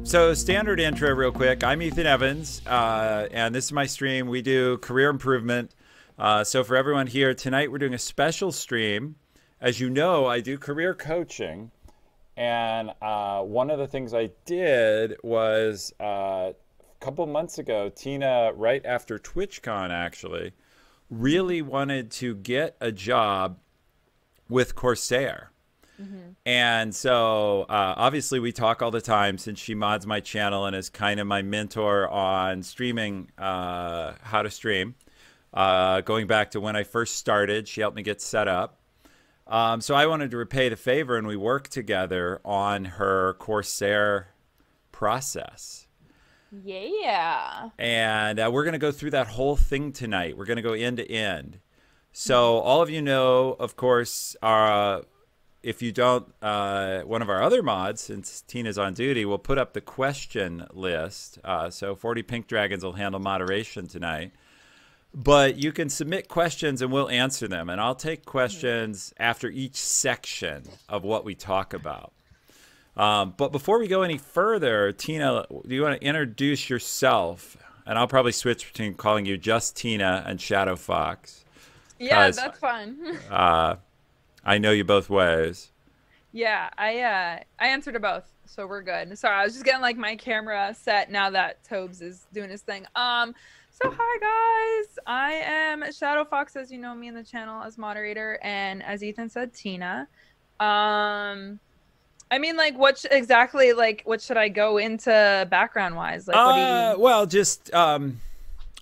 So standard intro real quick. I'm Ethan Evans, and this is my stream. We do career improvement. So for everyone here, tonight we're doing a special stream. As you know, I do career coaching. And one of the things I did was a couple months ago, Tina, right after TwitchCon actually, really wanted to get a job with Corsair. And so obviously we talk all the time since she mods my channel and is kind of my mentor on streaming, how to stream. Going back to when I first started, she helped me get set up. So I wanted to repay the favor, and we worked together on her Corsair process. Yeah. And we're going to go through that whole thing tonight. We're going to go end to end. So all of you know, of course, if you don't, one of our other mods, since Tina's on duty, will put up the question list. So 40 Pink Dragons will handle moderation tonight. But you can submit questions and we'll answer them. And I'll take questions after each section of what we talk about. But before we go any further, Tina, do you want to introduce yourself? And I'll probably switch between calling you just Tina and Shadowfox. Yeah, that's fine. I know you both ways. Yeah, I answered to both, so we're good. Sorry, I was just getting like my camera set now that Tobes is doing his thing. So hi guys, I am Shadowfox, as you know me in the channel as moderator, and as Ethan said, Tina. I mean, like, what exactly, like, what should I go into background wise? Like, what do you? Well, just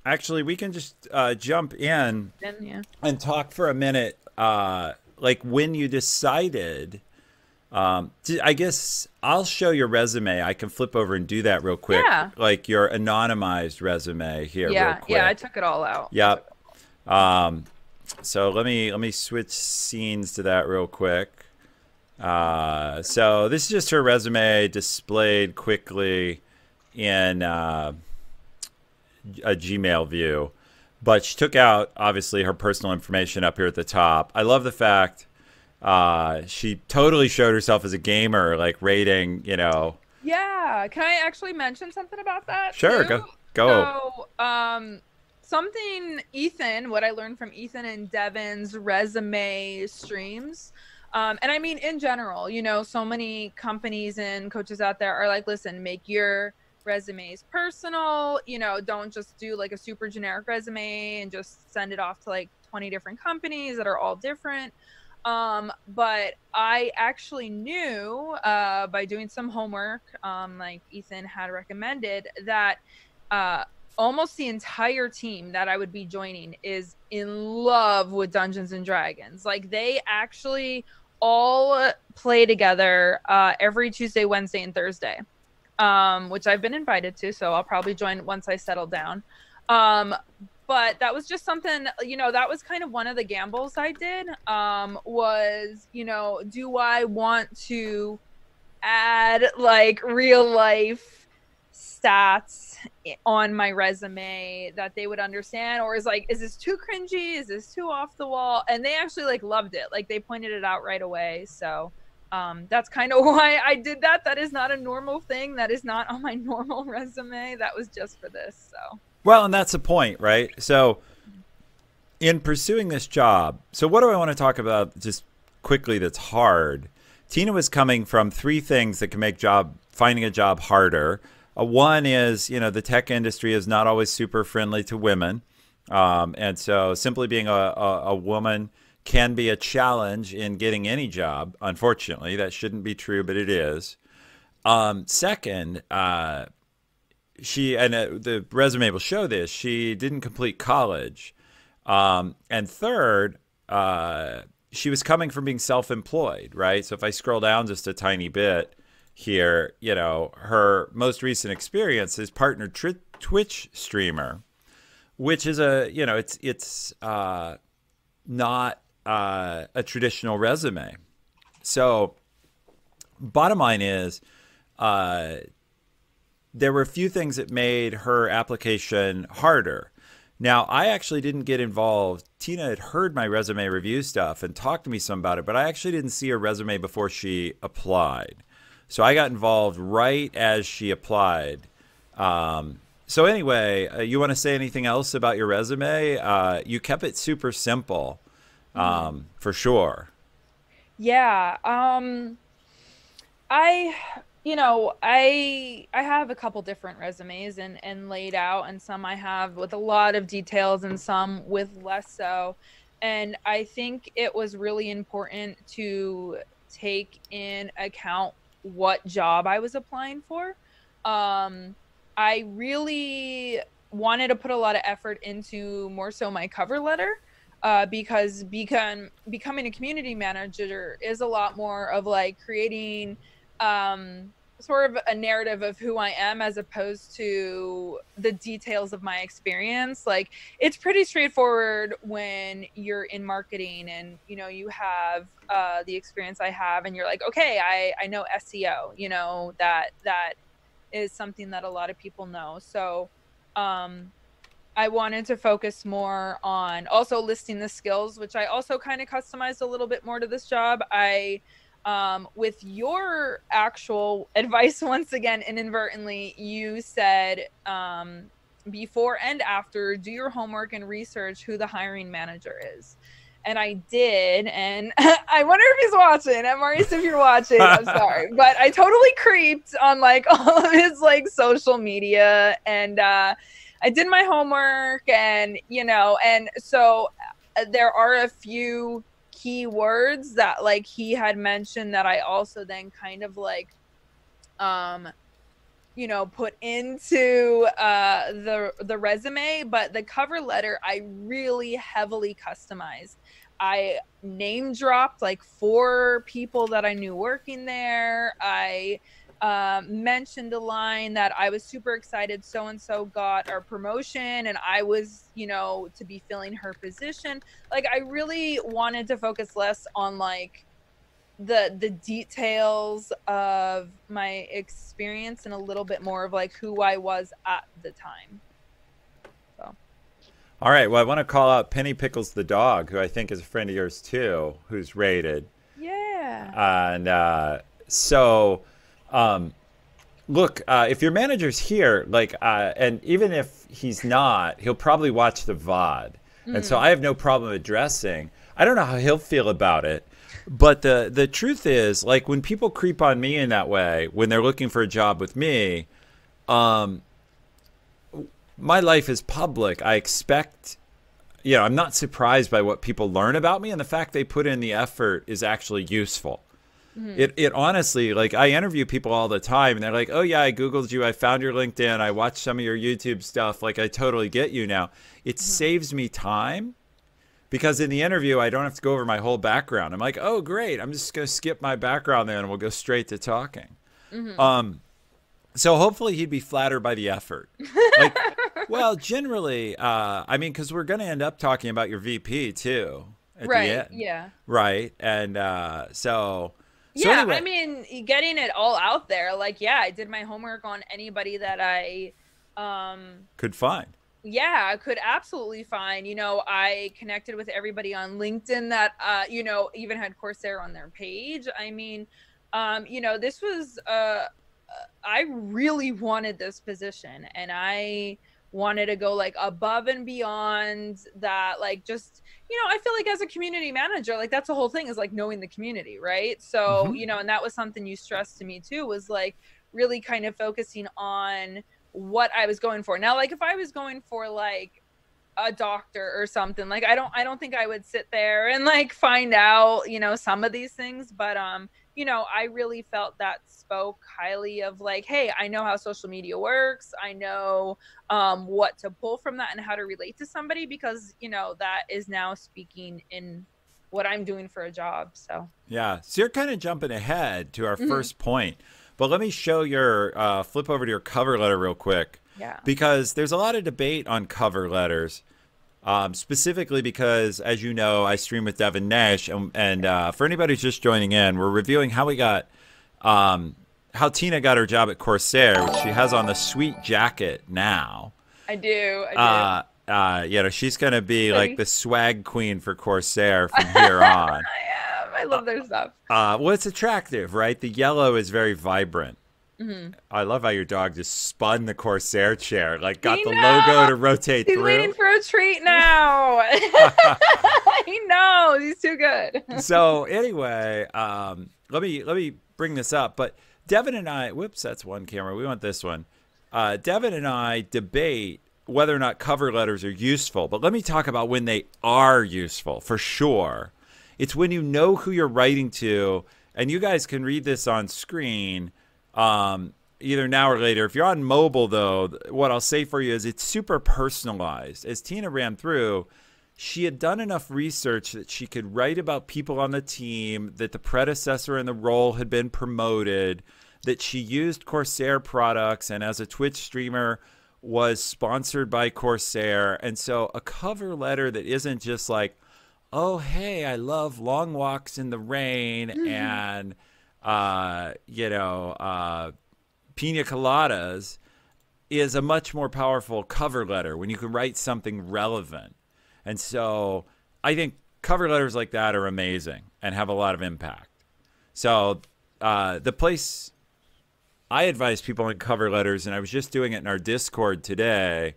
actually, we can just jump in and talk for a minute. Like when you decided, I guess I'll show your resume. I can flip over and do that real quick. Yeah. Like your anonymized resume here. Yeah, real quick. yeah, I took it all out. Yep. So let me switch scenes to that real quick. So this is just her resume displayed quickly in a Gmail view. But she took out, obviously, her personal information up here at the top. I love the fact she totally showed herself as a gamer, like rating, you know. Yeah. Can I actually mention something about that? Sure, too? go. So, something Ethan, what I learned from Ethan and Devin's resume streams, and I mean, in general, you know, so many companies and coaches out there are like, listen, make your resumes personal, you know, don't just do like a super generic resume and just send it off to like 20 different companies that are all different. But I actually knew by doing some homework, like Ethan had recommended, that almost the entire team that I would be joining is in love with Dungeons and Dragons. Like, they actually all play together every Tuesday, Wednesday, and Thursday. Which I've been invited to, so I'll probably join once I settle down. But that was just something, you know, that was kind of one of the gambles I did, was, you know, do I want to add like real life stats on my resume that they would understand, or is this too cringy? Is this too off the wall? And they actually like loved it. Like, they pointed it out right away. So that's kind of why I did that. That is not a normal thing. That is not on my normal resume. That was just for this. So, well, and that's the point, right? So in pursuing this job, so what do I want to talk about just quickly that's hard? Tina was coming from three things that can make finding a job harder. One is, you know, the tech industry is not always super friendly to women. And so simply being a woman can be a challenge in getting any job. Unfortunately, that shouldn't be true, but it is. Second, the resume will show this, she didn't complete college. And third, she was coming from being self-employed, right? So if I scroll down just a tiny bit here, you know, her most recent experience is partner Twitch streamer, which is it's not a traditional resume. So bottom line is, there were a few things that made her application harder. Now, I actually didn't get involved. Tina had heard my resume review stuff and talked to me some about it, but I actually didn't see her resume before she applied. So I got involved right as she applied. So anyway, you want to say anything else about your resume? You kept it super simple, for sure. Yeah. I I have a couple different resumes and laid out, and some I have with a lot of details and some with less so. And I think it was really important to take in account what job I was applying for. Um, I really wanted to put a lot of effort into more so my cover letter, because becoming a community manager is a lot more of like creating sort of a narrative of who I am as opposed to the details of my experience. Like, it's pretty straightforward when you're in marketing and you have the experience I have, and you're like, okay, I know SEO, that is something that a lot of people know. So I wanted to focus more on also listing the skills, which I also kind of customized a little bit more to this job. With your actual advice, once again, inadvertently, you said, before and after, do your homework and research who the hiring manager is. And I did, and I wonder if he's watching. Maurice, if you're watching, I'm sorry, but I totally creeped on like all of his like social media, and I did my homework, and and so there are a few keywords that like he had mentioned that I also then kind of like put into the resume. But the cover letter I really heavily customized. I name dropped like 4 people that I knew working there. I mentioned a line that I was super excited so and so got our promotion and I was to be filling her position. Like, I really wanted to focus less on like the details of my experience and a little bit more of like who I was at the time. So All right. Well, I want to call out Penny Pickles the dog, who I think is a friend of yours too, who's rated. yeah. And so, look, if your manager's here, like, and even if he's not, he'll probably watch the VOD. And so I have no problem addressing. I don't know how he'll feel about it. But the truth is, like, when people creep on me in that way, when they're looking for a job with me, my life is public. I expect, I'm not surprised by what people learn about me, and the fact they put in the effort is actually useful. It honestly, like, I interview people all the time and they're like, oh yeah, I Googled you. I found your LinkedIn. I watched some of your YouTube stuff. Like, I totally get you now. It saves me time because in the interview, I don't have to go over my whole background. I'm like, oh great. I'm just going to skip my background then and we'll go straight to talking. So hopefully he'd be flattered by the effort. Like, well, generally, I mean, because we're going to end up talking about your VP too at the end. Yeah. Right. And so yeah, anyway. I mean, getting it all out there, like, yeah, I did my homework on anybody that I could find. Yeah, I could absolutely find. I connected with everybody on LinkedIn that even had Corsair on their page. I mean, this was I really wanted this position, and I wanted to go like above and beyond that. Like, just I feel like as a community manager, like, that's the whole thing, is like knowing the community, right? So and that was something you stressed to me too, was like really kind of focusing on what I was going for. Now, like, if I was going for like a doctor or something, like, I don't think I would sit there and like find out some of these things, but I really felt that spoke highly of like, hey, I know how social media works. I know what to pull from that and how to relate to somebody, because that is now speaking in what I'm doing for a job. So yeah, so you're kind of jumping ahead to our first point, but let me show your flip over to your cover letter real quick. Yeah, because there's a lot of debate on cover letters. Specifically because, as you know, I stream with Devin Nash, and for anybody who's just joining in, we're reviewing how we got, how Tina got her job at Corsair, which she has on the sweet jacket now. I do. She's gonna be like the swag queen for Corsair from here on. I love their stuff. Well, it's attractive, right? The yellow is very vibrant. Mm-hmm. I love how your dog just spun the Corsair chair, like got He the logo knows. to rotate He's through. waiting for a treat now. He knows. He's too good. So anyway, let me bring this up. But Devin and I, whoops, that's one camera. We want this one. Devin and I debate whether or not cover letters are useful. But let me talk about when they are useful for sure. It's when you know who you're writing to, and you guys can read this on screen. Either now or later. If you're on mobile, though, what I'll say for you is it's super personalized. As Tina ran through, she had done enough research that she could write about people on the team, that the predecessor in the role had been promoted, that she used Corsair products, and as a Twitch streamer was sponsored by Corsair. And so a cover letter that isn't just like, oh, hey, I love long walks in the rain and, pina coladas is a much more powerful cover letter when you can write something relevant. And so I think cover letters like that are amazing and have a lot of impact. So the place I advise people on cover letters, and I was just doing it in our Discord today,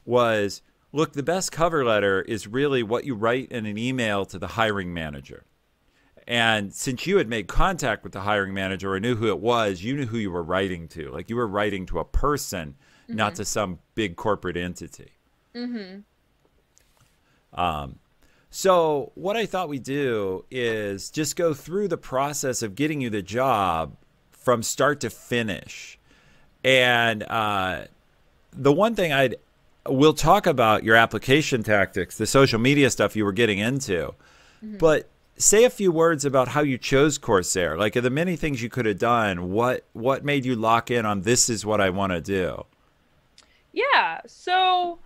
was look, the best cover letter is really what you write in an email to the hiring manager. And since you had made contact with the hiring manager or knew who it was, you knew who you were writing to. Like you were writing to a person, not to some big corporate entity. So what I thought we'd do is just go through the process of getting you the job from start to finish. And the one thing we'll talk about your application tactics, the social media stuff you were getting into, but say a few words about how you chose Corsair. Like, of the many things you could have done, what made you lock in on this is what I want to do? Yeah. So,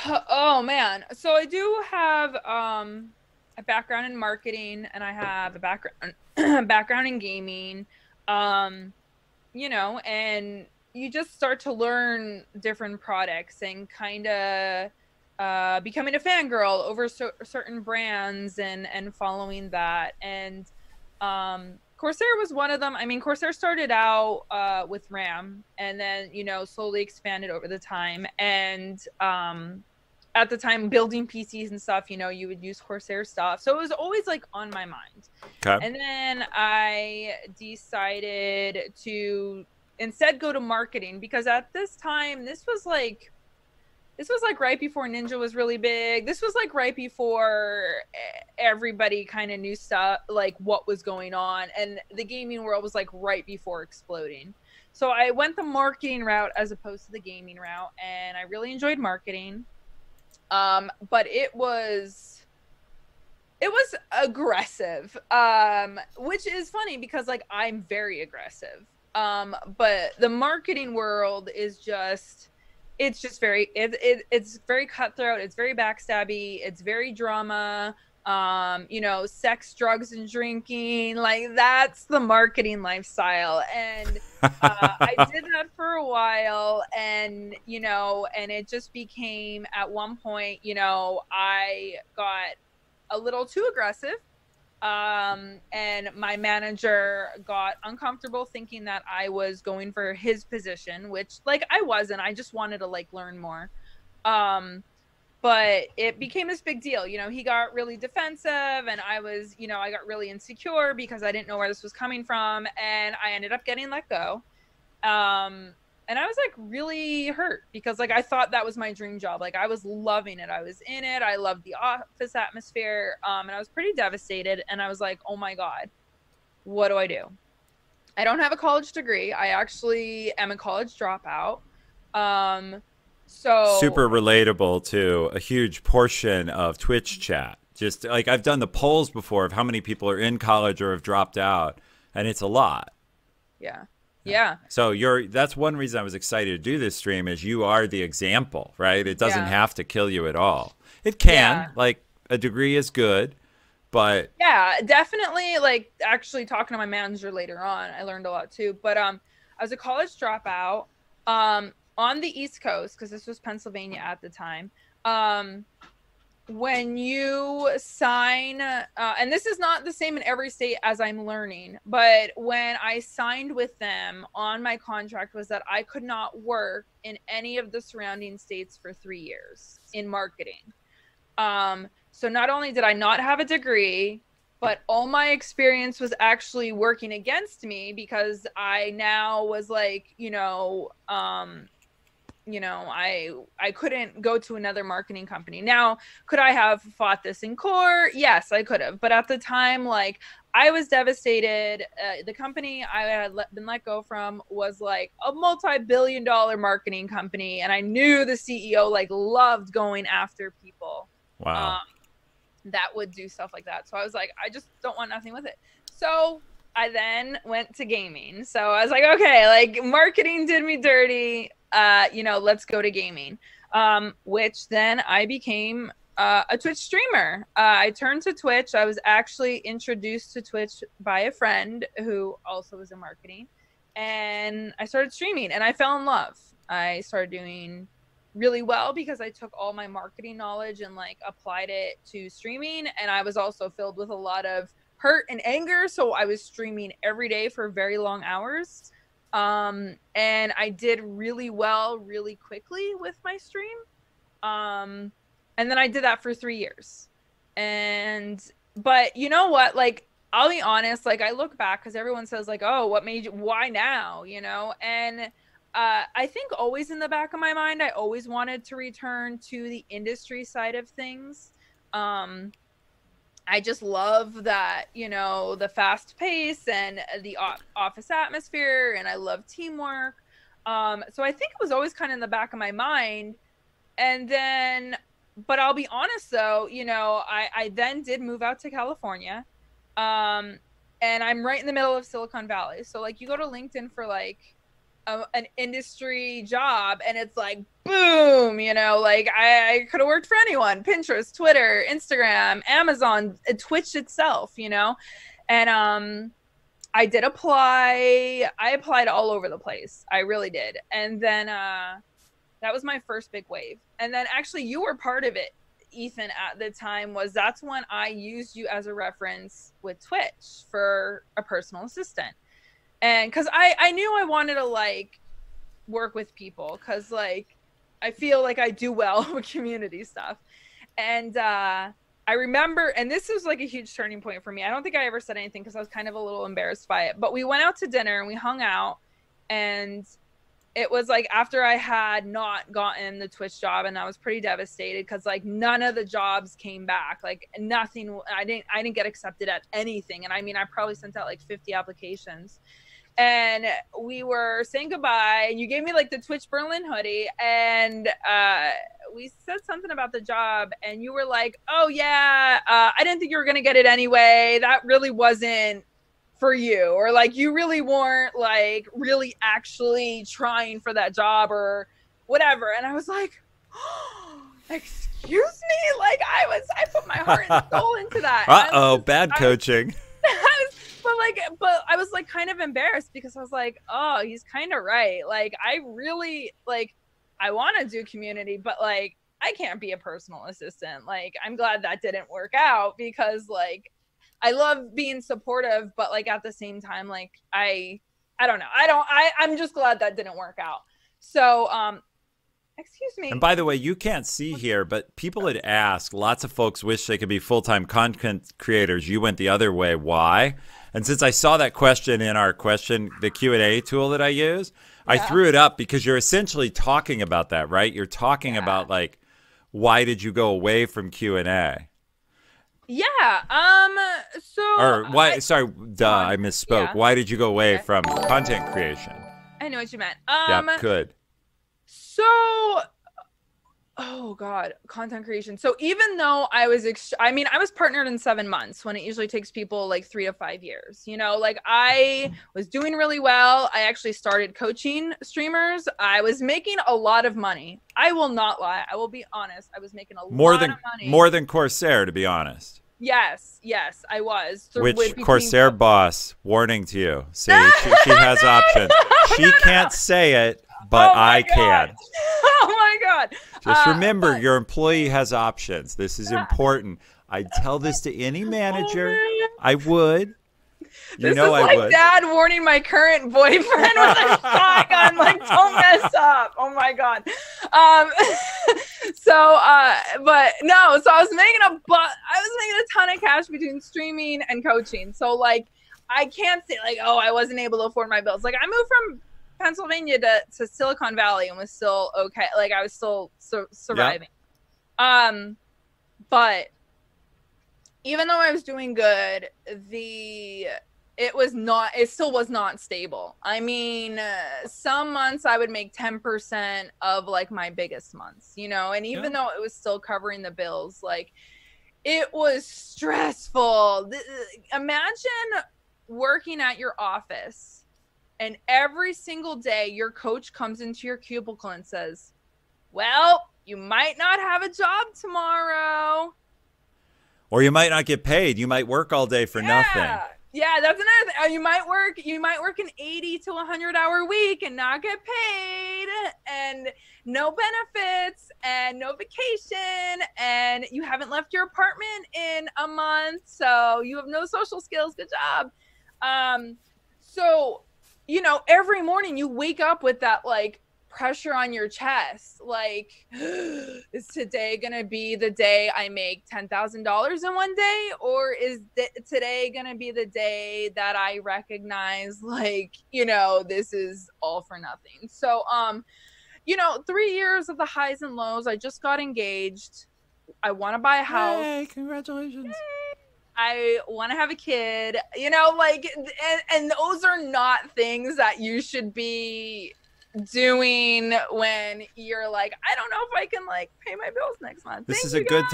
oh man. So I do have a background in marketing, and I have a background in gaming. And you just start to learn different products and kind of becoming a fangirl over certain brands and following that. And Corsair was one of them. I mean, Corsair started out with RAM and then, slowly expanded over the time. And at the time, building PCs and stuff, you would use Corsair stuff. So it was always like on my mind. Okay. And then I decided to instead go to marketing, because at this time, this was like right before Ninja was really big. This was like right before everybody kind of knew stuff, like what was going on. And the gaming world was like right before exploding. So I went the marketing route as opposed to the gaming route. And I really enjoyed marketing. But it was aggressive, which is funny because like I'm very aggressive. But the marketing world is it's very cutthroat. It's very backstabby. It's very drama. Sex, drugs, and drinking. Like that's the marketing lifestyle. And I did that for a while, and and it just became at one point, I got a little too aggressive. And my manager got uncomfortable thinking that I was going for his position, which like I wasn't. I just wanted to like learn more. But it became this big deal. He got really defensive, and I was, I got really insecure because I didn't know where this was coming from, and I ended up getting let go. And I was like really hurt because like I thought that was my dream job. Like I was loving it. I was in it. I loved the office atmosphere. And I was pretty devastated. And I was like, oh my God, what do I do? I don't have a college degree. I actually am a college dropout. So super relatable to a huge portion of Twitch chat. Just like I've done the polls before of how many people are in college or have dropped out, and it's a lot. Yeah. So that's one reason I was excited to do this stream is you are the example, right? It doesn't have to kill you at all. It can, like a degree is good, but yeah, definitely. Like actually talking to my manager later on, I learned a lot too. But I was a college dropout on the East Coast because this was Pennsylvania at the time. when you sign, and this is not the same in every state as I'm learning, but when I signed with them on my contract was that I could not work in any of the surrounding states for 3 years in marketing. So not only did I not have a degree, but all my experience was actually working against me because I now was like, I couldn't go to another marketing company. Now, could I have fought this in court? Yes, I could have. But at the time, like, I was devastated. The company I had been let go from was like a multi-billion-dollar marketing company. And I knew the CEO like loved going after people. Wow. That would do stuff like that. So I was like, I just don't want nothing with it. So I then went to gaming. So I was like, okay, like marketing did me dirty. Let's go to gaming. Which then I became a Twitch streamer. I turned to Twitch. I was actually introduced to Twitch by a friend who also was in marketing. And I started streaming and I fell in love. I started doing really well because I took all my marketing knowledge and like applied it to streaming. And I was also filled with a lot of hurt and anger. So I was streaming every day for very long hours. And I did really well really quickly with my stream. And then I did that for 3 years. But you know what? Like, I'll be honest, like I look back because everyone says like, oh, what made you, why now? And I think always in the back of my mind, I always wanted to return to the industry side of things. I just love that, the fast pace and the office atmosphere, and I love teamwork. So I think it was always kind of in the back of my mind. And then, but I'll be honest though, I then did move out to California. And I'm right in the middle of Silicon Valley. So like you go to LinkedIn for like an industry job and it's like boom, like I could have worked for anyone. Pinterest, Twitter, Instagram, Amazon, Twitch itself, and I did apply. I applied all over the place. I really did. And then that was my first big wave. And then actually you were part of it, Ethan, at the time. That's when I used you as a reference with Twitch for a personal assistant. And because I knew I wanted to like work with people because like I feel like I do well with community stuff. And I remember, and this was like a huge turning point for me. I don't think I ever said anything because I was kind of a little embarrassed by it. But we went out to dinner and we hung out. And it was like after I had not gotten the Twitch job, and I was pretty devastated because like none of the jobs came back. Like nothing. I didn't get accepted at anything. And I mean, I probably sent out like 50 applications. And we were saying goodbye, and you gave me like the Twitch Berlin hoodie, and we said something about the job, and you were like, oh yeah, I didn't think you were gonna get it anyway. That really wasn't for you, or like you really weren't like really actually trying for that job or whatever. And I was like, oh, excuse me, like I put my heart and soul into that. Bad coaching. But I was like kind of embarrassed because I was like, oh, he's kind of right. Like I really like, I want to do community, but like I can't be a personal assistant. Like I'm glad that didn't work out because like I love being supportive, but like at the same time, like I don't know. I'm just glad that didn't work out. So, excuse me. And by the way, you can't see here, but people had asked, lots of folks wish they could be full-time content creators. You went the other way. Why? And since I saw that question in our the Q&A tool that I use, yeah. I threw it up because you're essentially talking about that, right? You're talking about like, why did you go away from Q&A? Yeah. Or why? I misspoke. Yeah. Why did you go away from content creation? I know what you meant. Yeah, good. So, oh God, content creation. So even though I was partnered in 7 months when it usually takes people like 3 to 5 years, like I was doing really well. I actually started coaching streamers. I was making a lot of money. I will not lie. I will be honest. I was making a lot of money. More than Corsair, to be honest. Yes, I was. Which Corsair boss, warning to you, see, she has options. She can't say it, but I can. Oh my God. Just remember, But, your employee has options. This is important. I'd tell this to any manager. oh, I would. You this know is I like would. dad warning my current boyfriend with a shotgun, like, don't mess up. Oh my God. Um, but no, so I was making a ton of cash between streaming and coaching. So like, I can't say like, oh, I wasn't able to afford my bills. Like I moved from Pennsylvania to Silicon Valley and was still okay. Like I was still surviving. Yep. But even though I was doing good, it still was not stable. I mean, some months I would make 10% of like my biggest months, you know, and even though it was still covering the bills, like it was stressful. Imagine working at your office and every single day your coach comes into your cubicle and says, well, you might not have a job tomorrow. Or you might not get paid. You might work all day for nothing. Yeah, that's another thing. You might work an 80 to 100-hour week and not get paid, and no benefits and no vacation, and you haven't left your apartment in a month, so you have no social skills. Good job. So, you know, every morning you wake up with that like pressure on your chest, like, is today gonna be the day I make $10,000 in one day, or is today gonna be the day that I recognize, like, you know, this is all for nothing? So you know, 3 years of the highs and lows. I just got engaged. I want to buy a house. Hey, congratulations. Yay. I want to have a kid, you know, like, and those are not things that you should be doing when you're like, I don't know if I can like pay my bills next month. This is a good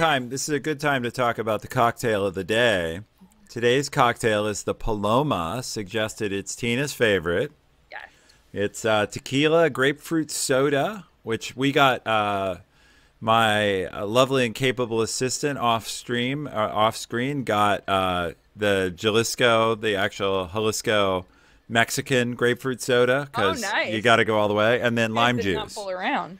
time to talk about the cocktail of the day. Today's cocktail is the Paloma. Suggested it's Tina's favorite. Yes. It's tequila, grapefruit soda, which we got my lovely and capable assistant off screen got the Jalisco, the actual Jalisco Mexican grapefruit soda, because nice. You got to go all the way, and then lime juice. Not pull around.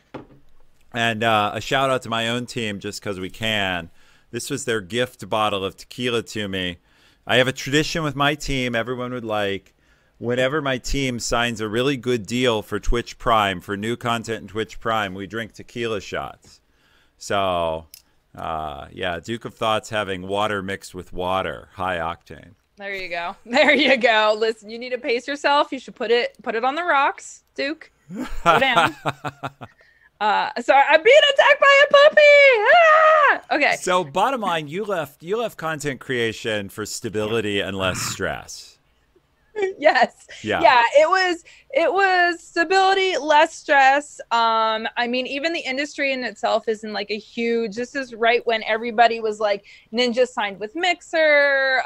And a shout out to my own team, just because we can. This was their gift bottle of tequila to me. I have a tradition with my team. Everyone would like, whenever my team signs a really good deal for Twitch Prime, for new content in Twitch Prime, we drink tequila shots. So, yeah, Duke of Thoughts having water mixed with water, high octane. There you go. There you go. Listen, you need to pace yourself. You should put it on the rocks, Duke. Go down. Sorry, I'm being attacked by a puppy. Ah! Okay. So, bottom line, you left content creation for stability and less stress. Yes. Yeah. It was stability, less stress. I mean, even the industry in itself isn't like a huge. This is right when everybody was like, Ninja signed with Mixer.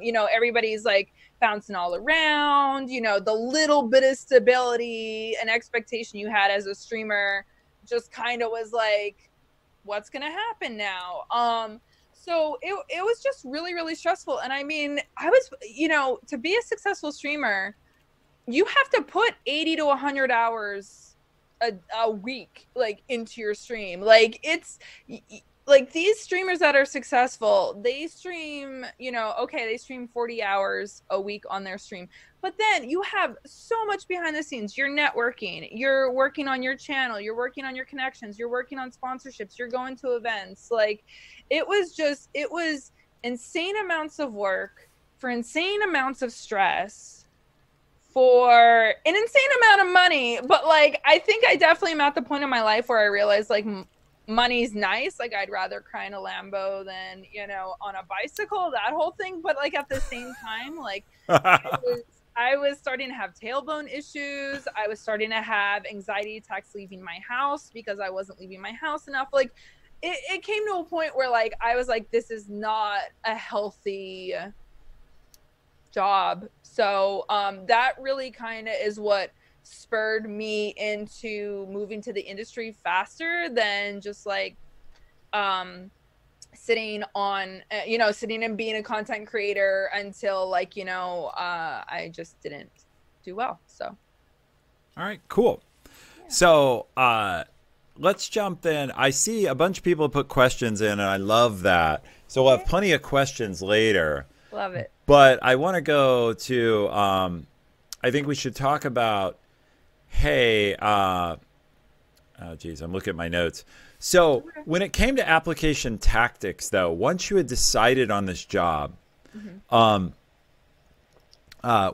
You know, everybody's like bouncing all around. You know, the little bit of stability and expectation you had as a streamer just kind of was like, what's gonna happen now? So it was just really, really stressful. And I mean, I was, you know, to be a successful streamer, you have to put 80 to 100 hours a week, like, into your stream. Like, it's like these streamers that are successful, they stream, you know, okay, they stream 40 hours a week on their stream. But then you have so much behind the scenes. You're networking, you're working on your channel, you're working on your connections, you're working on sponsorships, you're going to events. Like, it was insane amounts of work for insane amounts of stress for an insane amount of money. But like, I think I definitely am at the point in my life where I realized like money's nice. Like, I'd rather cry in a Lambo than, you know, on a bicycle, that whole thing. But like, at the same time, like, I was starting to have tailbone issues. I was starting to have anxiety attacks leaving my house because I wasn't leaving my house enough. Like, it came to a point where like, I was like, this is not a healthy job. So that really kind of is what spurred me into moving to the industry faster than just like sitting and being a content creator until like, you know, I just didn't do well. So all right, cool. Yeah. So let's jump in. I see a bunch of people put questions in, and I love that. So we'll have plenty of questions later. Love it. But I want to go to, I think we should talk about, hey, oh, geez, I'm looking at my notes. So when it came to application tactics, though, once you had decided on this job,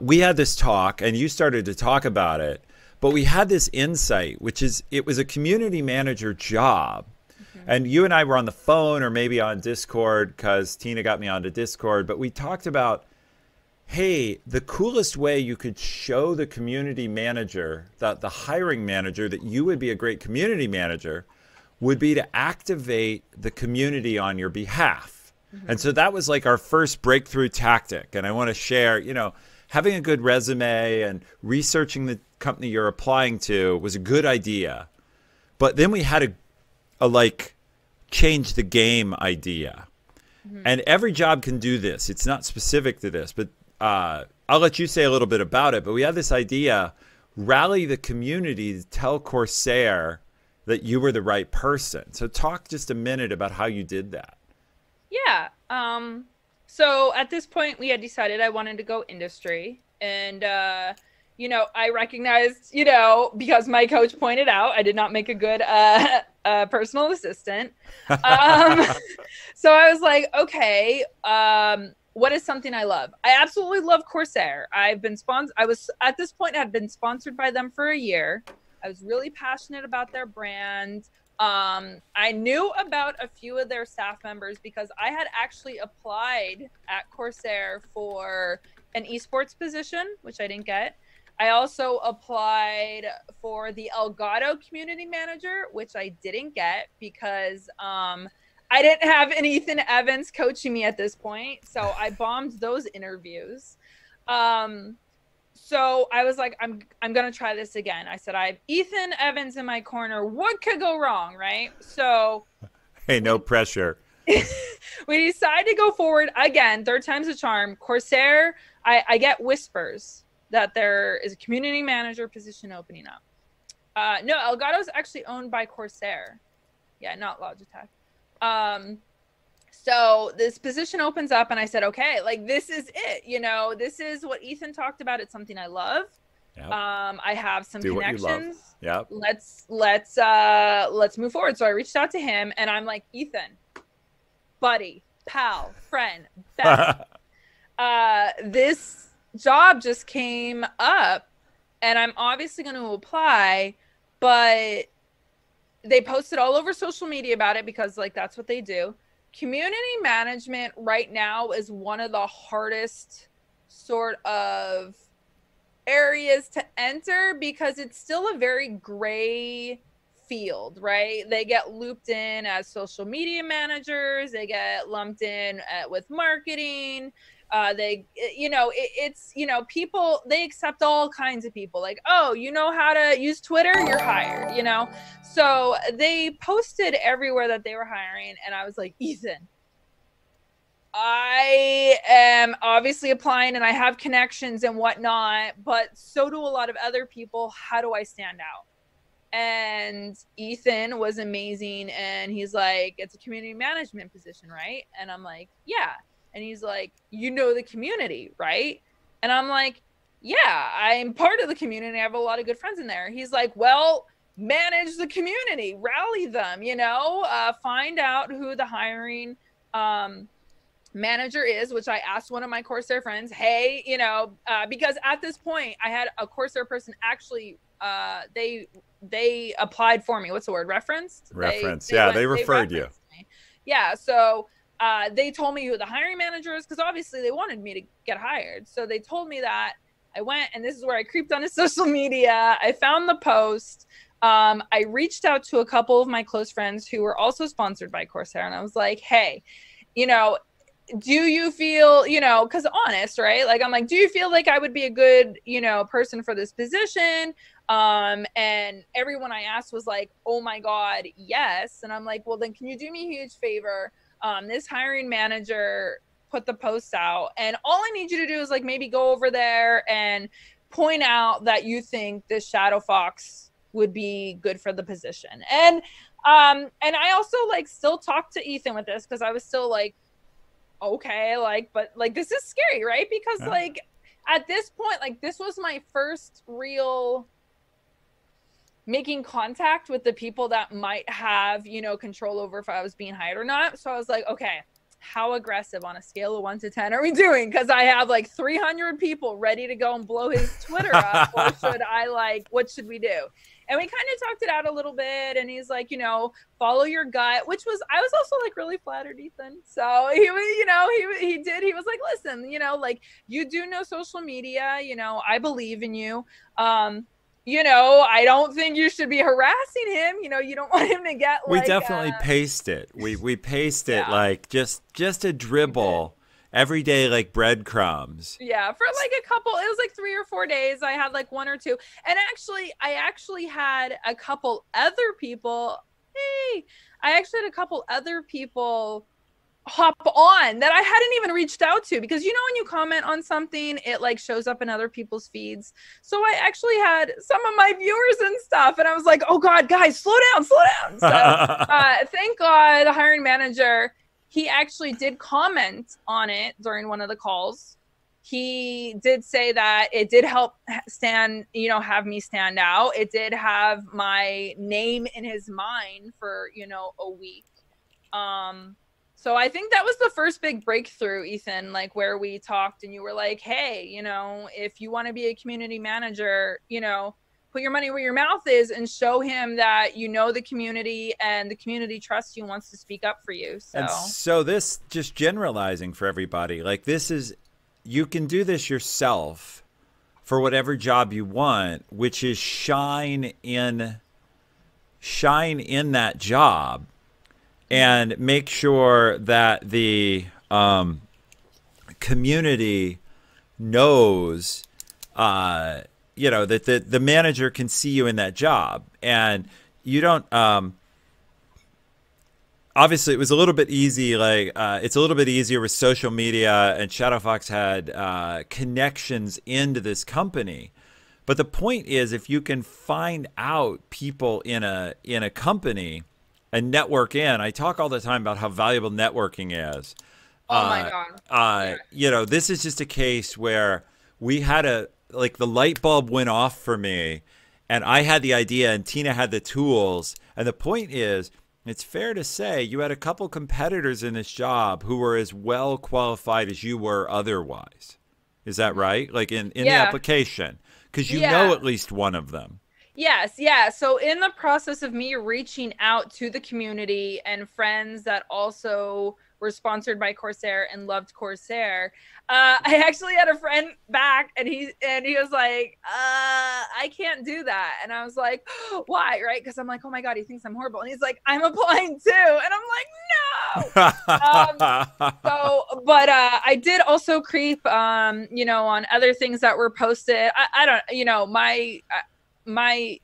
we had this talk, and you started to talk about it, but we had this insight, which is it was a community manager job. And you and I were on the phone or maybe on Discord because Tina got me onto Discord. But we talked about, hey, the coolest way you could show the community manager, the hiring manager, that you would be a great community manager would be to activate the community on your behalf. And so that was like our first breakthrough tactic. And I want to share, you know, having a good resume and researching the company you're applying to was a good idea. But then we had a like change the game idea. And every job can do this. It's not specific to this, but I'll let you say a little bit about it. But we had this idea, rally the community to tell Corsair that you were the right person. So talk just a minute about how you did that. Yeah. So at this point we had decided I wanted to go industry, and you know, I recognized, you know, because my coach pointed out I did not make a good personal assistant. So I was like, okay, what is something I love? I absolutely love Corsair. I've been I was at this point had been sponsored by them for a year. I was really passionate about their brand. I knew about a few of their staff members because I had actually applied at Corsair for an esports position, which I didn't get. I also applied for the Elgato community manager, which I didn't get because I didn't have an Ethan Evans coaching me at this point. So I bombed those interviews. So I was like, I'm going to try this again. I said, I have Ethan Evans in my corner. What could go wrong, right? So hey, no pressure. We decided to go forward again. Third time's a charm. Corsair, I get whispers that there is a community manager position opening up. No, Elgato is actually owned by Corsair. Yeah, not Logitech. So this position opens up, and I said, okay, like this is it. You know, this is what Ethan talked about. It's something I love. Yep. I have some connections. Yeah. Let's move forward. So I reached out to him, and I'm like, Ethan, buddy, pal, friend, best. This job just came up, and I'm obviously going to apply, but they posted all over social media about it because like that's what they do. Community management right now is one of the hardest sort of areas to enter because it's still a very gray field, right? They get looped in as social media managers, they get lumped in with marketing. It's, you know, people, they accept all kinds of people, like, oh, you know how to use Twitter, you're hired, you know? So they posted everywhere that they were hiring. And I was like, Ethan, I am obviously applying and I have connections and whatnot, but so do a lot of other people. How do I stand out? And Ethan was amazing. And he's like, it's a community management position, right? And I'm like, yeah. And he's like, you know the community, right? And I'm like, yeah, I'm part of the community. I have a lot of good friends in there. He's like, well, manage the community, rally them, you know, find out who the hiring manager is, which I asked one of my Corsair friends, hey, you know, because at this point I had a Corsair person actually, they applied for me. What's the word? Referenced? They referred you. Me. Yeah. So they told me who the hiring manager is because obviously they wanted me to get hired. So they told me that. I went, and this is where I creeped on his social media. I found the post. I reached out to a couple of my close friends who were also sponsored by Corsair. And I was like, hey, you know, do you feel, you know, because honest, right? Like, I'm like, do you feel like I would be a good, you know, person for this position? And everyone I asked was like, oh my God, yes. And I'm like, well, then can you do me a huge favor? This hiring manager put the post out, and all I need you to do is like maybe go over there and point out that you think this Shadowfox would be good for the position. And I also like still talk to Ethan with this because I was still like, okay, like, but like this is scary, right? Because like at this point, like this was my first real making contact with the people that might have, you know, control over if I was being hired or not. So I was like, okay, how aggressive on a scale of 1 to 10 are we doing? Because I have like 300 people ready to go and blow his Twitter up. Or should I like, what should we do? And we kind of talked it out a little bit. And he's like, you know, follow your gut, which was, I was also like really flattered, Ethan. So he was, you know, he was like, listen, you know, like you do know social media, you know, I believe in you. You know, I don't think you should be harassing him. You know, you don't want him to get like. We definitely paced it. We paced it like just a dribble every day, like breadcrumbs. Yeah, for like a couple. It was like 3 or 4 days. I had like 1 or 2, and I actually had a couple other people. I actually had a couple other people hop on that I hadn't even reached out to, because you know when you comment on something, it like shows up in other people's feeds. So I actually had some of my viewers and stuff, and I was like, oh god, guys, slow down. So thank god the hiring manager, he actually did comment on it during one of the calls. He did say that it did help have me stand out. It did have my name in his mind for, you know, a week. So I think that was the first big breakthrough, Ethan, like where we talked and you were like, hey, you know, if you want to be a community manager, you know, put your money where your mouth is and show him that you know the community and the community trusts you and wants to speak up for you. So, and so this, just generalizing for everybody, like this is, you can do this yourself for whatever job you want, which is shine in that job. And make sure that the community knows, you know, that the manager can see you in that job. And you don't, obviously it was a little bit easy, like it's a little bit easier with social media, and Shadowfox had connections into this company. But the point is, if you can find out people in a company and network in. I talk all the time about how valuable networking is. Oh my God. You know, this is just a case where we had like the light bulb went off for me, and I had the idea and Tina had the tools. And the point is, it's fair to say you had a couple competitors in this job who were as well qualified as you were otherwise. Is that right? Like in the application, because you know at least one of them. Yes, yeah. So in the process of me reaching out to the community and friends that also were sponsored by Corsair and loved Corsair, I actually had a friend back, and he was like, I can't do that. And I was like, why? Right? Because I'm like, oh my God, he thinks I'm horrible. And he's like, I'm applying too. And I'm like, no. But I did also creep, you know, on other things that were posted. I don't, you know, my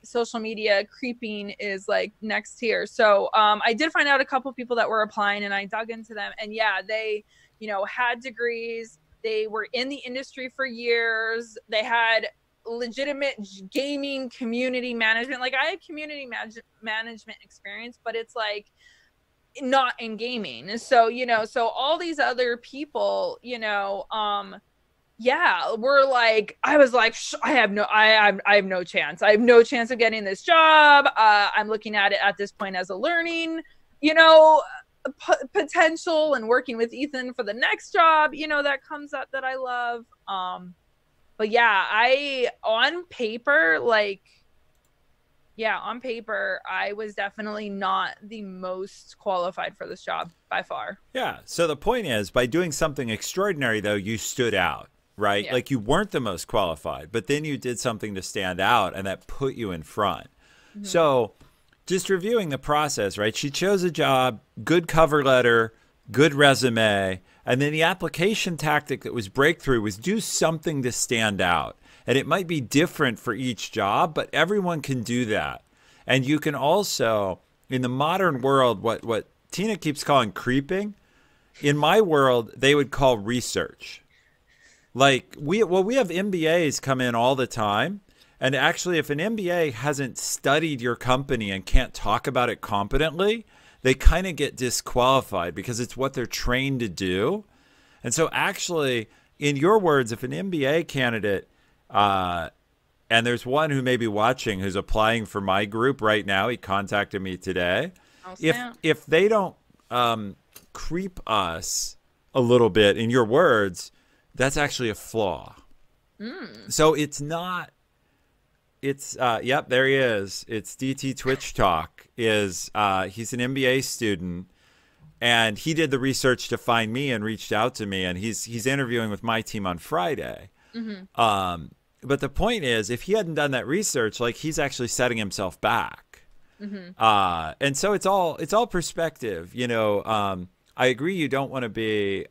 social media creeping is like next tier. So I did find out a couple people that were applying, and I dug into them, and yeah, they, you know, had degrees. They were in the industry for years. They had legitimate gaming community management. Like I had community management experience, but it's like not in gaming. So, you know, so all these other people, you know, yeah, we're like, I was like, I have no chance. I have no chance of getting this job. I'm looking at it at this point as a learning, you know, potential, and working with Ethan for the next job, you know, that comes up that I love. But yeah, on paper, I was definitely not the most qualified for this job by far. Yeah. So the point is, by doing something extraordinary, though, you stood out. Right? Yeah. Like you weren't the most qualified, but then you did something to stand out, and that put you in front. Mm-hmm. So just reviewing the process, right? She chose a job, good cover letter, good resume, and then the application tactic that was breakthrough was do something to stand out. And it might be different for each job, but everyone can do that. And you can also, in the modern world, what Tina keeps calling creeping, in my world, they would call research. Like we have MBAs come in all the time, And actually, if an MBA hasn't studied your company and can't talk about it competently, they kind of get disqualified because it's what they're trained to do. And so actually, in your words, if an MBA candidate, and there's one who may be watching who's applying for my group right now, he contacted me today. Oh, If they don't creep us a little bit, in your words, that's actually a flaw. So it's not. It's yep, there he is. It's DT Twitch Talk. He's an MBA student, and he did the research to find me and reached out to me, and he's interviewing with my team on Friday. But the point is, if he hadn't done that research, like, he's actually setting himself back. And so it's all perspective. You know, I agree. You don't want to be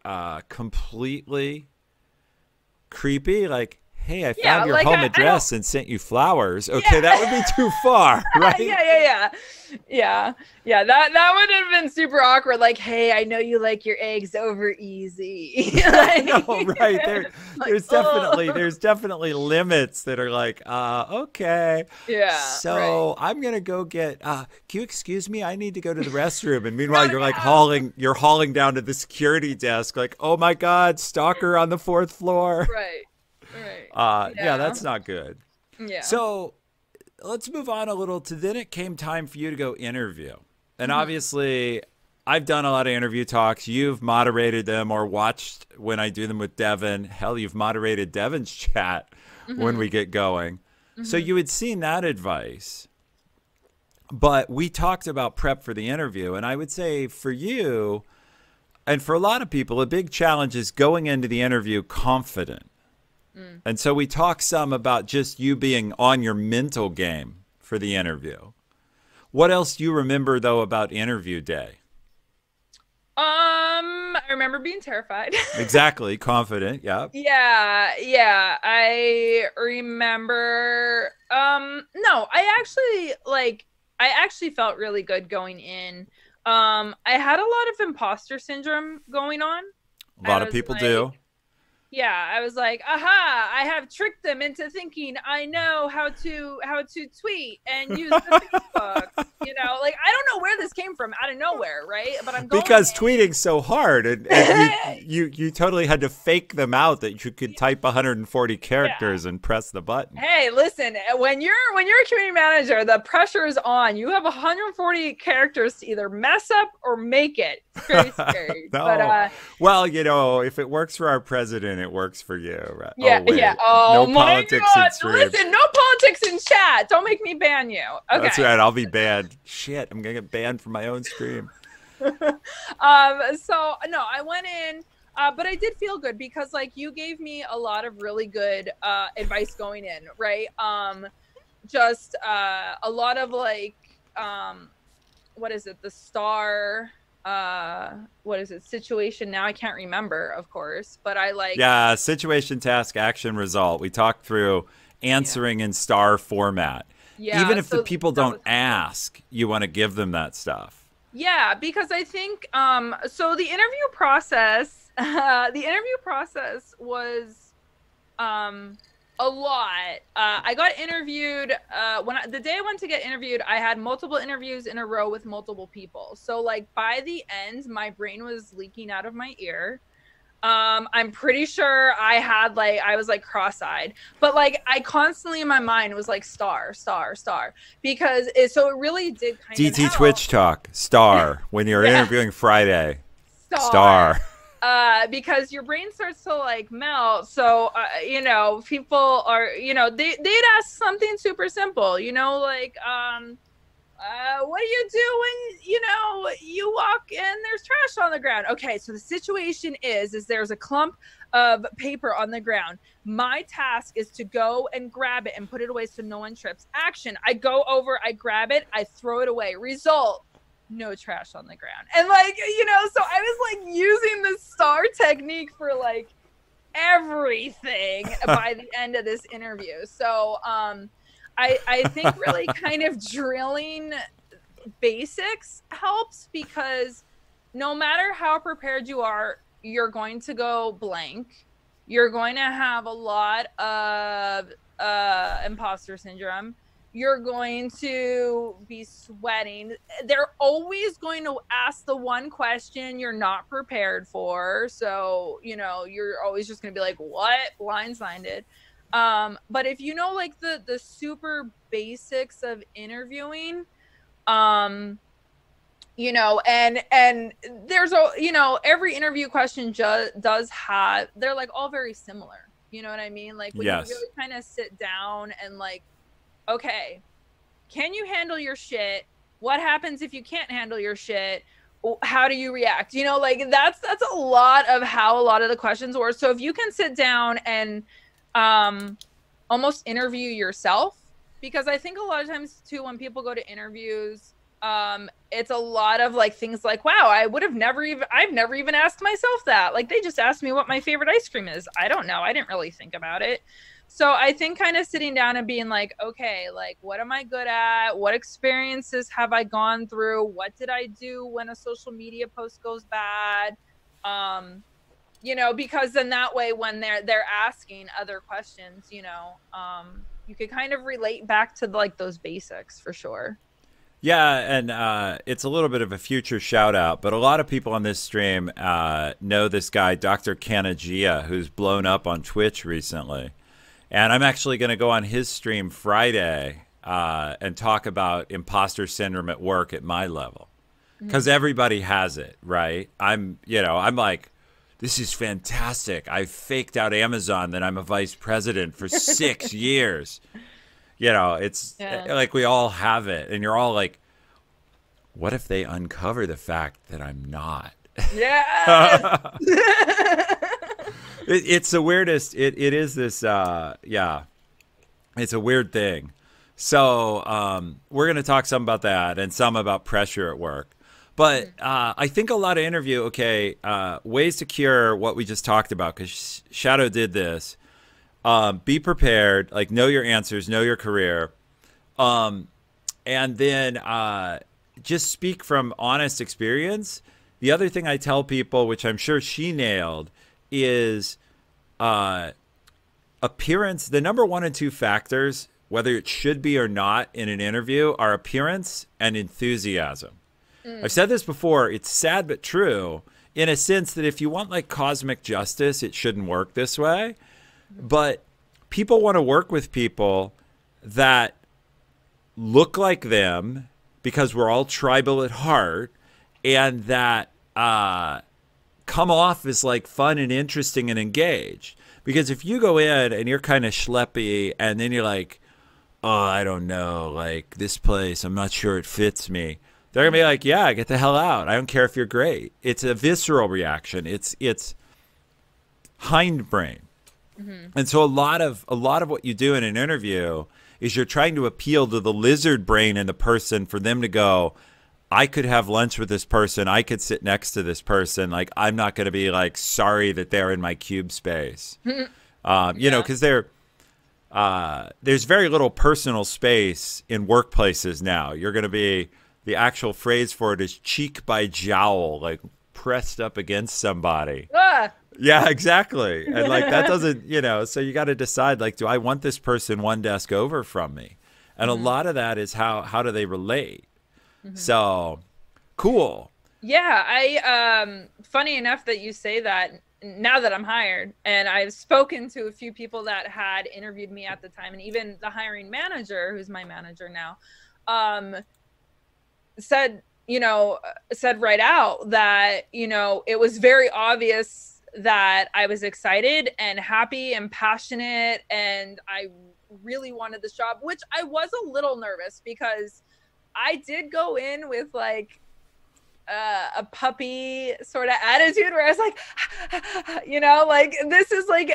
completely creepy, like, hey, I found your home address and sent you flowers. Okay, that would be too far, right? Yeah. That would have been super awkward. Like, hey, I know you like your eggs over easy. Like, no, right. There's definitely limits that are like, okay. Yeah. So I'm gonna go get. Can you excuse me? I need to go to the restroom. And meanwhile, you're like hauling down to the security desk, like, oh my God, stalker on the 4th floor. Right. Yeah, that's not good. Yeah. So let's move on a little to then it came time for you to go interview. And obviously, I've done a lot of interview talks. You've moderated them or watched when I do them with Devin. Hell, you've moderated Devin's chat when we get going. So you had seen that advice. But we talked about prep for the interview. And I would say for you, and for a lot of people, a big challenge is going into the interview confident. And so we talk some about just you being on your mental game for the interview. What else do you remember, though, about interview day? I remember being terrified. Exactly. Confident. Yeah. Yeah. I remember, no, I actually felt really good going in. I had a lot of imposter syndrome going on. A lot of people do. Yeah, I was like, aha, I have tricked them into thinking I know how to tweet and use the Facebook. You know, like, I don't know where this came from, out of nowhere, right? But I'm going because tweeting's so hard, and you totally had to fake them out that you could type 140 characters and press the button. Hey, listen, when you're a community manager, the pressure is on. You have 140 characters to either mess up or make it. It's very scary. No. But, well, you know, if it works for our president, it works for you, right? Yeah. Oh, no my politics God. Listen, no politics in chat. Don't make me ban you. Okay. That's right. I'll be banned. Shit, I'm gonna get banned from my own stream. So no, I went in, but I did feel good because, like, you gave me a lot of really good advice going in, right? Just a lot of, like, what is it? The star. What is it? Situation. Now I can't remember, of course, but I like. Yeah, situation, task, action, result. We talked through answering in star format. Yeah, even if the people don't ask, you want to give them that stuff. Yeah, because I think so the interview process was a lot. I got interviewed the day I went to get interviewed, I had multiple interviews in a row with multiple people. So, like, by the end, my brain was leaking out of my ear. I'm pretty sure I was like cross-eyed, but like I constantly in my mind was like star, because it really did kind of DT Twitch Talk star when you're interviewing Friday. Star. Because your brain starts to like melt. So, you know, people are, you know, they'd ask something super simple, you know, like, what do you do when, you know, you walk and there's trash on the ground? Okay, so the situation is there's a clump of paper on the ground. My task is to go and grab it and put it away so no one trips. Action, I go over, I grab it, I throw it away. Result, no trash on the ground. And, like, you know, so I was like using the star technique for like everything by the end of this interview. So, I think really kind of drilling basics helps, because no matter how prepared you are, you're going to go blank. You're going to have a lot of imposter syndrome. You're going to be sweating. They're always going to ask the one question you're not prepared for. So, you know, you're always just going to be like, what? Blindsided. But if you know, like, the super basics of interviewing, you know, and there's a, you know, every interview question does have, they're like all very similar. You know what I mean? Like, when Yes. you really kind of sit down and like, okay, can you handle your shit? What happens if you can't handle your shit? How do you react? You know, like, that's a lot of how a lot of the questions were. So if you can sit down and almost interview yourself, because I think a lot of times too, when people go to interviews, it's a lot of like things like, wow, I've never even asked myself that. Like, they just asked me what my favorite ice cream is. I don't know. I didn't really think about it. So I think kind of sitting down and being like, okay, like, what am I good at? What experiences have I gone through? What did I do when a social media post goes bad? You know, because then that way when they're asking other questions, you know, you could kind of relate back to like those basics for sure. Yeah, and it's a little bit of a future shout out, but a lot of people on this stream know this guy, Dr. Kanagia, who's blown up on Twitch recently. And I'm actually going to go on his stream Friday and talk about imposter syndrome at work at my level. Because everybody has it, right? I'm like, this is fantastic. I faked out Amazon that I'm a vice president for 6 years. You know, it's like we all have it. And you're all like, what if they uncover the fact that I'm not? Yeah. It's the weirdest. It is this, yeah, it's a weird thing. So we're going to talk some about that and some about pressure at work. But I think a lot of interview, ways to cure what we just talked about, because Shadow did this. Be prepared, like, know your answers, know your career. And then just speak from honest experience. The other thing I tell people, which I'm sure she nailed, is appearance. The number 1 and 2 factors, whether it should be or not in an interview, are appearance and enthusiasm. I've said this before. It's sad but true, in a sense that if you want like cosmic justice, it shouldn't work this way. But people want to work with people that look like them, because we're all tribal at heart, and that come off as like fun and interesting and engaged. Because if you go in and you're kind of schleppy and then you're like, oh, I don't know, like, this place, I'm not sure it fits me, they're gonna be like, yeah, get the hell out. I don't care if you're great. It's a visceral reaction. It's hindbrain. And so a lot of what you do in an interview is you're trying to appeal to the lizard brain in the person for them to go, I could have lunch with this person. I could sit next to this person. Like, I'm not going to be like sorry that they're in my cube space. You know, because there's very little personal space in workplaces now. You're going to be, the actual phrase for it is cheek by jowl, like pressed up against somebody. Yeah, exactly. And like, that doesn't, you know, so you got to decide, like, do I want this person one desk over from me? And a lot of that is how do they relate? So cool. Yeah, I funny enough that you say that, now that I'm hired, and I've spoken to a few people that had interviewed me at the time, and even the hiring manager, who's my manager now, said right out that, you know, it was very obvious that I was excited and happy and passionate, and I really wanted this job, which I was a little nervous, because I did go in with like a puppy sort of attitude where I was like, you know, like, this is like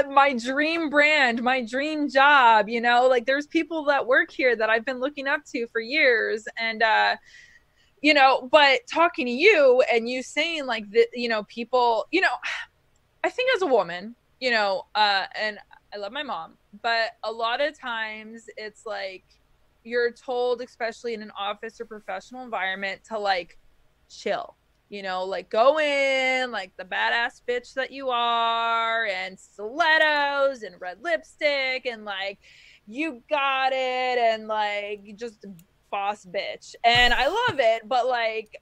my dream brand, my dream job, you know, like, there's people that work here that I've been looking up to for years. And, you know, but talking to you and you saying like that, you know, people, you know, I think as a woman, you know, and I love my mom, but a lot of times it's like, you're told, especially in an office or professional environment, to like chill, you know, like go in like the badass bitch that you are, and stilettos and red lipstick, and like you got it, and like just boss bitch. And I love it, but like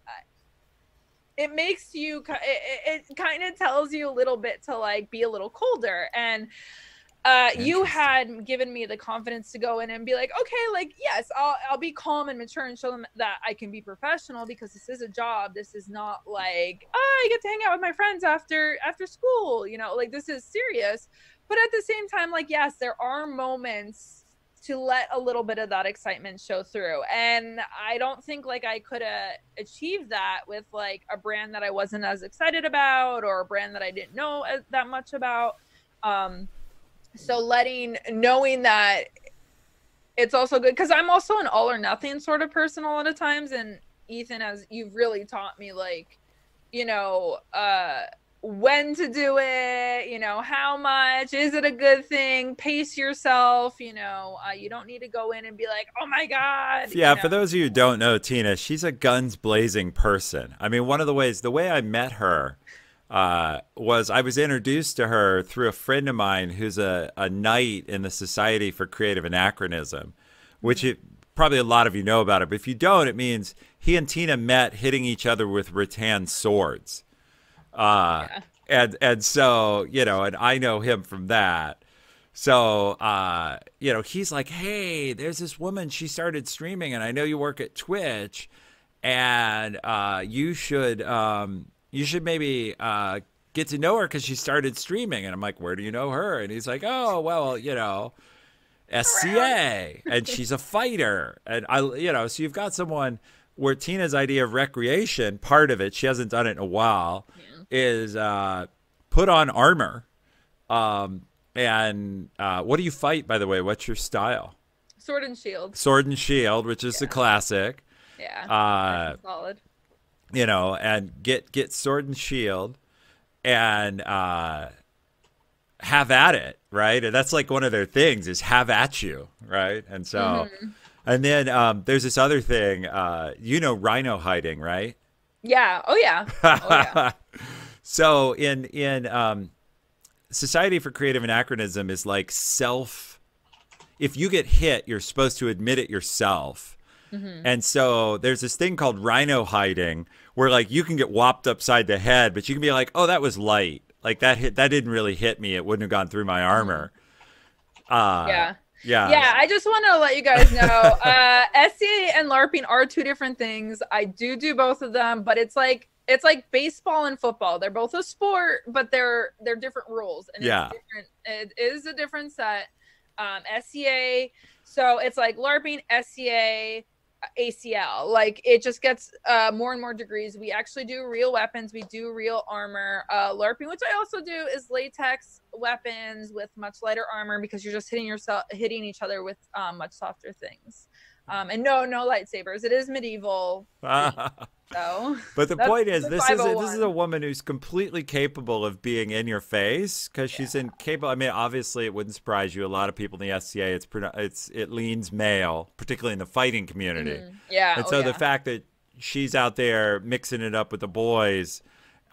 it makes you, it kind of tells you a little bit to like be a little colder. And you had given me the confidence to go in and be like, okay, like, yes, I'll be calm and mature and show them that I can be professional, because this is a job. This is not like, oh, I get to hang out with my friends after school, you know, like this is serious. But at the same time, like, yes, there are moments to let a little bit of that excitement show through. And I don't think like I could have achieved that with like a brand that I wasn't as excited about, or a brand that I didn't know that much about. So knowing that it's also good, because I'm also an all or nothing sort of person a lot of times. And Ethan, as you've really taught me, like, you know, when to do it, you know, how much, is it a good thing, pace yourself, you know, you don't need to go in and be like, oh my God. Yeah, you know? for those of you who don't know Tina, she's a guns blazing person. I mean, the way I met her was I was introduced to her through a friend of mine who's a knight in the Society for Creative Anachronism, which probably a lot of you know about it. But if you don't, it means he and Tina met hitting each other with rattan swords. And so, you know, and I know him from that. So, you know, he's like, hey, there's this woman, she started streaming, and I know you work at Twitch, and you should maybe get to know her because she started streaming. And I'm like, where do you know her? And he's like, oh, well, you know, SCA, and she's a fighter. And you know, so you've got someone where Tina's idea of recreation, part of it, she hasn't done it in a while, is put on armor. And what do you fight, by the way? What's your style? Sword and shield. Sword and shield, which is the classic. Yeah. Solid. You know, and get sword and shield, and have at it, right? And that's like one of their things, is have at you, right? And so, and then there's this other thing, you know, rhino hiding, right? Yeah. Oh yeah. Oh yeah. So in Society for Creative Anachronism is like if you get hit, you're supposed to admit it yourself. And so there's this thing called rhino hiding, where like you can get whopped upside the head, but you can be like, oh, that was light. Like that didn't really hit me. It wouldn't have gone through my armor. Yeah. I just want to let you guys know, SCA and LARPing are two different things. I do both of them, but it's like baseball and football. They're both a sport, but they're different rules. And it is a different set. SCA, so it's like LARPing, SCA, ACL. Like it just gets more and more degrees. We actually do real weapons. We do real armor. LARPing, which I also do, is latex weapons with much lighter armor, because you're just hitting each other with much softer things. And no lightsabers. It is medieval. So, but the point is, this is a woman who's completely capable of being in your face, because she's incapable. I mean, obviously, it wouldn't surprise you. A lot of people in the SCA, it leans male, particularly in the fighting community. Yeah. And so the fact that she's out there mixing it up with the boys,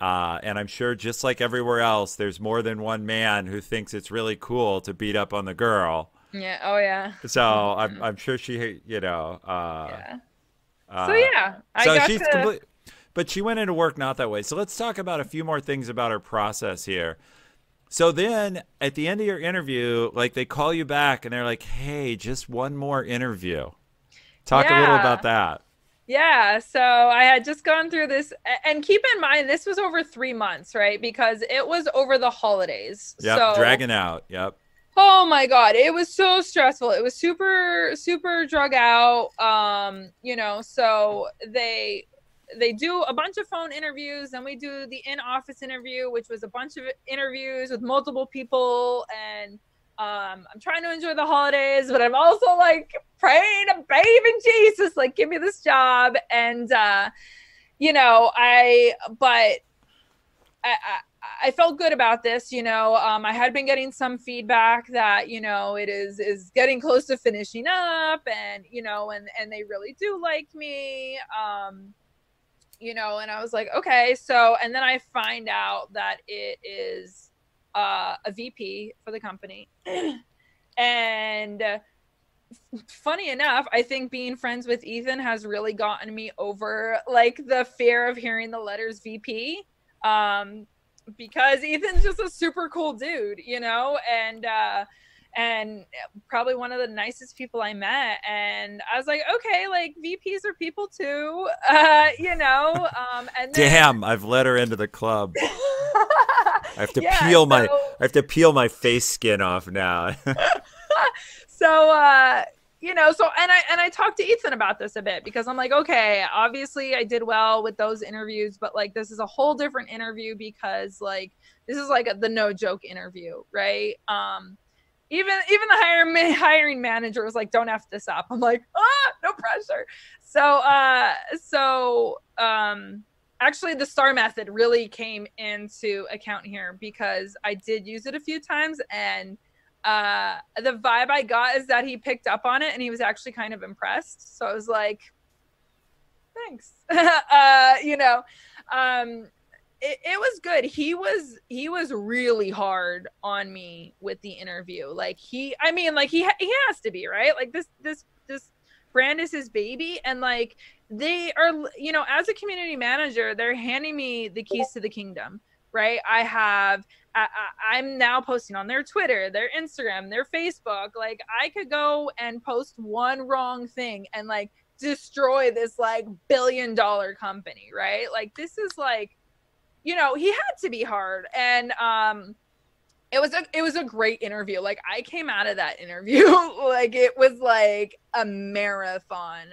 and I'm sure just like everywhere else, there's more than one man who thinks it's really cool to beat up on the girl. Yeah. Oh yeah. So I'm sure she, you know. So yeah, but she went into work not that way. So let's talk about a few more things about her process here. So then at the end of your interview, like they call you back and they're like, hey, just one more interview. Talk a little about that. Yeah, so I had just gone through this, and keep in mind, this was over 3 months, right? Because it was over the holidays. Yep, dragging out. Yep. Oh my God, it was so stressful. It was super, super drug out. You know, so they do a bunch of phone interviews, and we do the in-office interview, which was a bunch of interviews with multiple people. And I'm trying to enjoy the holidays, but I'm also like praying to babe in Jesus, like, give me this job. And you know, I felt good about this, you know. I had been getting some feedback that, you know, it is getting close to finishing up, and, you know, and they really do like me. you know, and I was like, okay. So, and then I find out that it is a VP for the company. And funny enough, I think being friends with Ethan has really gotten me over like the fear of hearing the letters VP. Because Ethan's just a super cool dude, you know, and probably one of the nicest people I met. And I was like, okay, like VPs are people too, you know. And then, damn, I've let her into the club. I have to peel my face skin off now. So you know, so and I talked to Ethan about this a bit, because I'm like, okay, obviously I did well with those interviews, but like this is a whole different interview, because like this is like the no joke interview, right? Even the hiring manager was like, don't F this up. I'm like, no pressure. So actually the STAR method really came into account here, because I did use it a few times, and the vibe I got is that he picked up on it and he was actually kind of impressed. So I was like, thanks. You know, it was good. He was really hard on me with the interview. Like he has to be, right? Like this brand is his baby, and like they are, you know, as a community manager, they're handing me the keys to the kingdom, right? I'm now posting on their Twitter, their Instagram, their Facebook. Like I could go and post one wrong thing and like destroy this like $1 billion company, right? Like this is like, you know, he had to be hard. And it was a great interview. Like I came out of that interview like it was like a marathon.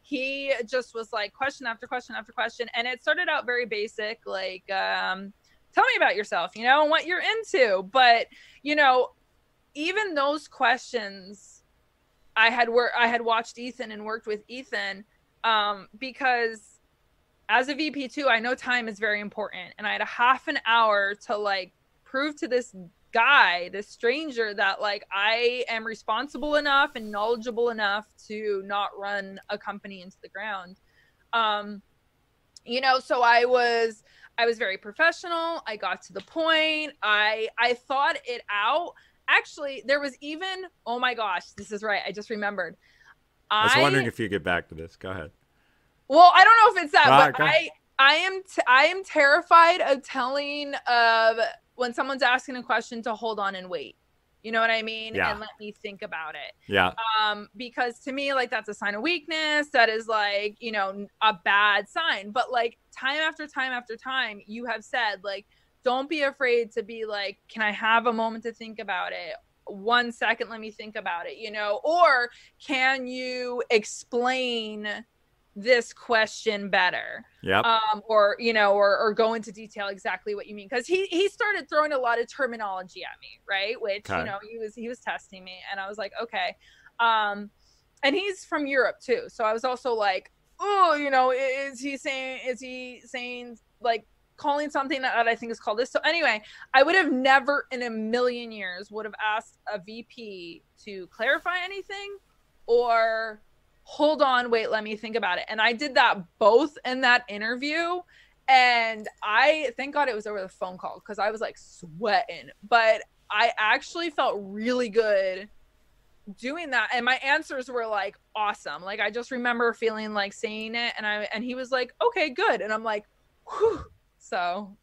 He just was like question after question after question, and it started out very basic, like tell me about yourself, you know, and what you're into. But you know, even those questions, I had watched Ethan and worked with Ethan, because as a VP too, I know time is very important, and I had a half an hour to like prove to this guy, this stranger, that like I am responsible enough and knowledgeable enough to not run a company into the ground. You know, so I was very professional. I got to the point. I thought it out. Actually, there was even, oh my gosh, this is right, I just remembered. I was wondering if you get back to this. Go ahead. Well, I don't know if it's that, but I am terrified of telling when someone's asking a question to hold on and wait. You know what I mean? Yeah. And let me think about it. Yeah. Because to me, like that's a sign of weakness. That is like, you know, a bad sign. But like time after time after time, you have said like, don't be afraid to be like, can I have a moment to think about it? 1 second, let me think about it, you know, or can you explain this question better? Yep. Or you know, or go into detail exactly what you mean, because he started throwing a lot of terminology at me, right? Which you know, he was testing me, and I was like, okay. And he's from Europe too, so I was also like, oh, you know, is he saying like calling something that I think is called this? So anyway, I would have never in a million years would have asked a VP to clarify anything, or hold on, wait, let me think about it. And I did that both in that interview. And I thank God it was over the phone call, because I was like sweating. But I actually felt really good doing that. And my answers were like awesome. Like I just remember feeling like saying it, and he was like, okay, good. And I'm like, whew. So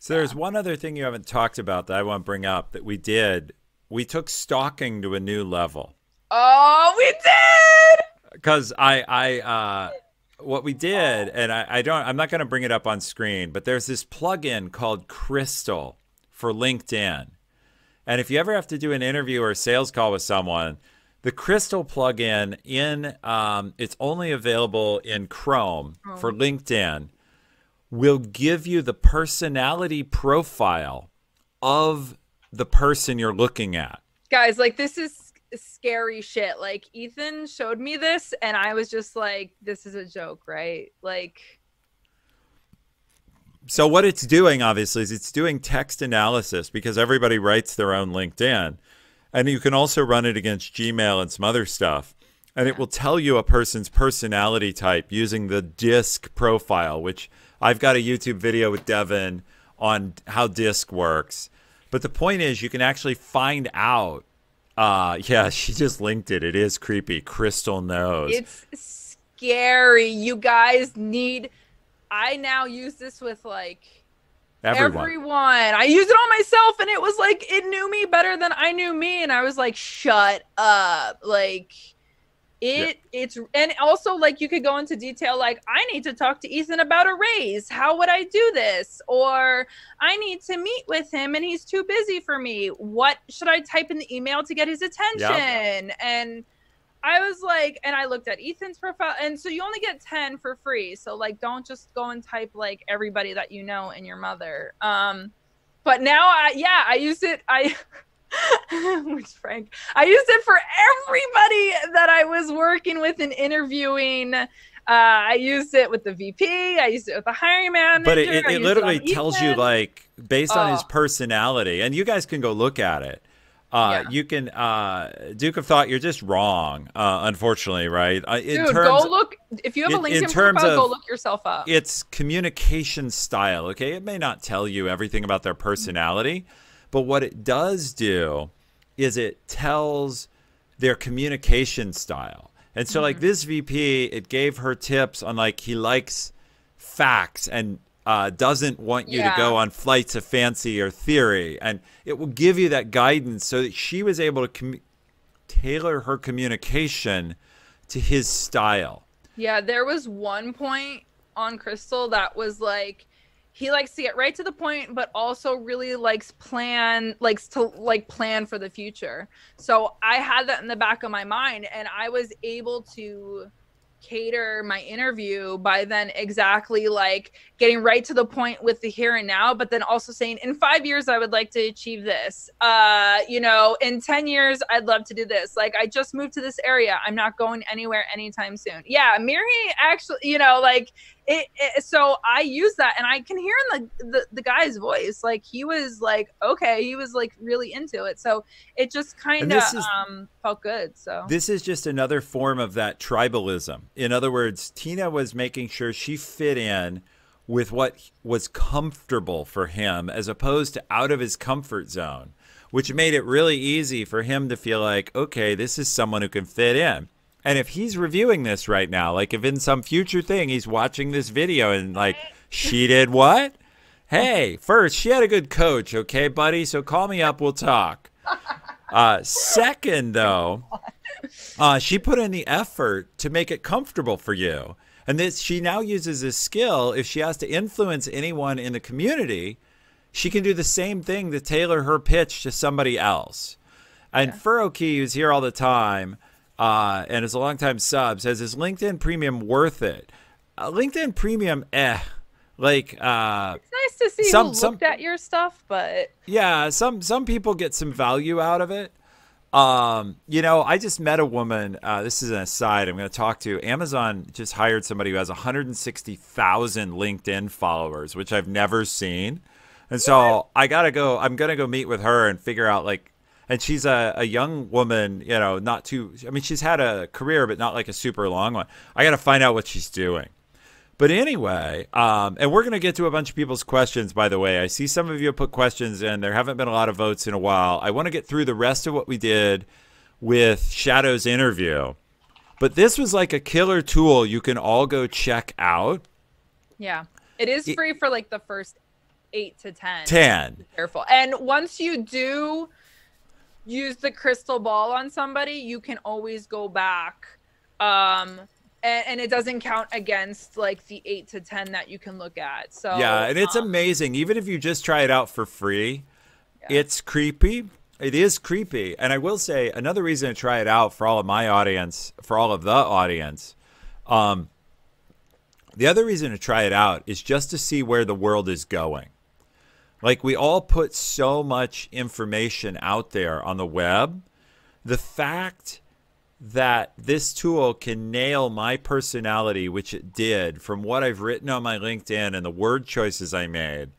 there's one other thing you haven't talked about that I want to bring up that we did. We took stalking to a new level. Oh, we did. Because what we did, and I'm not going to bring it up on screen, but there's this plugin called Crystal for LinkedIn. And if you ever have to do an interview or a sales call with someone, the Crystal plugin it's only available in Chrome for LinkedIn, will give you the personality profile of the person you're looking at. Guys, like this is scary shit. Like Ethan showed me this and I was just like, this is a joke, right? Like, so what it's doing obviously is it's doing text analysis, because everybody writes their own LinkedIn, and you can also run it against Gmail and some other stuff. And it will tell you a person's personality type using the DISC profile, which I've got a YouTube video with Devin on how DISC works. But the point is, you can actually find out. Yeah, she just linked it. It is creepy. Crystal knows. It's scary. You guys need. I now use this with like everyone. I used it on myself, and it was like it knew me better than I knew me, and I was like, shut up, like. It's and also like you could go into detail like I need to talk to Ethan about a raise. How would I do this? Or I need to meet with him and he's too busy for me. What should I type in the email to get his attention? Yep. And I was like, and I looked at Ethan's profile, and so you only get 10 for free. So like, don't just go and type like everybody that you know and your mother. But now I use it. Which Frank, I used it for everybody that I was working with and interviewing. I used it with the VP. I used it with the hiring manager. But it literally tells you like based on his personality, and you guys can go look at it. You can Duke of Thought, you're just wrong, unfortunately, right? Dude, go look. If you have a LinkedIn profile, go look yourself up. It's communication style, okay? It may not tell you everything about their personality, but what it does do is it tells their communication style. And so like this VP, it gave her tips on like he likes facts and doesn't want you to go on flights of fancy or theory. And it will give you that guidance so that she was able to tailor her communication to his style. Yeah, there was one point on Crystal that was like, he likes to get right to the point, but also really likes to plan for the future. So I had that in the back of my mind, and I was able to cater my interview by then exactly like getting right to the point with the here and now, but then also saying in 5 years I would like to achieve this, you know, in 10 years I'd love to do this, like I just moved to this area, I'm not going anywhere anytime soon. Yeah, Miri actually, you know, like so I use that, and I can hear in the guy's voice, like he was like, okay, he was like really into it, so it just kind of felt good. So this is just another form of that tribalism. In other words, Tina was making sure she fit in with what was comfortable for him as opposed to out of his comfort zone, which made it really easy for him to feel like, okay, this is someone who can fit in. And if he's reviewing this right now, like if in some future thing he's watching this video and like, she did what? Hey, first, she had a good coach, okay, buddy? So call me up, we'll talk. Second, though, she put in the effort to make it comfortable for you. And this, she now uses this skill. If she has to influence anyone in the community, she can do the same thing to tailor her pitch to somebody else. And Furokey, who's here all the time, and is a longtime sub, says, is LinkedIn Premium worth it? LinkedIn Premium, like it's nice to see who looked at your stuff, but yeah, some people get some value out of it. You know, I just met a woman, this is an aside I'm going to talk to. Amazon just hired somebody who has 160,000 LinkedIn followers, which I've never seen. And so I'm going to go meet with her and figure out like, and she's a young woman, you know, not too, I mean, she's had a career, but not like a super long one. I got to find out what she's doing. But anyway, and we're going to get to a bunch of people's questions, by the way. I see some of you have put questions in. There haven't been a lot of votes in a while. I want to get through the rest of what we did with Shadow's interview. But this was like a killer tool you can all go check out. Yeah. It is free for like the first 8 to 10. Be careful. And once you do use the crystal ball on somebody, you can always go back. And it doesn't count against like the 8 to 10 that you can look at. So yeah, and it's amazing. Even if you just try it out for free, it's creepy. It is creepy. And I will say another reason to try it out for all of my audience, for all of the audience, the other reason to try it out is just to see where the world is going. Like we all put so much information out there on the web. The fact that this tool can nail my personality, which it did, from what I've written on my LinkedIn and the word choices I made,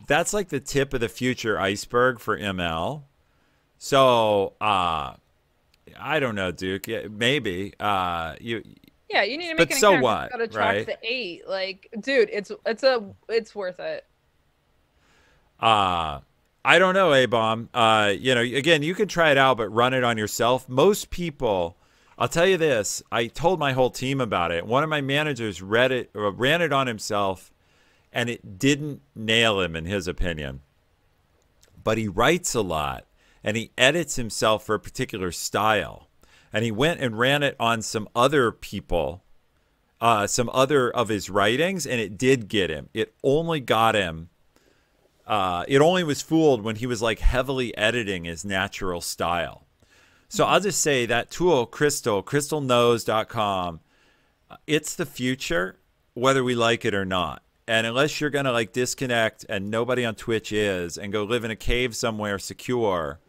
that's like the tip of the future iceberg for ML. So I don't know, Duke. Yeah, maybe. Yeah, you need to make But an so account. You what, gotta track right? the 8. Like, dude, it's worth it. Uh I don't know, A-Bomb. Again, you can try it out, but run it on yourself. Most people, I'll tell you this. I told my whole team about it. One of my managers ran it on himself, and it didn't nail him in his opinion. But he writes a lot, and he edits himself for a particular style. And he went and ran it on some other people, some other of his writings, and it did get him. It only got him. It only was fooled when he was like heavily editing his natural style. So I'll just say that tool, crystalknows.com, it's the future, whether we like it or not. And unless you're going to like disconnect, and nobody on Twitch is, and go live in a cave somewhere secure,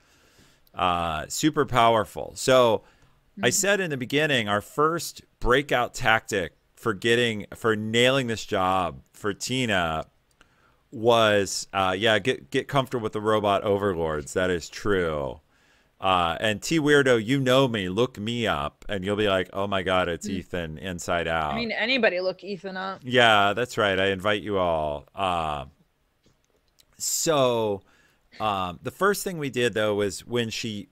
super powerful. So I said in the beginning, our first breakout tactic for nailing this job for Tina was, get comfortable with the robot overlords. That is true. And T Weirdo, you know me, look me up, and you'll be like, oh my God, it's Ethan inside out. I mean, anybody look Ethan up. Yeah, that's right. I invite you all. The first thing we did, though, was when she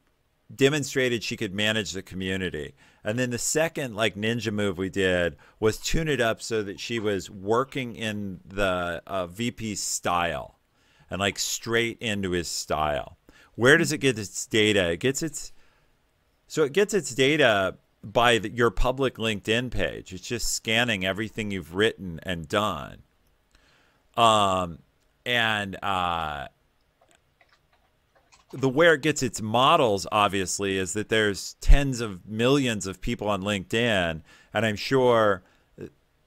demonstrated she could manage the community. And then the second like ninja move we did was tune it up so that she was working in the VP's style and like straight into his style. Where does it get its data? It gets its data by your public LinkedIn page. It's just scanning everything you've written and done. Where it gets its models, obviously, is that there's tens of millions of people on LinkedIn, and I'm sure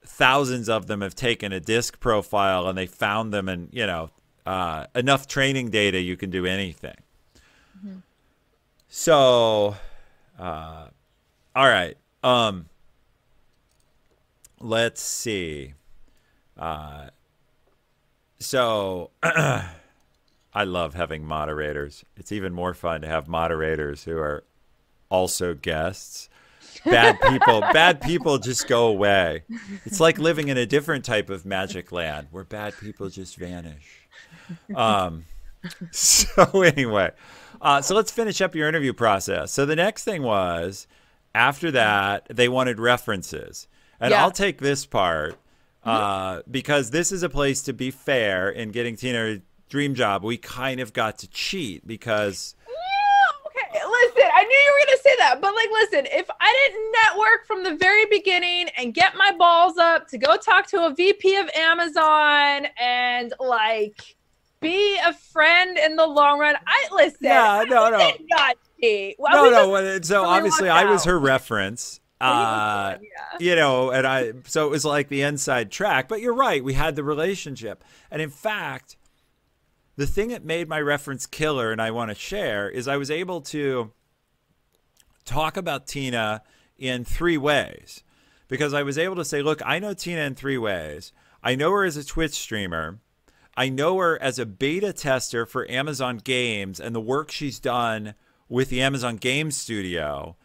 thousands of them have taken a disc profile and they found them, and enough training data, you can do anything. Mm-hmm. So, all right. Let's see. I love having moderators. It's even more fun to have moderators who are also guests. Bad people just go away. It's like living in a different type of magic land where bad people just vanish. So anyway, so let's finish up your interview process. So the next thing was, after that, they wanted references. And I'll take this part because this is a place, to be fair, in getting Tina dream job, we kind of got to cheat because okay, listen, I knew you were gonna say that, but like, listen, if I didn't network from the very beginning and get my balls up to go talk to a VP of Amazon and like be a friend in the long run, I did not cheat. Well, so obviously I was her reference. And so it was like the inside track, but you're right, we had the relationship. And in fact, the thing that made my reference killer, and I want to share, is I was able to talk about Tina in 3 ways. Because I was able to say, look, I know Tina in 3 ways. I know her as a Twitch streamer. I know her as a beta tester for Amazon Games and the work she's done with the Amazon Game Studio.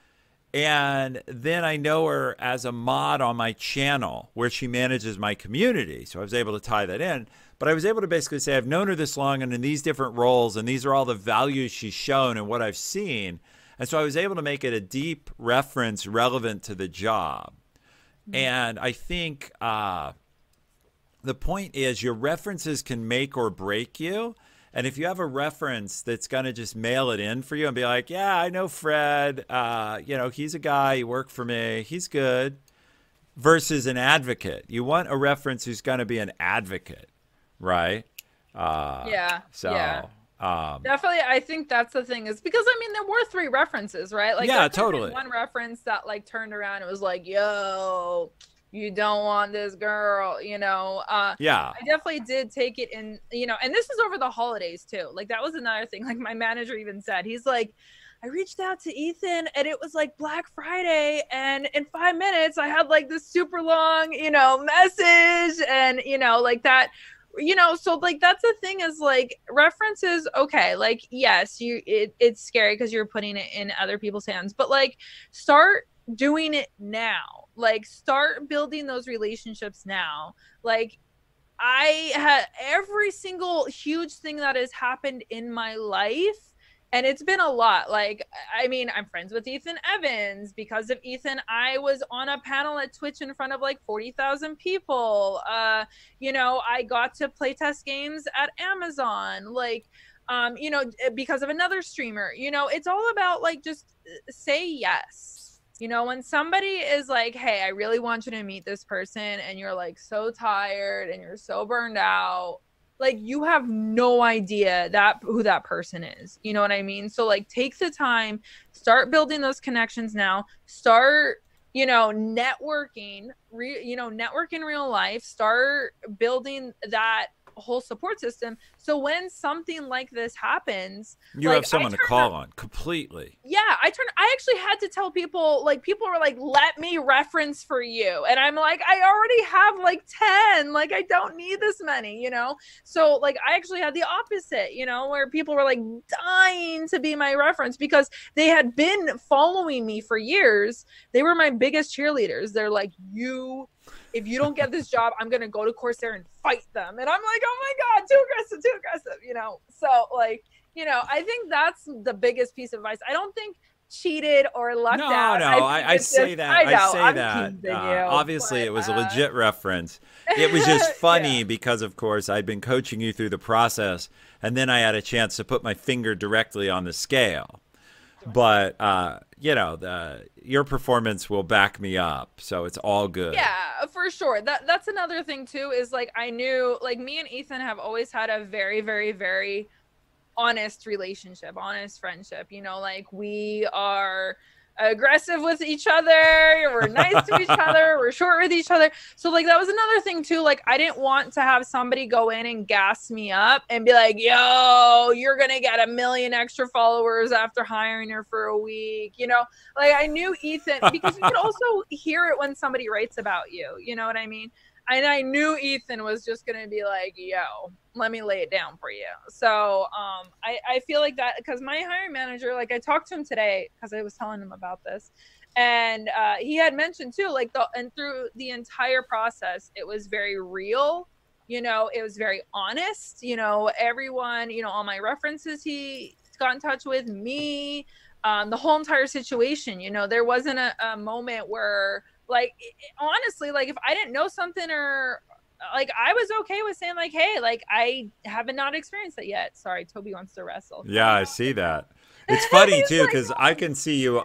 And then I know her as a mod on my channel where she manages my community. So I was able to tie that in. But I was able to basically say, I've known her this long and in these different roles, and these are all the values she's shown and what I've seen. And so I was able to make it a deep reference relevant to the job. Mm-hmm. And I think the point is your references can make or break you. And if you have a reference that's going to just mail it in for you and be like, yeah, I know Fred, he's a guy, he worked for me, he's good, versus an advocate. You want a reference who's going to be an advocate. Right. Definitely. I think that's the thing, is because I mean there were 3 references, right? Like, totally. One reference that like turned around and was like, yo, you don't want this girl, I definitely did take it in, and this was over the holidays too. Like, that was another thing. Like, my manager even said, he's like, I reached out to Ethan and it was like Black Friday, and in 5 minutes I had like this super long, message, and like that you know, so like that's the thing is like references, okay, like yes, it's scary because you're putting it in other people's hands, but like start doing it now. Like start building those relationships now. Like I had every single huge thing that has happened in my life, and it's been a lot. Like, I mean, I'm friends with Ethan Evans. Because of Ethan, I was on a panel at Twitch in front of like 40,000 people. You know, I got to play test games at Amazon. Like, you know, because of another streamer. You know, it's all about like just say yes. You know, when somebody is like, hey, I really want you to meet this person, and you're like so tired and you're so burned out, like you have no idea that who that person is. You know what I mean? So like take the time, start building those connections now, start, you know, networking, network in real life, start building that whole support system. So when something like this happens, you like, have someone to call on completely. Yeah, I actually had to tell people, like people were like, let me reference for you. And I'm like, I already have like 10, like I don't need this many, you know? So like I actually had the opposite, you know, where people were like dying to be my reference because they had been following me for years. They were my biggest cheerleaders. They're like, if you don't get this job, I'm going to go to Corsair and fight them. And I'm like, oh my God, too aggressive, you know? So like, you know, I think that's the biggest piece of advice. I don't think cheated or lucked out. No, I say that. I say that. Obviously, it was a legit reference. It was just funny because, of course, I'd been coaching you through the process, and then I had a chance to put my finger directly on the scale. But you know, your performance will back me up, so it's all good. Yeah, for sure. That's another thing too. Is like I knew, like me and Ethan have always had a very, very, very honest relationship, honest friendship. You know, like we are aggressive with each other, we're nice to each other, we're short with each other. So like that was another thing too. Like I didn't want to have somebody go in and gas me up and be like, yo, you're gonna get 1 million extra followers after hiring her for a week. You know, like I knew Ethan, because you could also hear it when somebody writes about you, you know what I mean? And I knew Ethan was just going to be like, yo, let me lay it down for you. So I feel like that, because my hiring manager, like I talked to him today because I was telling him about this. And he had mentioned too, like and through the entire process, it was very real. You know, it was very honest. You know, everyone, you know, all my references, he got in touch with me, the whole entire situation. You know, there wasn't a moment where, like, honestly, like if I didn't know something, or like I was okay with saying like, hey, like I haven't not experienced that yet. Sorry, Toby wants to wrestle. Yeah, I see that. It's funny too, because I can see you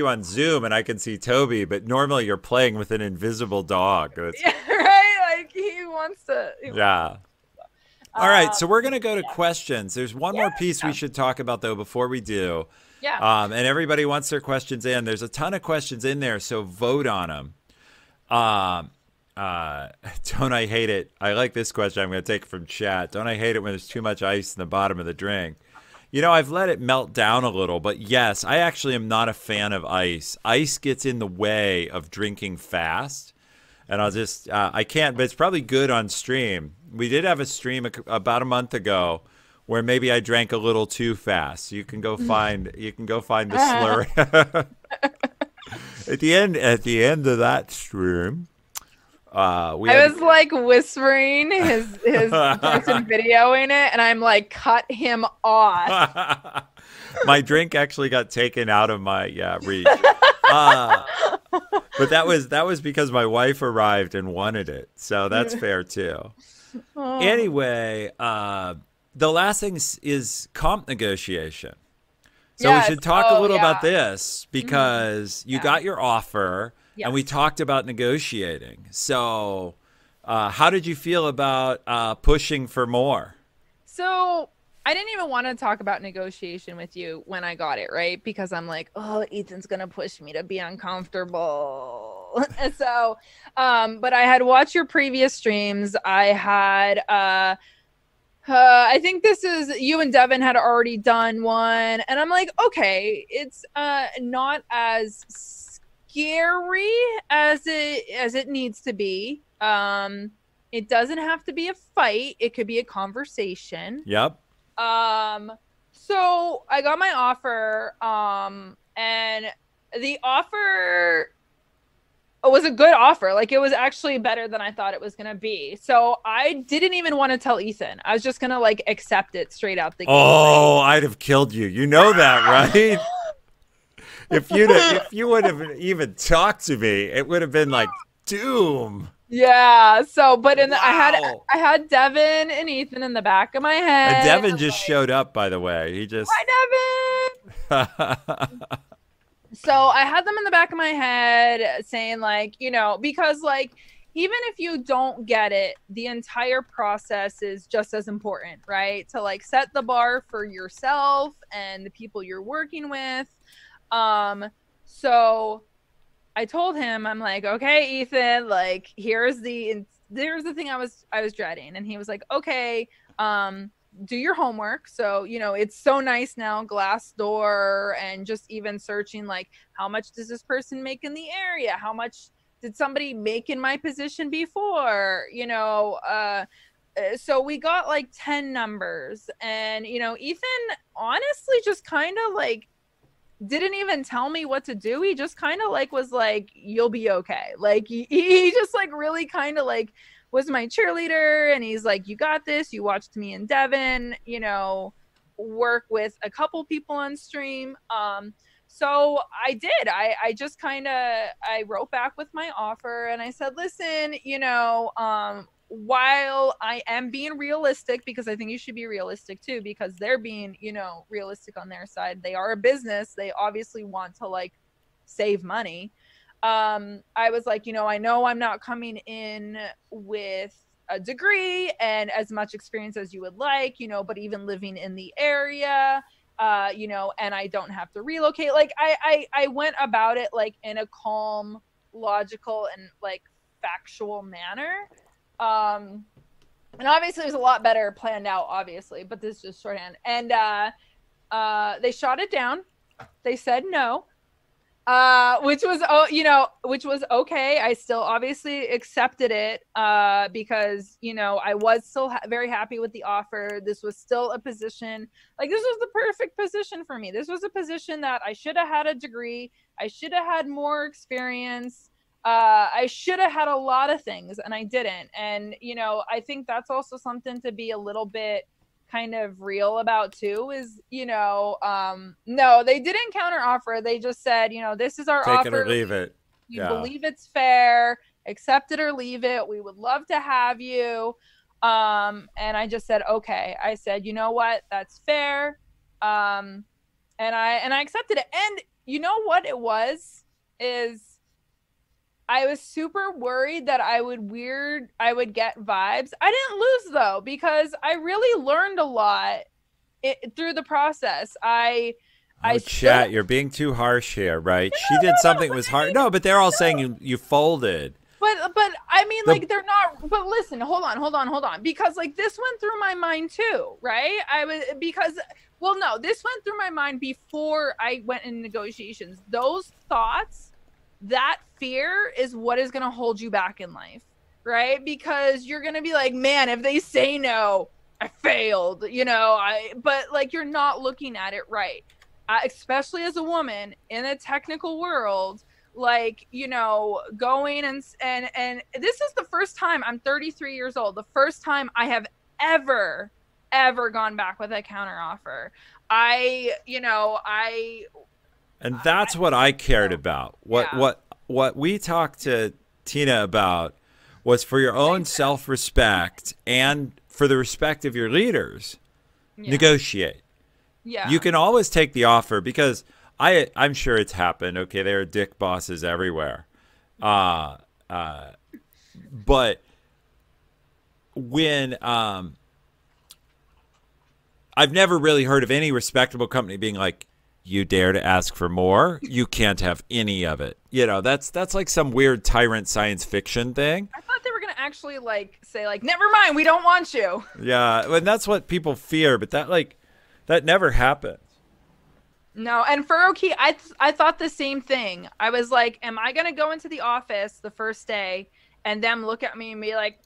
on Zoom and I can see Toby, but normally you're playing with an invisible dog. Yeah, right. Like he wants to. Yeah. All right, so we're gonna go to questions. There's one more piece we should talk about though before we do. Yeah. And everybody wants their questions in. There's a ton of questions in there, so vote on them. Don't I hate it? I like this question. I'm going to take it from chat. Don't I hate it when there's too much ice in the bottom of the drink? You know, I've let it melt down a little, but yes, I actually am not a fan of ice. Ice gets in the way of drinking fast, and I'll just, I can't, but it's probably good on stream. We did have a stream about a month ago where maybe I drank a little too fast. You can go find the slurry. At the end of that stream, I was like whispering his person videoing it, and I'm like, cut him off. My drink actually got taken out of my reach. But that was because my wife arrived and wanted it, so that's fair too. Anyway, the last thing is comp negotiation. So we should talk a little about this, because you got your offer and we talked about negotiating. So how did you feel about pushing for more? So I didn't even want to talk about negotiation with you when I got it, right? Because I'm like, oh, Ethan's going to push me to be uncomfortable. And so, but I had watched your previous streams. I had, I think this is, you and Devin had already done one, and I'm like, okay, it's not as scary as it needs to be. It doesn't have to be a fight. It could be a conversation. Yep. So I got my offer, and the offer was a good offer. Like, it was actually better than I thought it was gonna be. So I didn't even want to tell Ethan. I was just gonna like accept it straight out the gate. Oh, I'd have killed you. You know that, right? If you would have even talked to me, it would have been like doom. Yeah. So, but Wow. I had Devin and Ethan in the back of my head. And Devin just showed up, by the way. He just. Hi, Devin. So I had them in the back of my head saying, like, you know, because like, even if you don't get it, the entire process is just as important, right? To like set the bar for yourself and the people you're working with. So I told him, I'm like, okay, Ethan, like, here's the thing I was dreading. And he was like, okay, do your homework. So, you know, it's so nice now, Glassdoor, and just even searching, like, how much does this person make in the area? How much did somebody make in my position before? You know, so we got like 10 numbers, and, you know, Ethan honestly just kind of like didn't even tell me what to do. He just kind of like was like, you'll be okay. Like he just like really kind of like was my cheerleader, and he's like, you got this. You watched me and Devin, you know, work with a couple people on stream. So I did. I just kind of, I wrote back with my offer, and I said, listen, you know, while I am being realistic, because I think you should be realistic too, because they're being, you know, realistic on their side. They are a business. They obviously want to like save money. I was like, you know I'm not coming in with a degree and as much experience as you would like, you know, but even living in the area, you know, and I don't have to relocate. Like I went about it like in a calm, logical, and like factual manner. And obviously it was a lot better planned out, obviously, but this is just shorthand. And they shot it down. They said no, which was okay. I still obviously accepted it because, you know, I was still very happy with the offer. This was still a position, like, this was the perfect position for me. This was a position that I should have had a degree. I should have had more experience. I should have had a lot of things, and I didn't. And, you know, I think that's also something to be a little bit kind of real about too, is, you know, no, they didn't counter offer. They just said, you know, this is our offer. Take it or leave it. You believe it's fair, accept it or leave it. We would love to have you. And I just said, okay. I said, you know what? That's fair. And I accepted it. And you know what it was is, I was super worried that I would get vibes. I didn't lose though, because I really learned a lot through the process. Chat, you're being too harsh here, right? She did something that was hard. No, but they're all saying you folded. But I mean, like, they're not. But listen, hold on, because like this went through my mind too, right? This went through my mind before I went in negotiations. Those thoughts. That fear is what is going to hold you back in life, right? Because you're going to be like, man, if they say no, I failed, you know, but like, you're not looking at it right. Especially as a woman in a technical world, like, you know, going and this is the first time, I'm 33 years old, the first time I have ever gone back with a counter offer. And that's what I cared about. What we talked to Tina about was for your own self-respect and for the respect of your leaders, negotiate. Yeah. You can always take the offer, because I'm sure it's happened. Okay, there are dick bosses everywhere. But when I've never really heard of any respectable company being like, you dare to ask for more, you can't have any of it. You know, that's like some weird tyrant science fiction thing. I thought they were going to actually like say like, never mind, we don't want you. Yeah, and that's what people fear, but that never happens. No, and for Oki, I thought the same thing. I was like, am I going to go into the office the first day and them look at me and be like,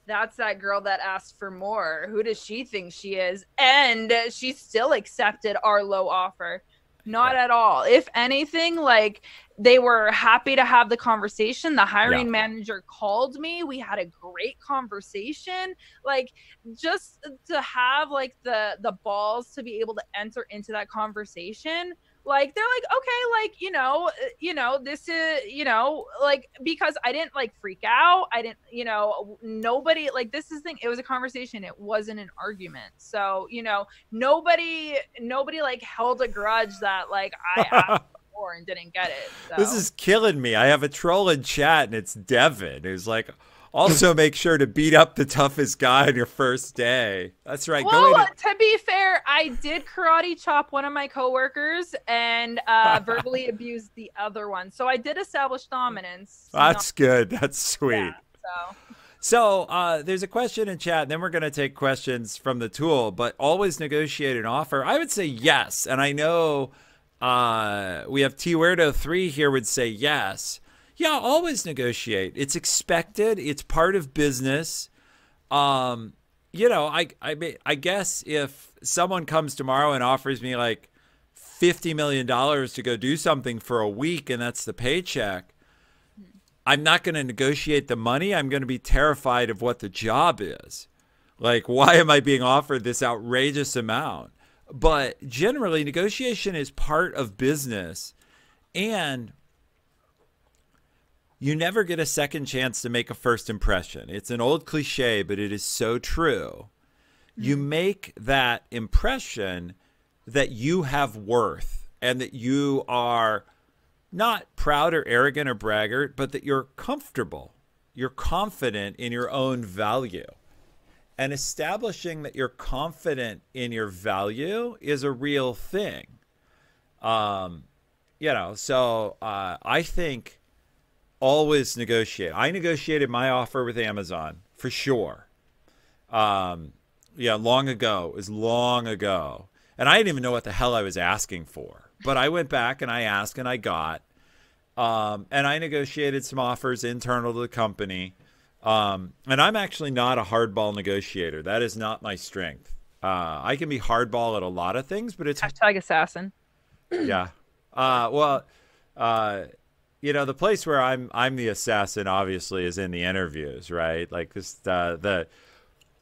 that's that girl that asked for more. Who does she think she is? And she still accepted our low offer. Not at all. If anything, like, they were happy to have the conversation. The hiring manager called me. We had a great conversation. Like, just to have like the balls to be able to enter into that conversation. Like, they're like, okay, like, this is, like, because I didn't like freak out. I didn't, nobody, like, this is the thing. It was a conversation. It wasn't an argument. So, nobody like held a grudge that like I asked for and didn't get it. So. This is killing me. I have a troll in chat, and it's Devin, who's like, also make sure to beat up the toughest guy on your first day. That's right. Well, to be fair, I did karate chop one of my coworkers and verbally abused the other one. So I did establish dominance. That's good. That's sweet. Yeah, so there's a question in chat, and then we're going to take questions from the tool. But always negotiate an offer. I would say yes. And I know we have T Weirdo 3 here would say yes. Yeah, always negotiate. It's expected. It's part of business. I guess if someone comes tomorrow and offers me like $50 million to go do something for a week, and that's the paycheck, I'm not going to negotiate the money. I'm going to be terrified of what the job is. Like, why am I being offered this outrageous amount? But generally, negotiation is part of business, and you never get a second chance to make a first impression. It's an old cliche, but it is so true. You make that impression that you have worth and that you are not proud or arrogant or braggart, but that you're comfortable. You're confident in your own value. And establishing that you're confident in your value is a real thing. So I think always negotiate. I negotiated my offer with Amazon for sure. Long ago. It was long ago. And I didn't even know what the hell I was asking for. But I went back and I asked and I got. And I negotiated some offers internal to the company. And I'm actually not a hardball negotiator. That is not my strength. I can be hardball at a lot of things, but it's... Hashtag assassin. Yeah. The place where I'm the assassin obviously is in the interviews, right? Like this,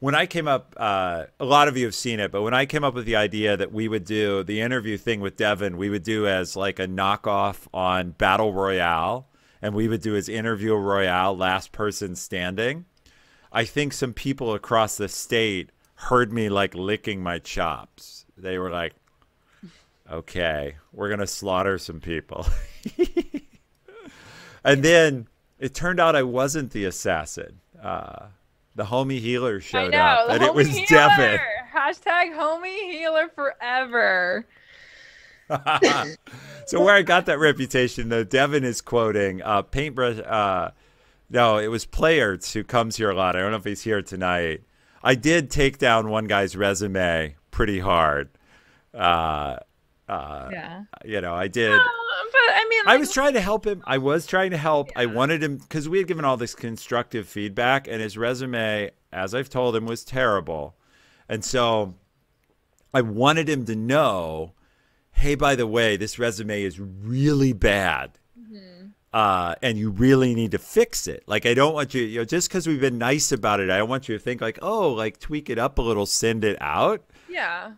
when I came up, a lot of you have seen it, but when I came up with the idea that we would do the interview thing with Devin, we would do as like a knockoff on Battle Royale, and we would do as Interview Royale, last person standing. I think some people across the state heard me like licking my chops. They were like, okay, we're going to slaughter some people. And then it turned out I wasn't the assassin. The homie healer showed up, and it was Devin. Hashtag homie healer forever. So where I got that reputation, though, Devin is quoting Paintbrush. No, it was Players who comes here a lot. I don't know if he's here tonight. I did take down one guy's resume pretty hard. I did. But I mean, I was trying to help him. I was trying to help. Yeah. I wanted him, because we had given all this constructive feedback, and his resume, as I've told him, was terrible. And so I wanted him to know, hey, by the way, this resume is really bad. And you really need to fix it. Like, I don't want you, just because we've been nice about it, I don't want you to think like, oh, like tweak it up a little, send it out. Yeah.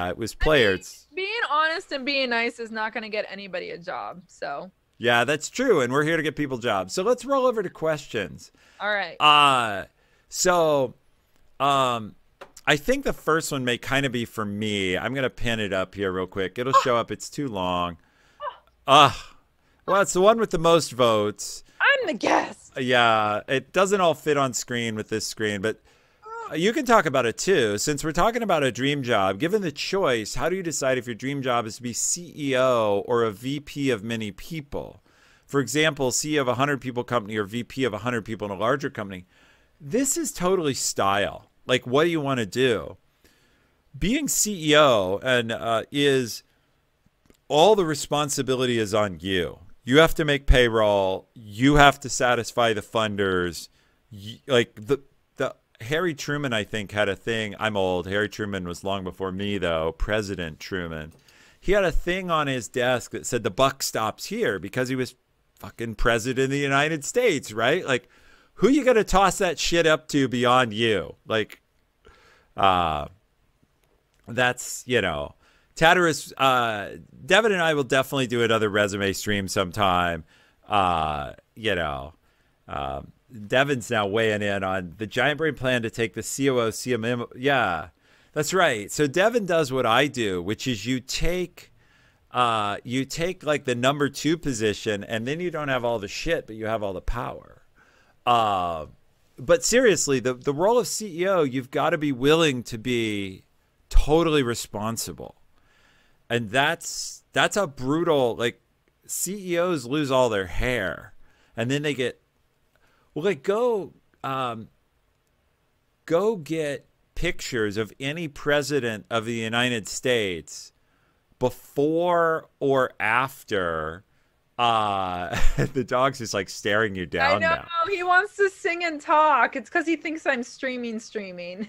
It was Players. Being honest and being nice is not going to get anybody a job. So. Yeah, that's true. And we're here to get people jobs. So let's roll over to questions. All right. I think the first one may kind of be for me. I'm going to pin it up here real quick. It'll show up. It's too long. Well, it's the one with the most votes. I'm the guest. Yeah, it doesn't all fit on screen with this screen, but you can talk about it too. Since we're talking about a dream job, given the choice, how do you decide if your dream job is to be CEO or a VP of many people? For example, CEO of a 100 people company or VP of 100 people in a larger company. This is totally style. Like, what do you want to do? Being CEO is all the responsibility is on you. You have to make payroll. You have to satisfy the funders. Harry Truman, I think, had a thing. I'm old. Harry Truman was long before me, though. President Truman. He had a thing on his desk that said the buck stops here because he was fucking president of the United States, right? Like, who you gonna toss that shit up to beyond you? Like, that's, you know, Tatterus, Devin and I will definitely do another resume stream sometime. You know, Devin's now weighing in on the Giant Brain plan to take the COO, CMM. Yeah, that's right. So Devin does what I do, which is you take like the number 2 position, and then you don't have all the shit, but you have all the power. But seriously, the role of CEO, you've got to be willing to be totally responsible. And that's a brutal, like, CEOs lose all their hair, and then they get, well, like, go get pictures of any president of the United States before or after. The dog's just like staring you down. I know, now. he wants to sing and talk. It's because he thinks I'm streaming. CEO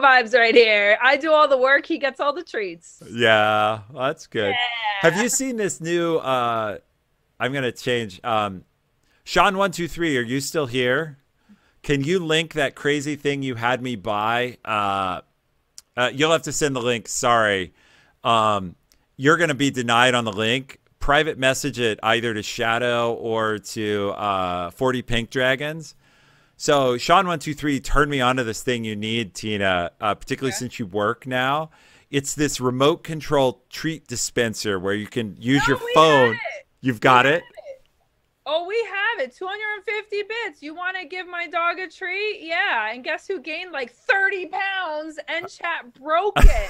vibes right here. I do all the work. He gets all the treats. Yeah, that's good. Yeah. Have you seen this new, I'm going to change. Sean123, are you still here? Can you link that crazy thing you had me buy? You'll have to send the link. Sorry. You're going to be denied on the link. Private message it either to Shadow or to 40 Pink Dragons. So Sean123 turned me onto this thing you need, Tina, particularly since you work now. It's this remote control treat dispenser where you can use your phone. You've got it? Oh, we have it. 250 bits. You want to give my dog a treat? Yeah. And guess who gained like 30 pounds and chat broke it?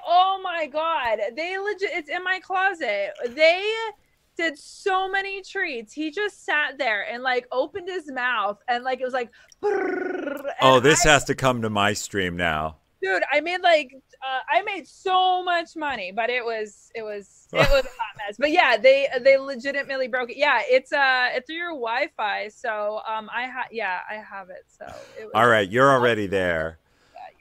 Oh my God. They legit, it's in my closet. They did so many treats. He just sat there and like opened his mouth and like it was like, oh, this has to come to my stream now. Dude, I made like I made so much money, but it was a hot mess. But yeah, they legitimately broke it. Yeah, it's through your Wi-Fi. So I have it. So it was, all right, you're already there.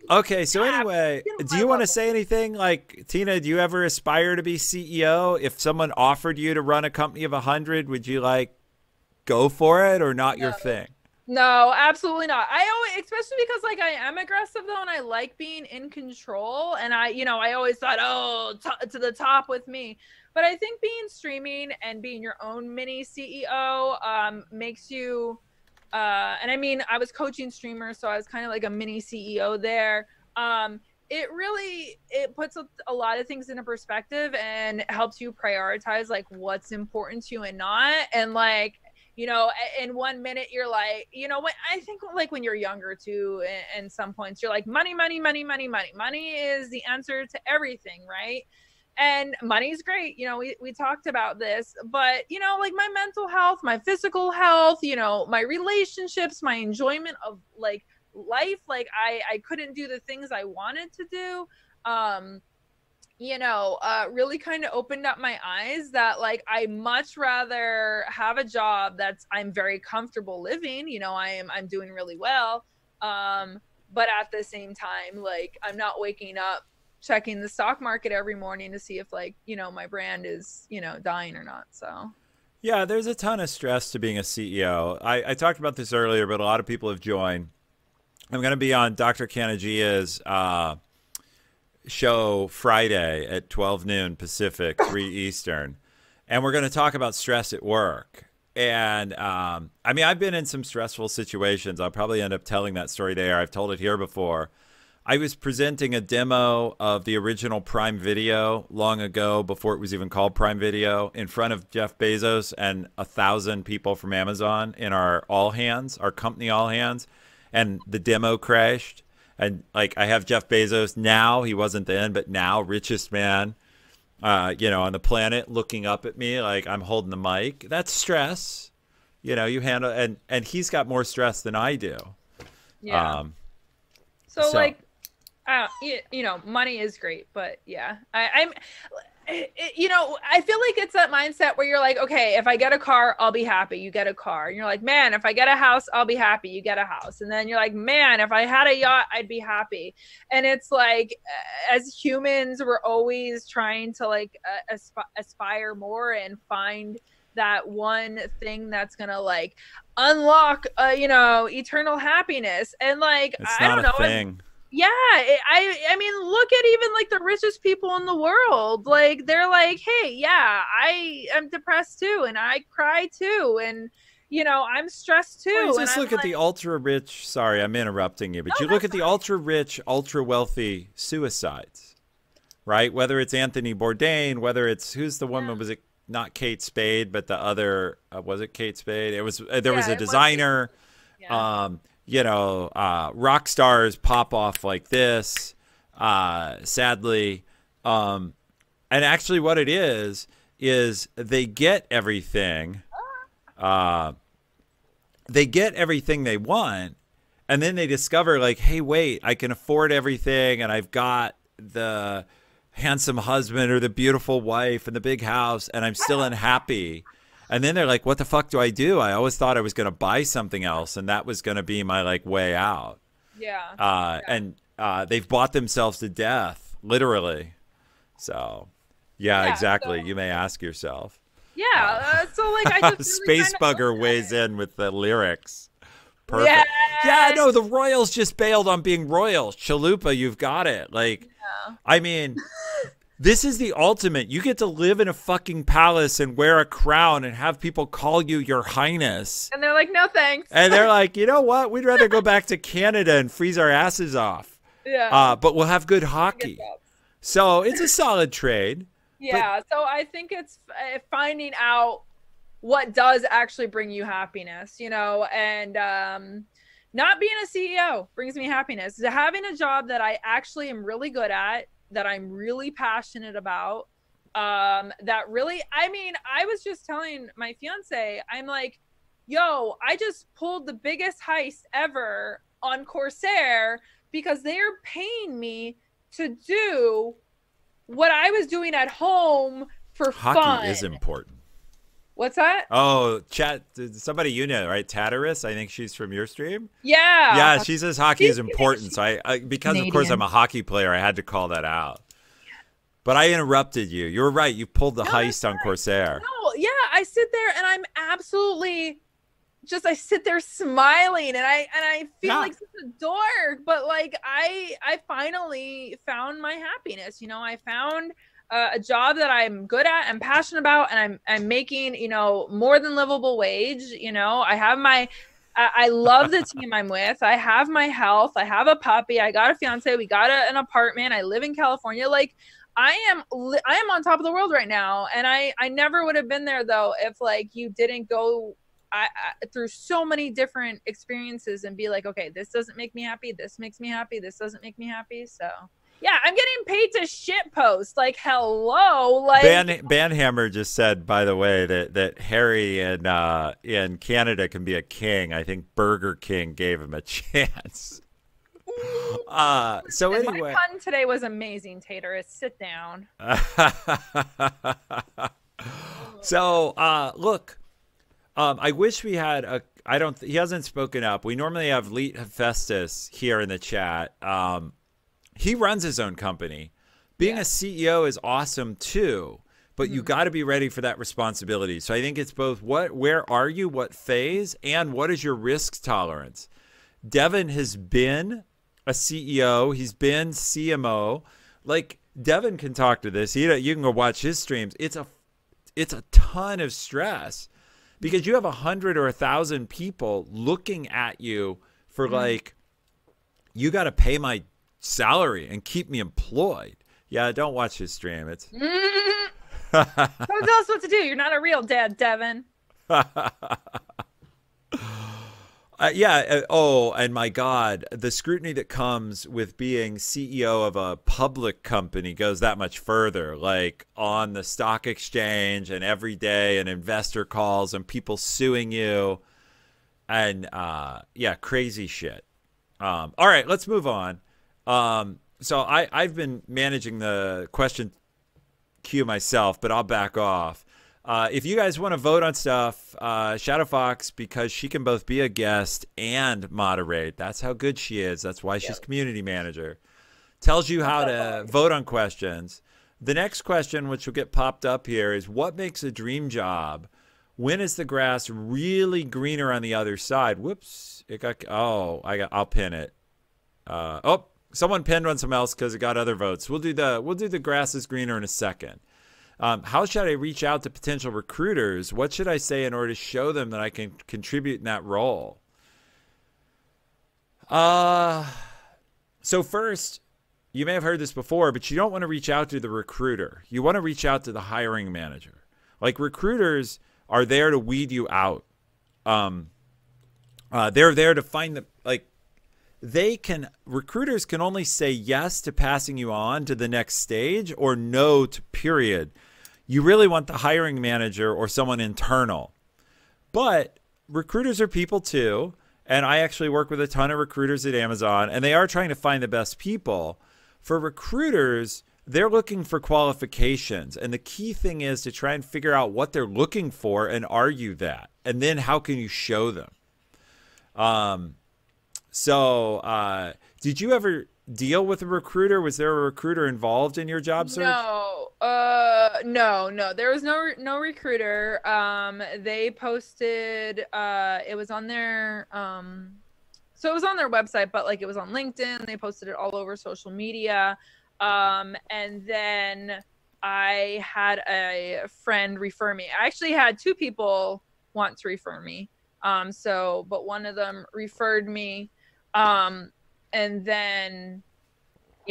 Okay, so anyway, do you want to say anything? Like, Tina, do you ever aspire to be CEO? If someone offered you to run a company of 100, would you like go for it or not your thing? No, absolutely not. I always, especially because like I am aggressive though, and I like being in control. And I always thought, oh, to the top with me. But I think being streaming and being your own mini CEO makes you. And I mean, I was coaching streamers, so I was kind of like a mini CEO there. It puts a lot of things into perspective and helps you prioritize like what's important to you and not. And like, you know, in 1 minute you're like, you know, I think like when you're younger too, and some points you're like money is the answer to everything, right? And money's great, you know, we talked about this, but you know, like my mental health, my physical health, you know, my relationships, my enjoyment of like life, like I couldn't do the things I wanted to do. You know, really kind of opened up my eyes that like I much rather have a job that's I'm very comfortable living, you know, I'm doing really well, but at the same time, like I'm not waking up checking the stock market every morning to see if like, you know, my brand is, you know, dying or not. So yeah, there's a ton of stress to being a CEO. I talked about this earlier, but a lot of people have joined. I'm going to be on Dr. Kanajia's show Friday at 12 noon Pacific, 3 Eastern. And we're going to talk about stress at work. And I mean, I've been in some stressful situations. I'll probably end up telling that story there. I've told it here before. I was presenting a demo of the original Prime Video long ago, before it was even called Prime Video, in front of Jeff Bezos and 1,000 people from Amazon in our all hands, our company all hands. And the demo crashed. And like, I have Jeff Bezos now, he wasn't then, but now richest man, you know, on the planet, looking up at me like I'm holding the mic. That's stress, you know, you handle, and he's got more stress than I do. Yeah. So like, you know, money is great, but yeah, you know, I feel like it's that mindset where you're like, okay, if I get a car, I'll be happy. You get a car. And you're like, man, if I get a house, I'll be happy. You get a house. And then you're like, man, if I had a yacht, I'd be happy. And it's like, as humans, we're always trying to like aspire more and find that one thing that's gonna like unlock, you know, eternal happiness. And like, It's I not don't know. a thing. Yeah, I mean, look at even like the richest people in the world. Like they're like, hey, yeah, I am depressed too, and I cry too, and you know, I'm stressed too. Well, you And just I'm look at like, the ultra rich. Sorry, I'm interrupting you, but no, you look that's at the fine. ultra rich, ultra wealthy suicides, right? Whether it's Anthony Bourdain, whether it's who's the woman? Yeah, Was it not Kate Spade, but the other? Was it Kate Spade? It was. There was yeah, a it was. designer. Yeah, You know, rock stars pop off like this, sadly. And actually, what it is they get everything. Uh, they get everything they want, and then they discover, like, hey, wait, I can afford everything, and I've got the handsome husband or the beautiful wife and the big house, and I'm still unhappy. And then they're like, what the fuck do I do? I always thought I was going to buy something else, and that was going to be my like way out. yeah, And they've bought themselves to death, literally. So, yeah, yeah. exactly. So, You may ask yourself. yeah. So like, I just really Space kind of Bugger look weighs at it. in with the lyrics. Perfect. Yeah, no, the Royals just bailed on being Royals. Chalupa, you've got it. Like, Yeah. I mean, this is the ultimate. You get to live in a fucking palace and wear a crown and have people call you your highness. And they're like, no thanks. And they're like, you know what? We'd rather go back to Canada and freeze our asses off. Yeah. But we'll have good Good hockey. job. So it's a solid trade. Yeah. So I think it's finding out what does actually bring you happiness, you know, and not being a CEO brings me happiness. Having a job that I actually am really good at, that I'm really passionate about, that really, I mean, I was just telling my fiance, I'm like, yo, I just pulled the biggest heist ever on Corsair because they're paying me to do what I was doing at home for Hockey fun. is important. What's that? Oh, chat. Somebody you know, right? Tatterus. I think she's from your stream. Yeah. Yeah, she says hockey is important. So I because Canadian. of course I'm a hockey player, I had to call that out. But I interrupted you. You were right. You pulled the heist on Corsair. No, yeah, I sit there and I'm absolutely just I sit there smiling and I feel like such a dork, but like I finally found my happiness. You know, I found a job that I'm good at and passionate about, and I'm making, you know, more than livable wage. You know, I have my I love the team I'm with. I have my health. I have a puppy. I got a fiance. We got an apartment. I live in California. Like I am on top of the world right now, and I never would have been there though if like you didn't go through so many different experiences and be like, okay, this doesn't make me happy. This makes me happy. This doesn't make me happy. So yeah, I'm getting paid to shit post. Like, hello, like Banhammer just said, by the way, that Harry in Canada can be a king. I think Burger King gave him a chance. So and anyway, my pun today was amazing. Tater, sit down. So look, I wish we had a. I don't. He hasn't spoken up. We normally have Leet Hephaestus here in the chat. He runs his own company. Being a CEO is awesome too, but you got to be ready for that responsibility. So I think it's both where are you, what phase, and what is your risk tolerance. Devin has been a CEO. He's been CMO. Like Devin can talk to this. You can go watch his streams. It's a ton of stress because you have 100 or 1,000 people looking at you for like, you got to pay my salary and keep me employed. Yeah, don't watch his stream. It's Don't tell us what to do. You're not a real dad, Devin. Oh, and my God, the scrutiny that comes with being CEO of a public company goes that much further. Like on the stock exchange and every day, and investor calls and people suing you, and crazy shit. All right, let's move on. So I've been managing the question cue myself, but I'll back off. If you guys want to vote on stuff, Shadowfox, because she can both be a guest and moderate. That's how good she is. That's why she's community manager. Tells you how to vote on questions. The next question, which will get popped up here, is what makes a dream job? When is the grass really greener on the other side? Whoops. I'll pin it. Someone pinned on something else because it got other votes. We'll do the grass is greener in a second. How should I reach out to potential recruiters? What should I say in order to show them that I can contribute in that role? So first, you may have heard this before, but you don't want to reach out to the recruiter. You want to reach out to the hiring manager. Like, recruiters are there to weed you out. They're there to find recruiters can only say yes to passing you on to the next stage or no to period. You really want the hiring manager or someone internal. But recruiters are people too. And I actually work with a ton of recruiters at Amazon, and they are trying to find the best people. For recruiters, they're looking for qualifications. And the key thing is to try and figure out what they're looking for and argue that. And then how can you show them? Did you ever deal with a recruiter? Was there a recruiter involved in your job search? No. There was no recruiter. They posted, it was on their, so it was on their website, but like it was on LinkedIn. They posted it all over social media. And then I had a friend refer me. I actually had two people want to refer me. But one of them referred me. And then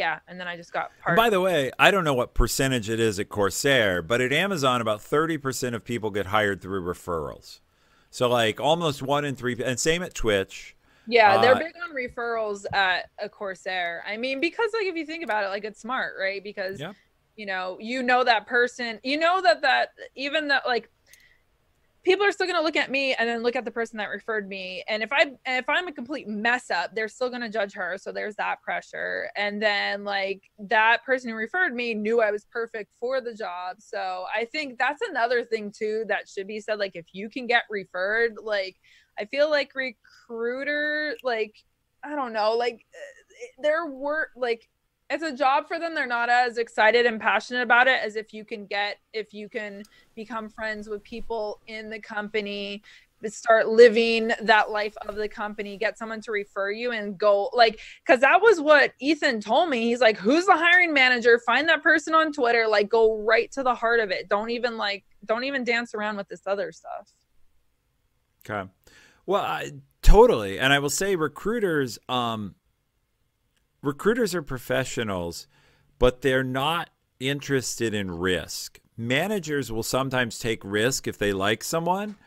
I just got part. By the way, I don't know what percentage it is at Corsair, but at Amazon, about 30% of people get hired through referrals. So like almost 1 in 3, and same at Twitch. Yeah, they're big on referrals at a Corsair. I mean, because like if you think about it, like it's smart, right? Because you know that person, that even that like people are still going to look at me and then look at the person that referred me. And if I'm a complete mess up, they're still going to judge her. So there's that pressure. And then like that person who referred me knew I was perfect for the job. So I think that's another thing too that should be said. Like if you can get referred, like I feel like recruiter, like, I don't know, like their work, like it's a job for them. They're not as excited and passionate about it as if you can become friends with people in the company, start living that life of the company, get someone to refer you and go like, cause that was what Ethan told me. He's like, who's the hiring manager? Find that person on Twitter, like go right to the heart of it. Don't even dance around with this other stuff. Okay. Well, totally. And I will say recruiters are professionals, but they're not interested in risk. Managers will sometimes take risk if they like someone.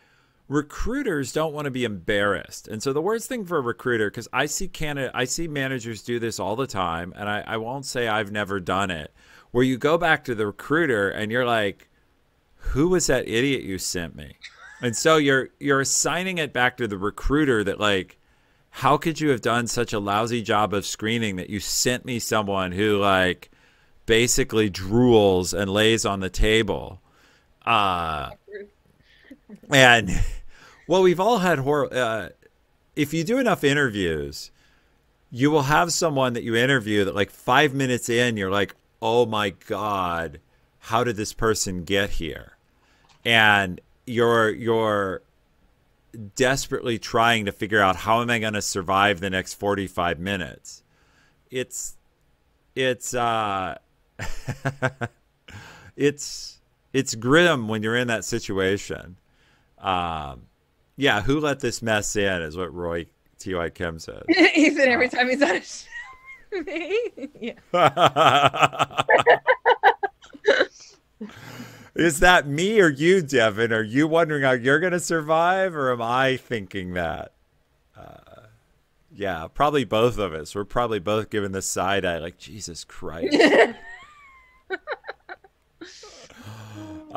Recruiters don't want to be embarrassed. And so the worst thing for a recruiter, because I see managers do this all the time, and I won't say I've never done it, where you go back to the recruiter and you're like, who was that idiot you sent me? And so you're assigning it back to the recruiter that like, how could you have done such a lousy job of screening that you sent me someone who like basically drools and lays on the table? And well, we've all had if you do enough interviews, you will have someone that you interview that like 5 minutes in, you're like, oh my God, how did this person get here? And you're desperately trying to figure out how am I going to survive the next 45 minutes. It's it's grim when you're in that situation. Who let this mess in is what Roy T.Y. Kim says. Ethan, every time he's on a me? Yeah. Is that me or you, Devin? Are you wondering how you're going to survive, or am I thinking that? Yeah, probably both of us. We're probably both giving the side eye like, Jesus Christ.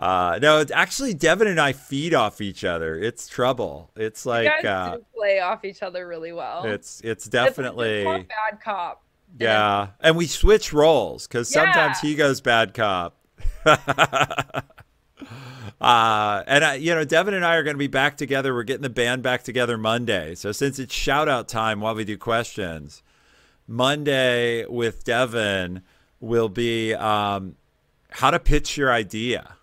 No, it's actually Devin and I feed off each other. It's trouble. It's like you guys do play off each other really well. It's definitely bad cop. Yeah, and we switch roles because sometimes he goes bad cop. Devin and I are going to be back together. We're getting the band back together Monday. So since it's shout out time while we do questions, Monday with Devin will be how to pitch your idea.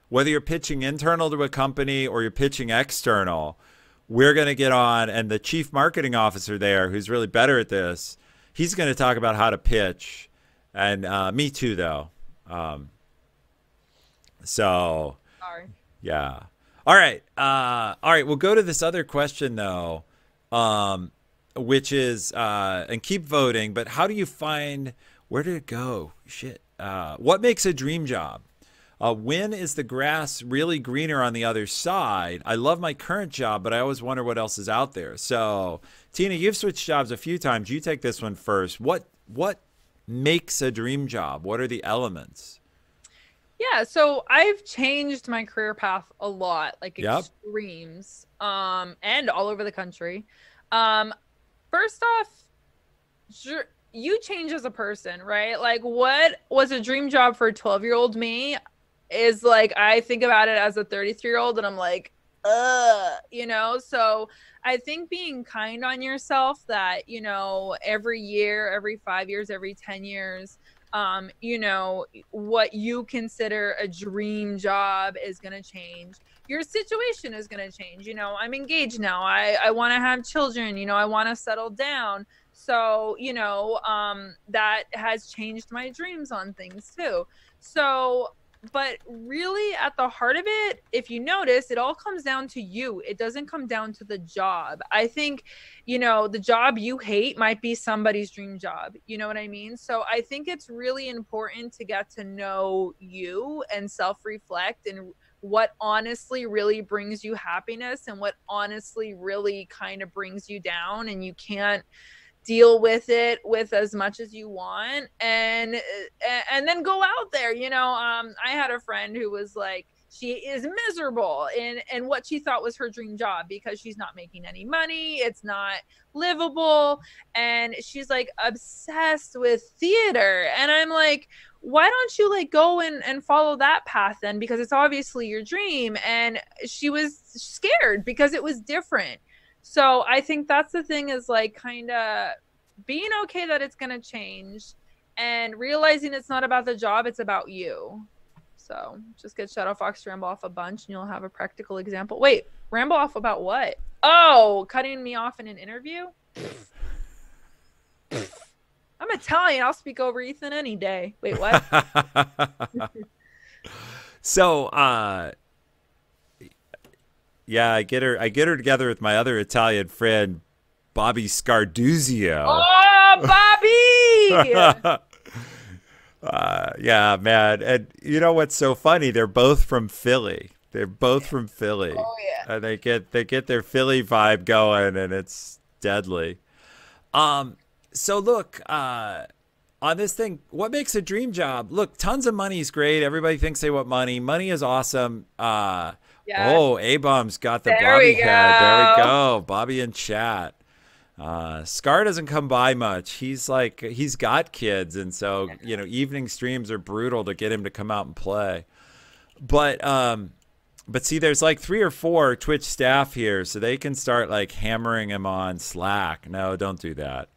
Whether you're pitching internal to a company or you're pitching external, we're going to get on, and the chief marketing officer there, who's really better at this, he's going to talk about how to pitch. And me too, though. So, Sorry. yeah. All right. We'll go to this other question, though, which is, and keep voting, but how do you find, where did it go? Shit. What makes a dream job? When is the grass really greener on the other side? I love my current job, but I always wonder what else is out there. So, Tina, you've switched jobs a few times. You take this one first. What makes a dream job? What are the elements? Yeah, so I've changed my career path a lot, like Yep. extremes, and all over the country. First off, you change as a person, right? Like, what was a dream job for a 12-year-old me is like, I think about it as a 33-year-old and I'm like, so I think being kind on yourself that, every year, every 5 years, every 10 years, what you consider a dream job is going to change. Your situation is going to change. I'm engaged now. I want to have children, I want to settle down. So, that has changed my dreams on things too. So, but really at the heart of it, if you notice, it all comes down to you. It doesn't come down to the job. I think, the job you hate might be somebody's dream job. You know what I mean? So I think it's really important to get to know you and self-reflect and what honestly really brings you happiness and what honestly really kind of brings you down, and you can't deal with it with as much as you want, and then go out there. I had a friend who was like, she is miserable in what she thought was her dream job because she's not making any money, it's not livable, and she's like obsessed with theater. And I'm like, why don't you like go and follow that path then, because it's obviously your dream. And she was scared because it was different. So I think that's the thing, is like kind of being okay that it's going to change and realizing it's not about the job, it's about you. So just get Shadowfox to ramble off a bunch and you'll have a practical example. Wait, ramble off about what? Oh, cutting me off in an interview? I'm Italian. I'll speak over Ethan any day. Wait, what? So, yeah, I get her together with my other Italian friend, Bobby Scarduzio. Oh, Bobby! Yeah, man. And you know what's so funny? They're both from Philly. They're both from Philly. Oh yeah. And they get their Philly vibe going, and it's deadly. So look, on this thing, what makes a dream job? Look, tons of money is great. Everybody thinks they want money. Money is awesome. Yes. Oh, A-Bomb's got the There Bobby we head. There we go. go. Bobby in chat. Scar doesn't come by much. He's got kids, and so evening streams are brutal to get him to come out and play. But see, there's like 3 or 4 Twitch staff here, so they can start like hammering him on Slack. No, don't do that.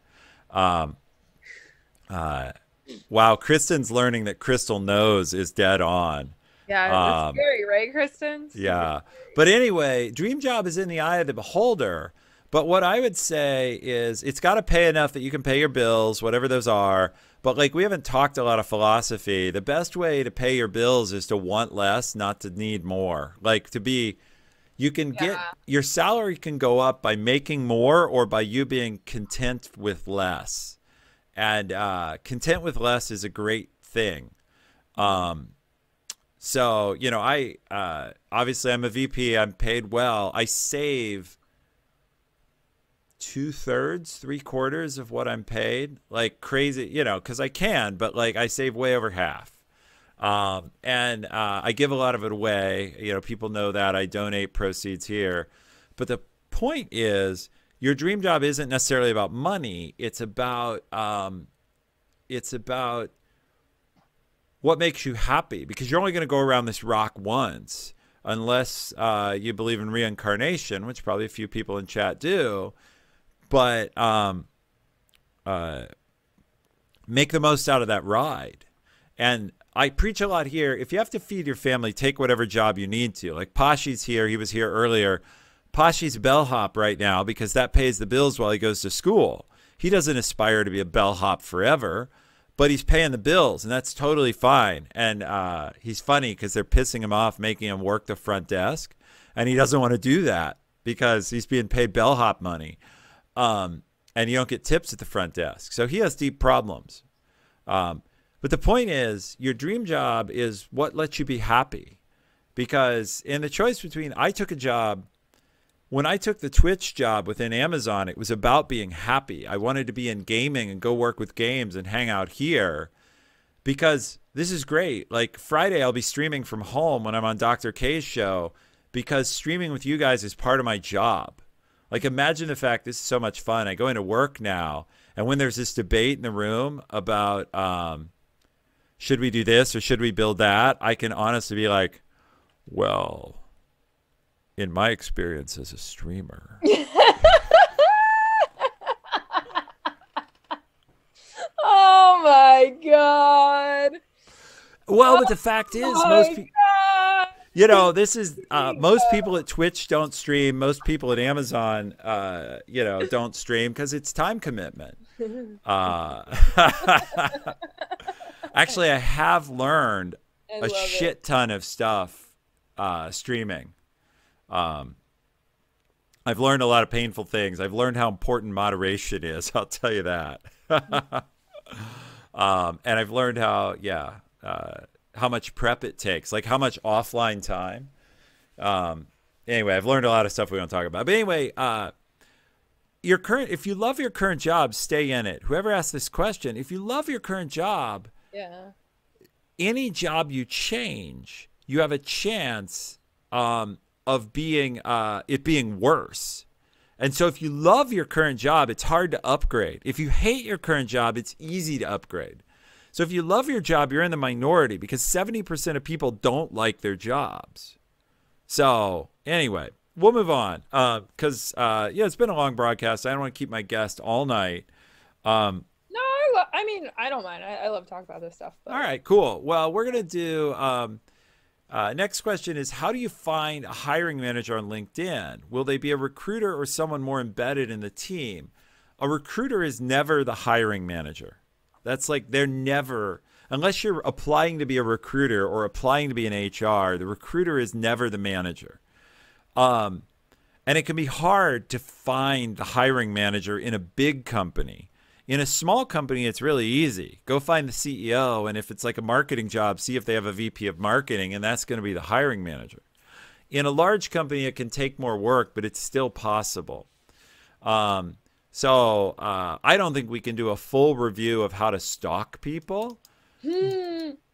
Wow, Kristen's learning that Crystal knows is dead on. Yeah, it's scary, right, Kristen? Yeah. But anyway, dream job is in the eye of the beholder. But what I would say is it's got to pay enough that you can pay your bills, whatever those are. But like, we haven't talked a lot of philosophy. The best way to pay your bills is to want less, not to need more. Like you can get, your salary can go up by making more or by you being content with less. And content with less is a great thing. So, I obviously I'm a VP. I'm paid well. I save 2/3, 3/4 of what I'm paid, like crazy, because I can, but like I save way over half. And I give a lot of it away. People know that I donate proceeds here. But the point is, your dream job isn't necessarily about money. It's about what makes you happy, because you're only going to go around this rock once, unless you believe in reincarnation, which probably a few people in chat do. But make the most out of that ride. And I preach a lot here. If you have to feed your family, take whatever job you need to. Like Pashi's here. He was here earlier. Pashi's bellhop right now because that pays the bills while he goes to school. He doesn't aspire to be a bellhop forever, but he's paying the bills, and that's totally fine. And he's funny because they're pissing him off, making him work the front desk, and he doesn't want to do that because he's being paid bellhop money. And you don't get tips at the front desk. So he has deep problems. But the point is, your dream job is what lets you be happy. Because in the choice between, I took a job, when I took the Twitch job within Amazon, it was about being happy. I wanted to be in gaming and go work with games and hang out here because this is great. Like Friday, I'll be streaming from home when I'm on Dr. K's show because streaming with you guys is part of my job. Like imagine the fact this is so much fun. I go into work now, and when there's this debate in the room about should we do this or should we build that, I can honestly be like, well, in my experience as a streamer. Oh my God. Well, but the fact is, most people, you know, this is most people at Twitch don't stream. Most people at Amazon, you know, don't stream because it's time commitment. Actually, I have learned a shit ton of stuff streaming. I've learned a lot of painful things. I've learned how important moderation is. I'll tell you that. And I've learned how, how much prep it takes, like how much offline time. Anyway, I've learned a lot of stuff we won't talk about. But anyway, if you love your current job, stay in it. Whoever asked this question, if you love your current job, any job you change, you have a chance of being it being worse. And so if you love your current job, it's hard to upgrade. If you hate your current job, it's easy to upgrade. So if you love your job, you're in the minority because 70% of people don't like their jobs. So anyway, we'll move on because it's been a long broadcast. I don't want to keep my guest all night. No, I mean, I don't mind. I love talking about this stuff. But... All right, cool. Well, we're going to do next question is, how do you find a hiring manager on LinkedIn? Will they be a recruiter or someone more embedded in the team? A recruiter is never the hiring manager. That's like they're never, unless you're applying to be a recruiter or applying to be an HR, the recruiter is never the manager. And it can be hard to find the hiring manager in a big company. In a small company, it's really easy. Go find the CEO, and if it's like a marketing job, see if they have a VP of marketing, and that's going to be the hiring manager. In a large company, it can take more work, but it's still possible. So I don't think we can do a full review of how to stalk people.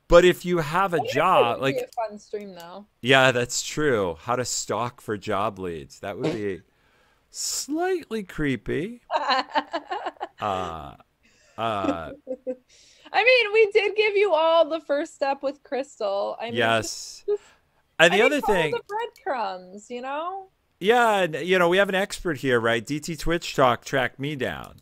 But if you have a job, like, be a fun stream though. Yeah, that's true. How to stalk for job leads. That would be slightly creepy. I mean, we did give you all the first step with Crystal. I mean, yes. And the other thing, the breadcrumbs, you know? Yeah, and, you know, we have an expert here, right? DT Twitch Talk tracked me down,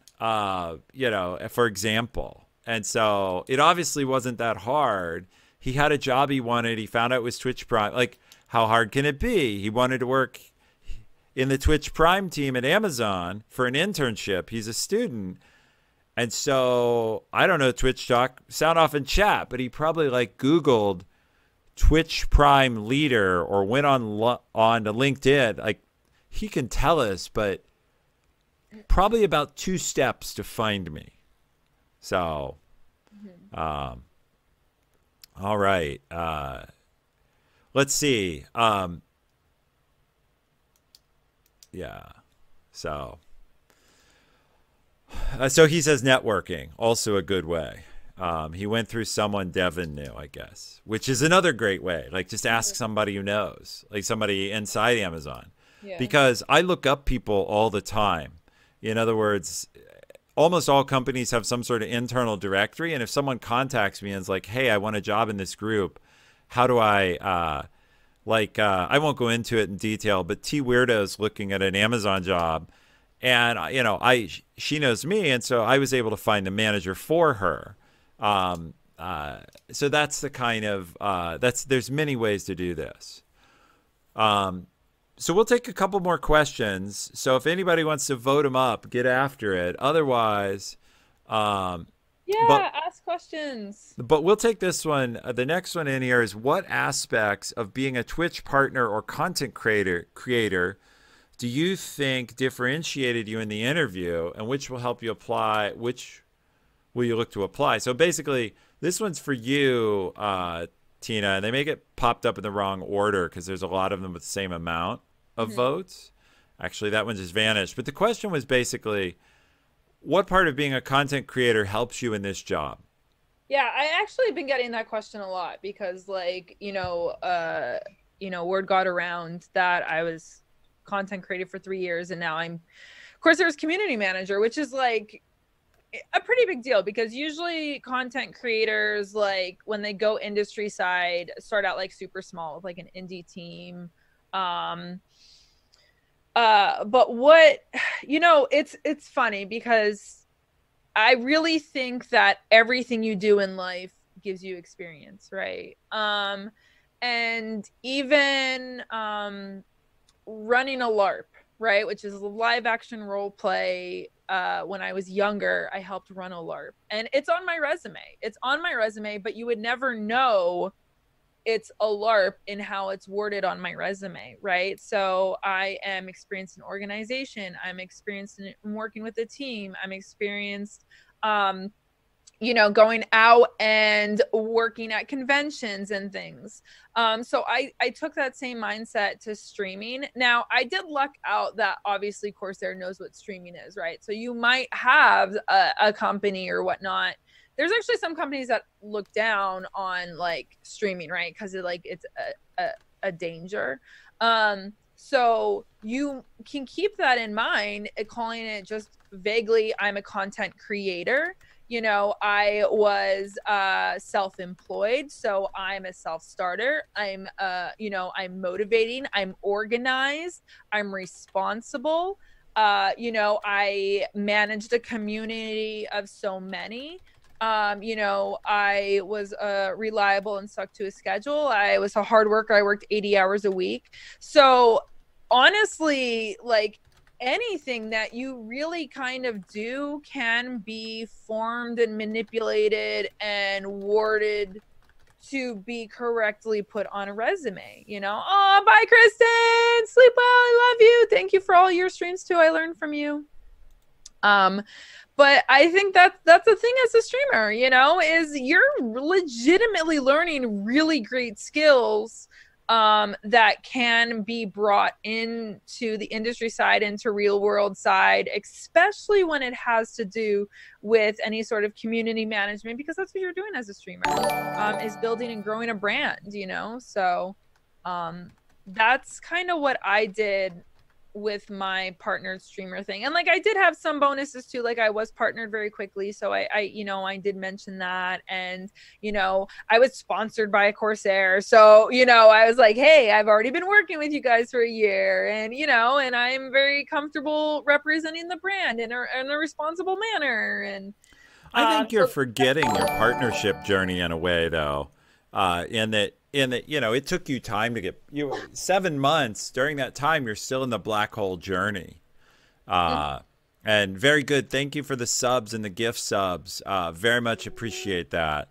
you know, for example. And so it obviously wasn't that hard. He had a job he wanted. He found out it was Twitch Prime. Like, how hard can it be? He wanted to work in the Twitch Prime team at Amazon for an internship. He's a student. And so, I don't know, Twitch Talk, sound off in chat, but he probably like Googled Twitch Prime leader or went on to LinkedIn. Like, he can tell us, but probably about 2 steps to find me. So, all right. Let's see. Yeah. So he says networking, also a good way. He went through someone Devin knew, I guess, which is another great way. Like, just ask somebody who knows, like somebody inside Amazon. Yeah. Because I look up people all the time. In other words, almost all companies have some sort of internal directory. And if someone contacts me and is like, hey, I want a job in this group, how do I won't go into it in detail, but T Weirdo's looking at an Amazon job, and she knows me, and so I was able to find the manager for her. So that's the kind of there's many ways to do this. So we'll take a couple more questions. So if anybody wants to vote them up, get after it. Otherwise, ask questions. But we'll take this one. The next one in here is, what aspects of being a Twitch partner or content creator do you think differentiated you in the interview, and which will help you apply? Which will you look to apply? So basically, this one's for you, Tina, and they may get popped up in the wrong order because there's a lot of them with the same amount of votes. Actually, that one just vanished. But the question was basically, what part of being a content creator helps you in this job? Yeah, I actually been getting that question a lot because, word got around that I was content creator for 3 years, and now I'm Corsair's community manager, which is like a pretty big deal because usually content creators, like when they go industry side, start out like super small with like an indie team. But what, it's funny because I really think that everything you do in life gives you experience, right? And even running a LARP, right, which is a live action role play. When I was younger, I helped run a LARP, and it's on my resume. It's on my resume, but you would never know it's a LARP in how it's worded on my resume, right? So I am experienced in organization. I'm experienced in working with a team. I'm experienced, going out and working at conventions and things. So I took that same mindset to streaming. Now, I did luck out that obviously Corsair knows what streaming is, right? So you might have a company or whatnot. There's actually some companies that look down on like streaming, right? Because it's a danger. So you can keep that in mind, calling it just vaguely, I'm a content creator. I was self-employed, so I'm a self-starter. I'm motivating, I'm organized, I'm responsible. I managed a community of so many. I was reliable and stuck to a schedule. I was a hard worker. I worked 80 hours a week. So honestly, like anything that you really kind of do can be formed and manipulated and worded to be correctly put on a resume. Oh, bye, Kristen. Sleep well. I love you. Thank you for all your streams too. I learned from you. But I think that's the thing as a streamer, is you're legitimately learning really great skills that can be brought into the industry side, into real world side, especially when it has to do with any sort of community management, because that's what you're doing as a streamer, is building and growing a brand, So that's kind of what I did with my partnered streamer thing. And like I did have some bonuses too, like I was partnered very quickly, so I did mention that. And I was sponsored by Corsair, so I was like, hey, I've already been working with you guys for a year, and and I'm very comfortable representing the brand in a responsible manner. And I think you're forgetting your partnership journey in a way, though, in that it took you time to get 7 months. During that time, you're still in the black hole journey. And very good. Thank you for the subs and the gift subs. Very much appreciate that.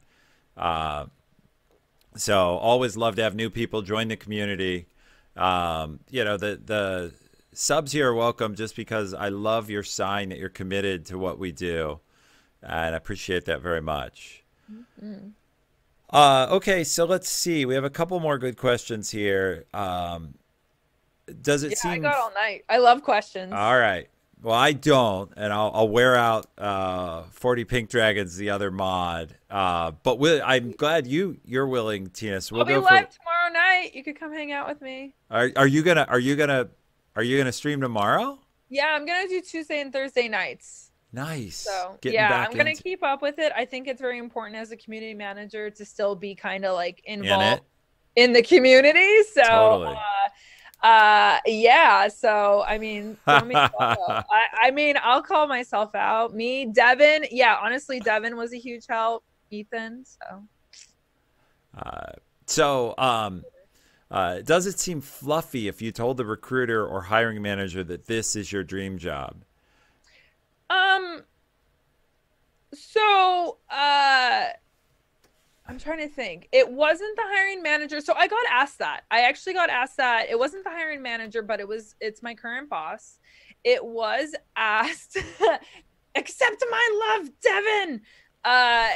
So always love to have new people join the community. The subs here are welcome just because I love your sign that you're committed to what we do. And I appreciate that very much. Mm-hmm. Okay, so let's see. We have a couple more good questions here. Does it seem... I got all night. I love questions. All right. Well, I don't, and I'll wear out 40 Pink Dragons, the other mod. But I'm glad you're willing, Tina. So we'll I'll be live tomorrow night. You could come hang out with me. Are you gonna stream tomorrow? Yeah, I'm gonna do Tuesday and Thursday nights. Nice. So Getting yeah, back I'm gonna into keep up with it. I think it's very important as a community manager to still be kind of like in involved it. in the community. So Totally. yeah, so I mean, throw me a follow. I mean, I'll call myself out. Me, Devin, yeah, honestly, Devin was a huge help. Ethan, so Uh, so, does it seem fluffy if you told the recruiter or hiring manager that this is your dream job? um so I'm trying to think. It wasn't the hiring manager. So I got asked that. I actually got asked that. It wasn't the hiring manager, but it's my current boss. It was asked, accept my love, Devin. Uh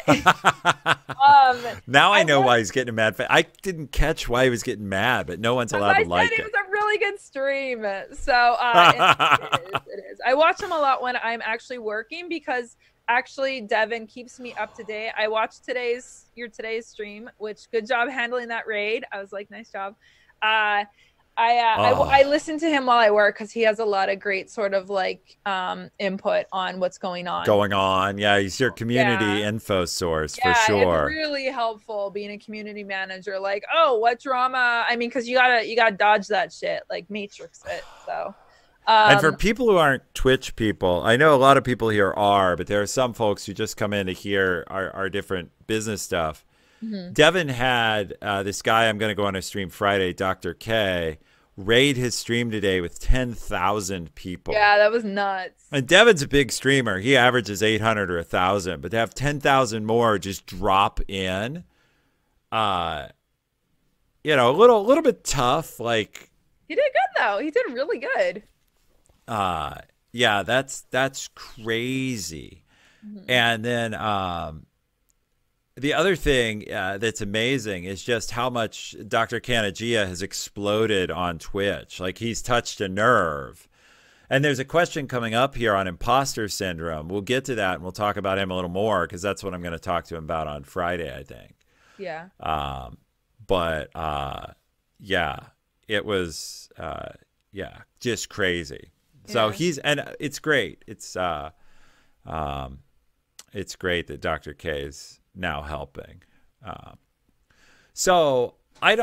Now I I know was why he's getting mad. I didn't catch why he was getting mad, but no one's As allowed I to said, like it it. was a really good stream. So it is. I watch him a lot when I'm actually working because actually Devin keeps me up to date. I watched today's stream, which good job handling that raid. I was like, nice job. I Oh, listen to him while I work because he has a lot of great sort of like input on what's going on. going on. Yeah, he's your Yeah. community info source for Yeah, it's sure. really helpful being a community manager. Like, oh, what drama? I mean, because you gotta dodge that shit, like matrix it. So, And for um, people who aren't Twitch people, I know a lot of people here are, but there are some folks who just come in to hear our different business stuff. mhm. Devin had this guy I'm going to go on a stream Friday, Dr. K, raid his stream today with 10,000 people. Yeah, that was nuts. And Devin's a big streamer. He averages 800 or 1,000, but to have 10,000 more just drop in, uh, a little bit tough. Like, He did good though. He did really good. uh, yeah, that's crazy. Mhm. And then the other thing that's amazing is just how much Dr. Kanagia has exploded on Twitch. Like he's touched a nerve. And there's a question coming up here on imposter syndrome. We'll get to that and we'll talk about him a little more because that's what I'm going to talk to him about on Friday, I think. Yeah. But yeah, it was just crazy. So Yeah. and it's great that Dr. K is now helping. Um, so I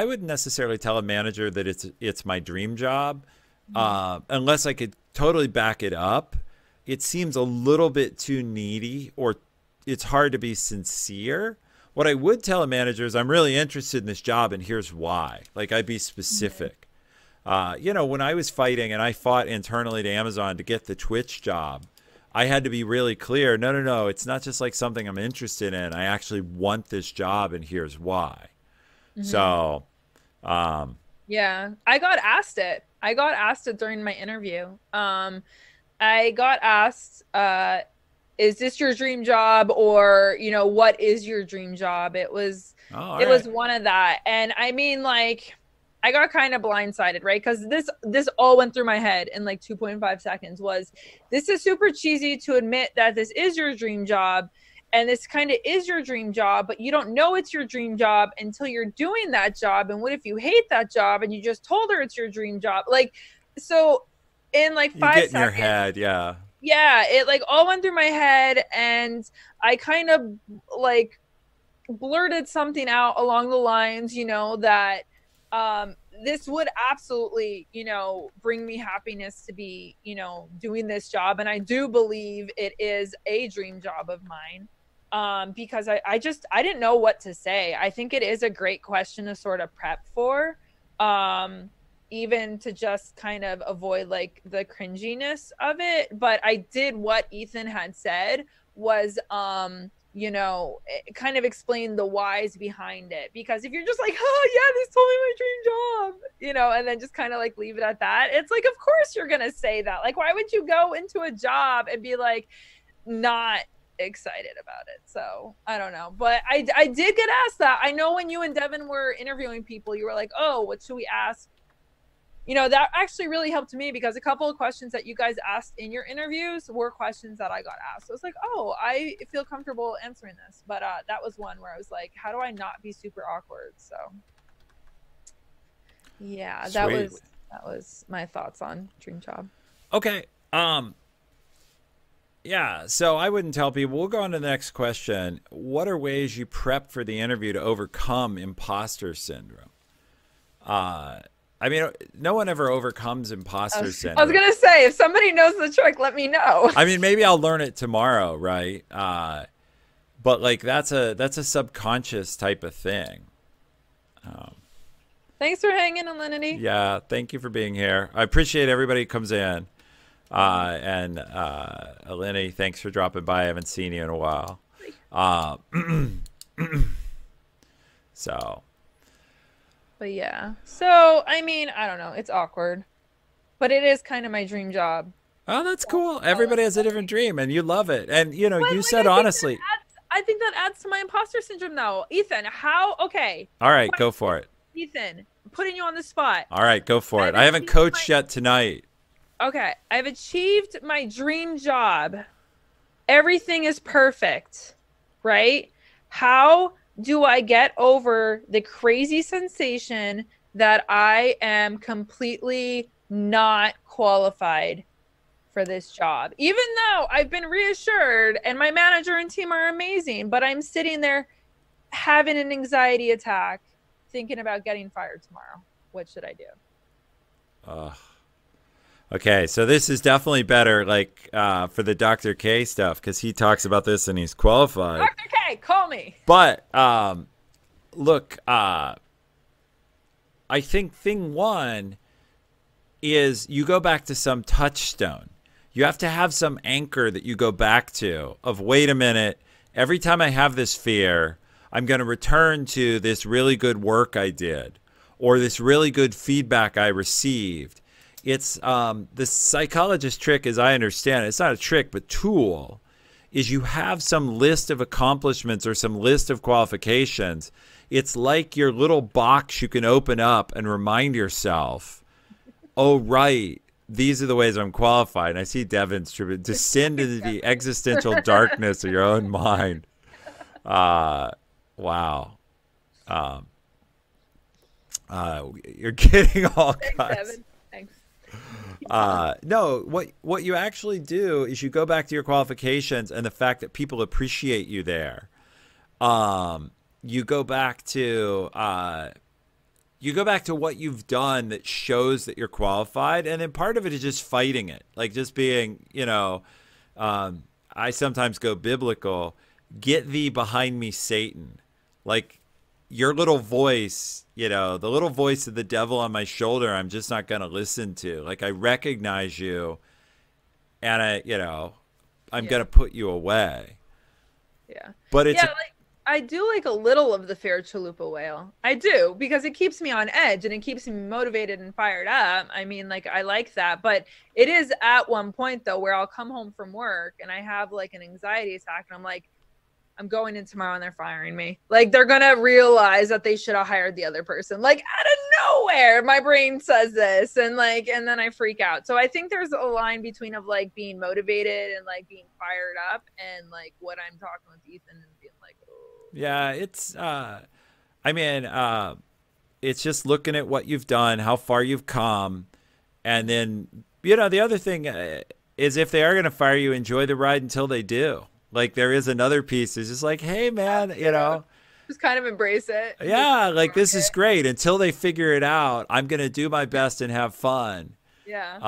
wouldn't necessarily tell a manager that it's my dream job Mhm. unless I could totally back it up. It seems a little bit too needy, or it's hard to be sincere. What I would tell a manager is I'm really interested in this job and here's why. Like I'd be Mhm. specific. When I was fighting and I fought internally to Amazon to get the Twitch job, I had to be really clear. No, no, no. It's not just like something I'm interested in. I actually want this job and here's why. Mhm. So, um, Yeah, I got asked it. I got asked it during my interview. I got asked, is this your dream job or, what is your dream job? It was all it right. was one of that. And I mean like I got kind of blindsided, right? Cuz this all went through my head in like 2.5 seconds was this is super cheesy to admit that this is your dream job and this kind of is your dream job, but you don't know it's your dream job until you're doing that job. And what if you hate that job and you just told her it's your dream job? Like so in like You 5 get in your seconds, head. Yeah. yeah, it like all went through my head and I kind of like blurted something out along the lines, that this would absolutely, bring me happiness to be, doing this job. And I do believe it is a dream job of mine. Because I didn't know what to say. I think it is a great question to sort of prep for. Um, even to just kind of avoid like the cringiness of it. But I did what Ethan had said was kind of explain the whys behind it. Because if you're just like, oh yeah, this is totally my dream job, and then just kind of like leave it at that, it's like, of course you're gonna say that. Like, why would you go into a job and be like not excited about it? So I don't know, but I did get asked that. I know when you and Devin were interviewing people, you were like, oh, what should we ask? That actually really helped me because a couple of questions that you guys asked in your interviews were questions that I got asked. So I was like, oh, I feel comfortable answering this. But that was one where I was like, how do I not be super awkward? So yeah, that Sweet. was my thoughts on dream job. Okay. Yeah, so I wouldn't tell people. We'll go on to the next question. What are ways you prep for the interview to overcome imposter syndrome? I mean, no one ever overcomes imposter syndrome. I was gonna say, if somebody knows the trick, let me know. I mean, maybe I'll learn it tomorrow, right? But like that's a subconscious type of thing. Thanks for hanging, Alinity. Yeah, thank you for being here. I appreciate everybody who comes in. And Alinity, thanks for dropping by. I haven't seen you in a while. So. But yeah. So, I mean, I don't know. It's awkward. But it is kind of my dream job. Oh, that's cool. Everybody has a different dream, and you love it. And, you know, but, you like, said honestly. I think that adds to my imposter syndrome, though. Ethan, okay. All right, go for it. Ethan, I'm putting you on the spot. All right, go for it. I haven't coached yet tonight. Okay, I've achieved my dream job. Everything is perfect, right? How do I get over the crazy sensation that I am completely not qualified for this job? Even though I've been reassured and my manager and team are amazing, but I'm sitting there having an anxiety attack, thinking about getting fired tomorrow. What should I do? Okay, so this is definitely better, like, for the Dr. K stuff, because he talks about this and he's qualified. Dr. K, call me. But, look, I think thing one is you go back to some touchstone. You have to have some anchor that you go back to of, wait a minute, every time I have this fear, I'm going to return to this really good work I did or this really good feedback I received. It's the psychologist trick, as I understand it, it's not a trick, but tool, is you have some list of accomplishments or some list of qualifications. It's like your little box you can open up and remind yourself, oh, right, these are the ways I'm qualified. And I see Devin's tribute, descend into the existential darkness of your own mind. Wow. You're getting all kinds. Thanks, Devin. Thanks. No, what you actually do is you go back to your qualifications and the fact that people appreciate you there. You go back to what you've done that shows that you're qualified, and then part of it is just fighting it, like just being, you know, I sometimes go biblical. Get thee behind me, Satan. Like your little voice, you know, the little voice of the devil on my shoulder, I'm just not going to listen to. Like, I recognize you and I'm going to put you away. Yeah. But it's, like, I do like a little of the fair chalupa whale. I do, because it keeps me on edge and it keeps me motivated and fired up. I mean, like, I like that, but it is at one point though, where I'll come home from work and I have like an anxiety attack and I'm like, I'm going in tomorrow and they're firing me. Like, they're going to realize that they should have hired the other person. Like, out of nowhere, my brain says this. And then I freak out. So I think there's a line between of like being motivated and like being fired up and like what I'm talking with Ethan and being like, oh. Yeah, it's, it's just looking at what you've done, how far you've come. And then, you know, the other thing is if they are going to fire you, enjoy the ride until they do. Like, there is another piece. It's just like, hey, man, you know. Just kind of embrace it. Yeah, like, this is great. Until they figure it out, I'm going to do my best and have fun. Yeah.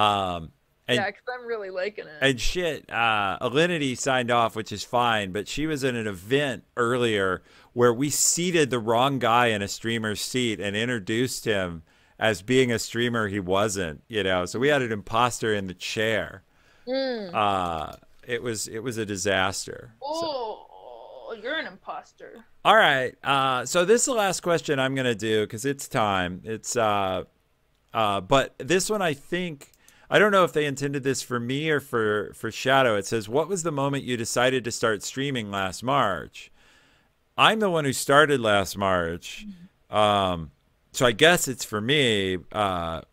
Yeah, because I'm really liking it. And shit, Alinity signed off, which is fine, but she was in an event earlier where we seated the wrong guy in a streamer's seat and introduced him as being a streamer he wasn't, you know. So we had an imposter in the chair. It was a disaster. Oh, you're an imposter. All right. So this is the last question I'm going to do because it's time. It's but this one, I think, I don't know if they intended this for me or for Shadow. It says, what was the moment you decided to start streaming last March? I'm the one who started last March. So I guess it's for me. But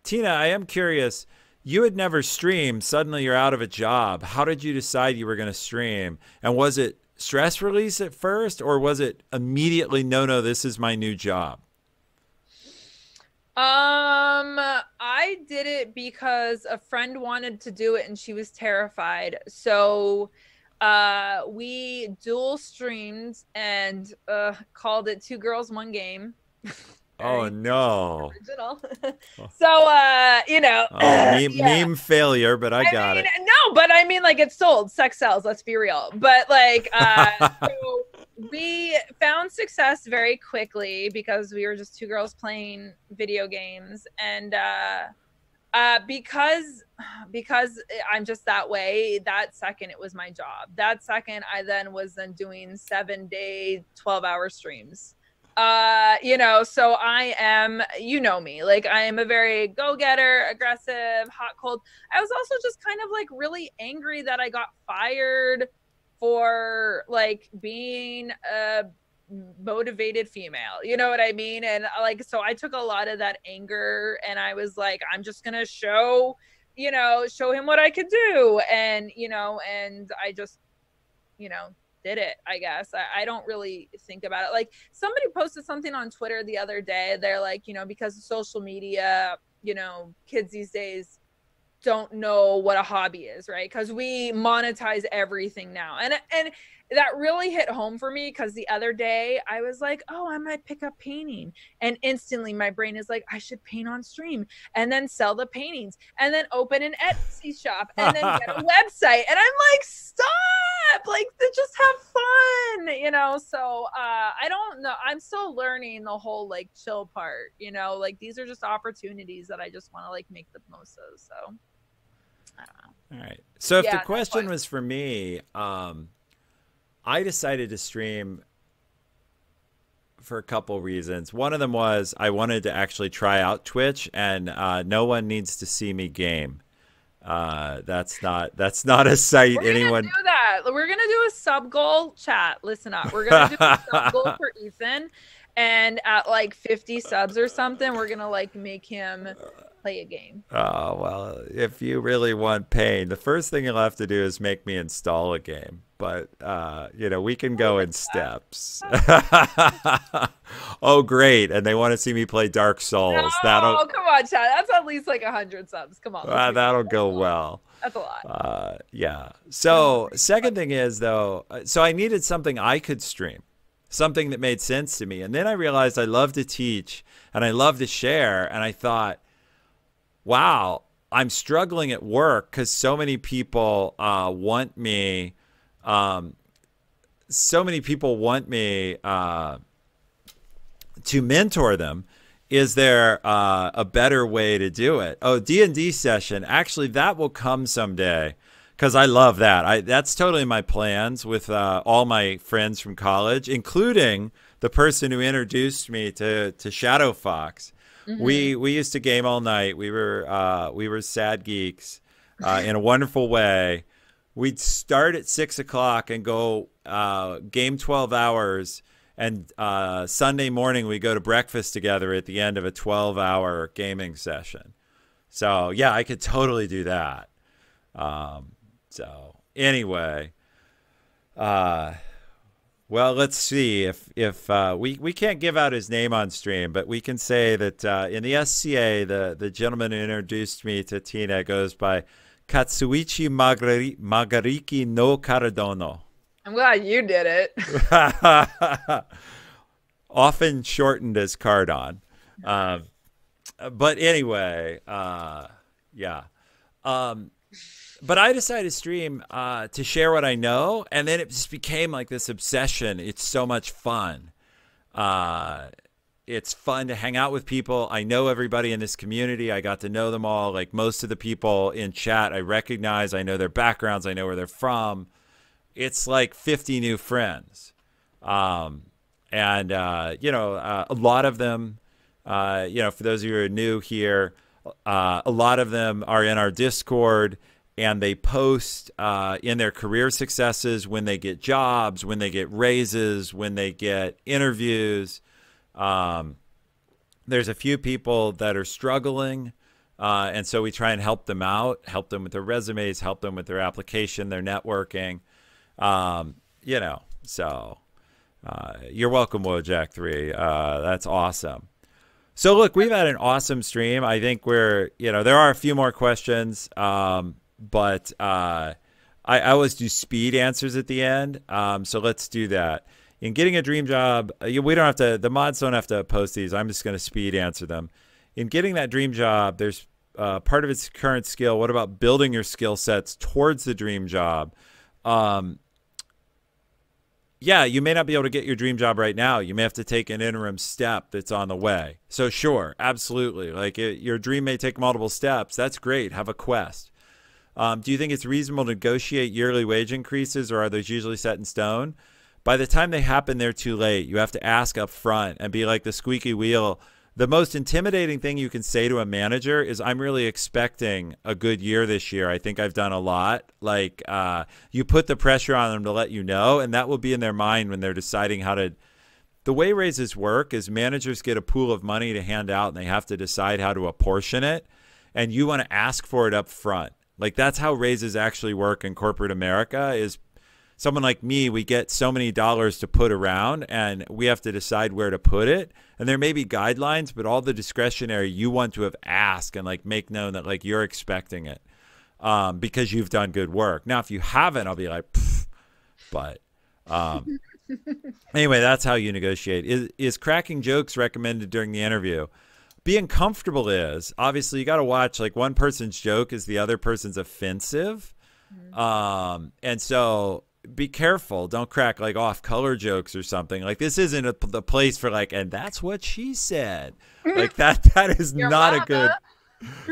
Tina, I am curious. You had never streamed. Suddenly you're out of a job. How did you decide you were going to stream? And was it stress release at first, or was it immediately, no, this is my new job? I did it because a friend wanted to do it and she was terrified. So we dual streamed and called it Two Girls One Game. Oh Very no. original. So you know, Oh, yeah. meme failure, but I got mean, it. no, but I mean, like, it's sold. Sex sells. Let's be real. But like, so we found success very quickly because we were just two girls playing video games, and because I'm just that way. That second, it was my job. That second, I then was doing 7-day, 12-hour streams. You know, so I am, you know me, like I am a very go-getter, aggressive, hot, cold. I was also just kind of like really angry that I got fired for like being a motivated female, you know what I mean? And like, so I took a lot of that anger and I was like, I'm just gonna show him what I could do. And and I just did it, I guess. I don't really think about it. Like, somebody posted something on Twitter the other day. They're like, because of social media, kids these days don't know what a hobby is, right? Because we monetize everything now. And that really hit home for me, because the other day I was like, oh, I might pick up painting. And instantly my brain is like, I should paint on stream and then sell the paintings and then open an Etsy shop and then get a website. And I'm like, stop, like, just have fun, so I don't know, I'm still learning the whole like chill part, like these are just opportunities that I just want to like make the most of. So I don't know. All right. So if the question was for me, I decided to stream for a couple reasons. One of them was I wanted to actually try out Twitch, and no one needs to see me game. That's not a site anyone. We're gonna do that. We're gonna do a sub goal. Chat, listen up. We're gonna do a sub goal for Ethan, and at like 50 subs or something, we're gonna like make him play a game. Oh, well, if you really want pain, the first thing you'll have to do is make me install a game. But, we can go in steps. Oh, great. And they want to see me play Dark Souls. Oh, come on, Chad. That's at least like 100 subs. Come on. That'll go well. That's a lot. Yeah. So second thing is, though, so I needed something I could stream, something that made sense to me. And then I realized I love to teach and I love to share. And I thought, wow, I'm struggling at work because so many people want me. So many people want me to mentor them. Is there a better way to do it? Oh, D&D session. Actually, that will come someday because I love that. That's totally my plans with all my friends from college, including the person who introduced me to Shadowfox. Mm-hmm. We used to game all night. We were sad geeks in a wonderful way. We'd start at 6 o'clock and go game 12 hours. And Sunday morning, we go to breakfast together at the end of a 12-hour gaming session. So, yeah, I could totally do that. So, anyway, well, let's see if we can't give out his name on stream, but we can say that in the SCA, the gentleman who introduced me to Tina goes by Katsuichi Magariki no Caradono. I'm glad you did it. Often shortened as Cardon. But anyway, yeah. But I decided to stream to share what I know, and then it just became like this obsession. It's so much fun. It's fun to hang out with people. I know everybody in this community. I got to know them all. Like most of the people in chat, I recognize. I know their backgrounds. I know where they're from. It's like 50 new friends. A lot of them, for those of you who are new here, a lot of them are in our Discord, and they post in their career successes when they get jobs, when they get raises, when they get interviews. There's a few people that are struggling, and so we try and help them out, help them with their resumes, help them with their application, their networking. So you're welcome, Wojak3. That's awesome. So look, we've had an awesome stream. I think there are a few more questions, but I always do speed answers at the end. So let's do that. In getting a dream job, we don't have to. The mods don't have to post these. I'm just going to speed answer them. In getting that dream job, there's part of its current skill. What about building your skill sets towards the dream job? Yeah, you may not be able to get your dream job right now. You may have to take an interim step that's on the way. So sure, absolutely. Like your dream may take multiple steps. That's great. Have a quest. Do you think it's reasonable to negotiate yearly wage increases, or are those usually set in stone? By the time they happen, they're too late. You have to ask up front and be like the squeaky wheel. The most intimidating thing you can say to a manager is, I'm really expecting a good year this year. I think I've done a lot. Like, you put the pressure on them to let you know, and that will be in their mind when they're deciding how to. The way raises work is managers get a pool of money to hand out, and they have to decide how to apportion it, and you want to ask for it up front. Like, that's how raises actually work in corporate America. Is someone like me, we get so many dollars to put around, and we have to decide where to put it. And there may be guidelines, but all the discretionary you want to have asked and like make known that like you're expecting it because you've done good work. Now, if you haven't, I'll be like, pfft. But anyway, that's how you negotiate. Is cracking jokes recommended during the interview? Being comfortable is. Obviously, you got to watch, like, one person's joke is the other person's offensive. And so be careful. Don't crack like off color jokes or something. Like, this isn't the place for like, and that's what she said. Like that is not a good,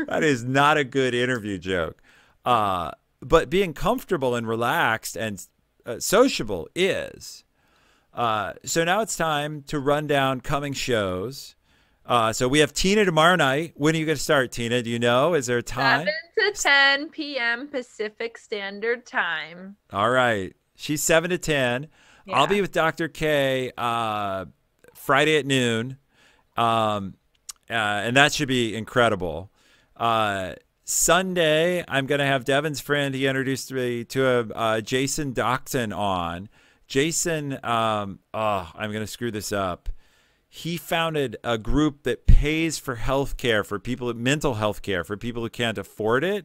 that is not a good interview joke. But being comfortable and relaxed and sociable is. So now it's time to run down coming shows. So we have Tina tomorrow night. When are you going to start, Tina? Do you know? Is there a time? 7 to 10 p.m. Pacific Standard Time. All right. She's 7 to 10. Yeah. I'll be with Dr. K Friday at noon. And that should be incredible. Sunday, I'm going to have Devin's friend. He introduced me to Jason Docton on. Jason, I'm going to screw this up. He founded a group that pays for healthcare for people, mental health care for people who can't afford it.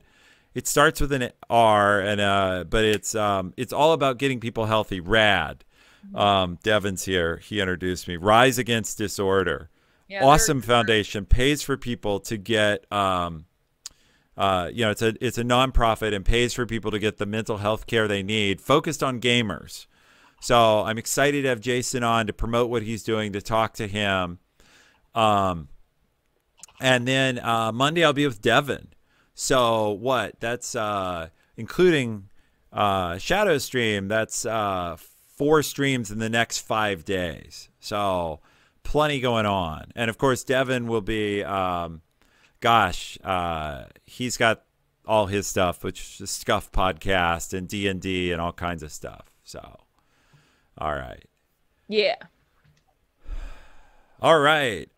It starts with an R, and but it's all about getting people healthy. RAD. Devin's here. He introduced me. Rise Against Disorder. Yeah, awesome foundation. Pays for people to get, it's a nonprofit and pays for people to get the mental health care they need, focused on gamers. So I'm excited to have Jason on to promote what he's doing, to talk to him. And then Monday I'll be with Devin. So what? That's including Shadow Stream. That's 4 streams in the next 5 days. So plenty going on. And of course, Devin will be, he's got all his stuff, which is Scuff Podcast and D&D and all kinds of stuff. So, all right. Yeah. All right.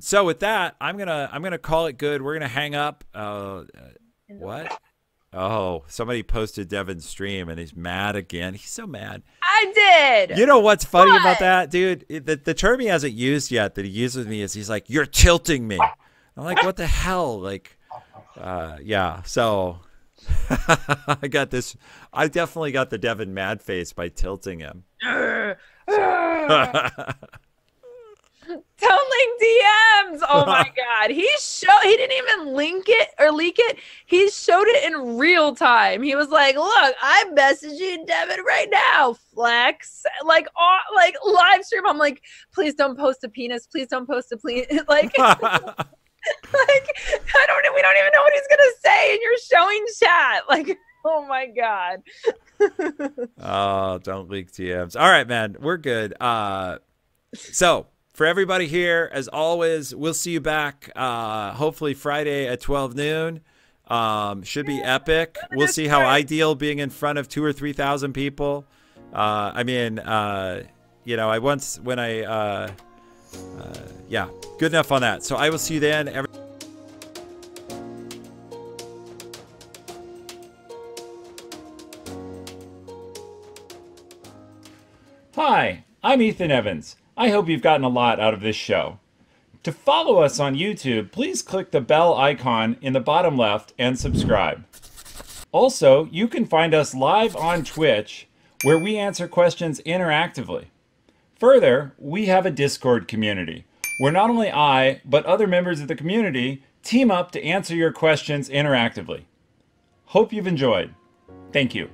So with that, I'm gonna call it good. We're gonna hang up. What? Oh, somebody posted Devin's stream and he's mad again. He's so mad. I did. You know what's funny about that, dude? The term he hasn't used yet that he uses with me is he's like, "You're tilting me." I'm like, "What the hell?" Like, yeah. So I got this. I definitely got the Devin mad face by tilting him. Tunneling DMs. Oh my God. He didn't even link it or leak it. He showed it in real time. He was like, "Look, I'm messaging Devin right now. Flex." Like live stream. I'm like, "Please don't post a penis. Please don't post a please." Like, we don't even know what he's gonna say, and you're showing chat. Like, oh my God. Oh, don't leak DMs. All right, man. We're good. So for everybody here, as always, we'll see you back hopefully Friday at 12 noon. Should be epic. We'll see how I deal being in front of 2,000 or 3,000 people. I mean, yeah, good enough on that. So I will see you then. Hi, I'm Ethan Evans. I hope you've gotten a lot out of this show. To follow us on YouTube, please click the bell icon in the bottom left and subscribe. Also, you can find us live on Twitch, where we answer questions interactively. Further, we have a Discord community, where not only I, but other members of the community team up to answer your questions interactively. Hope you've enjoyed. Thank you.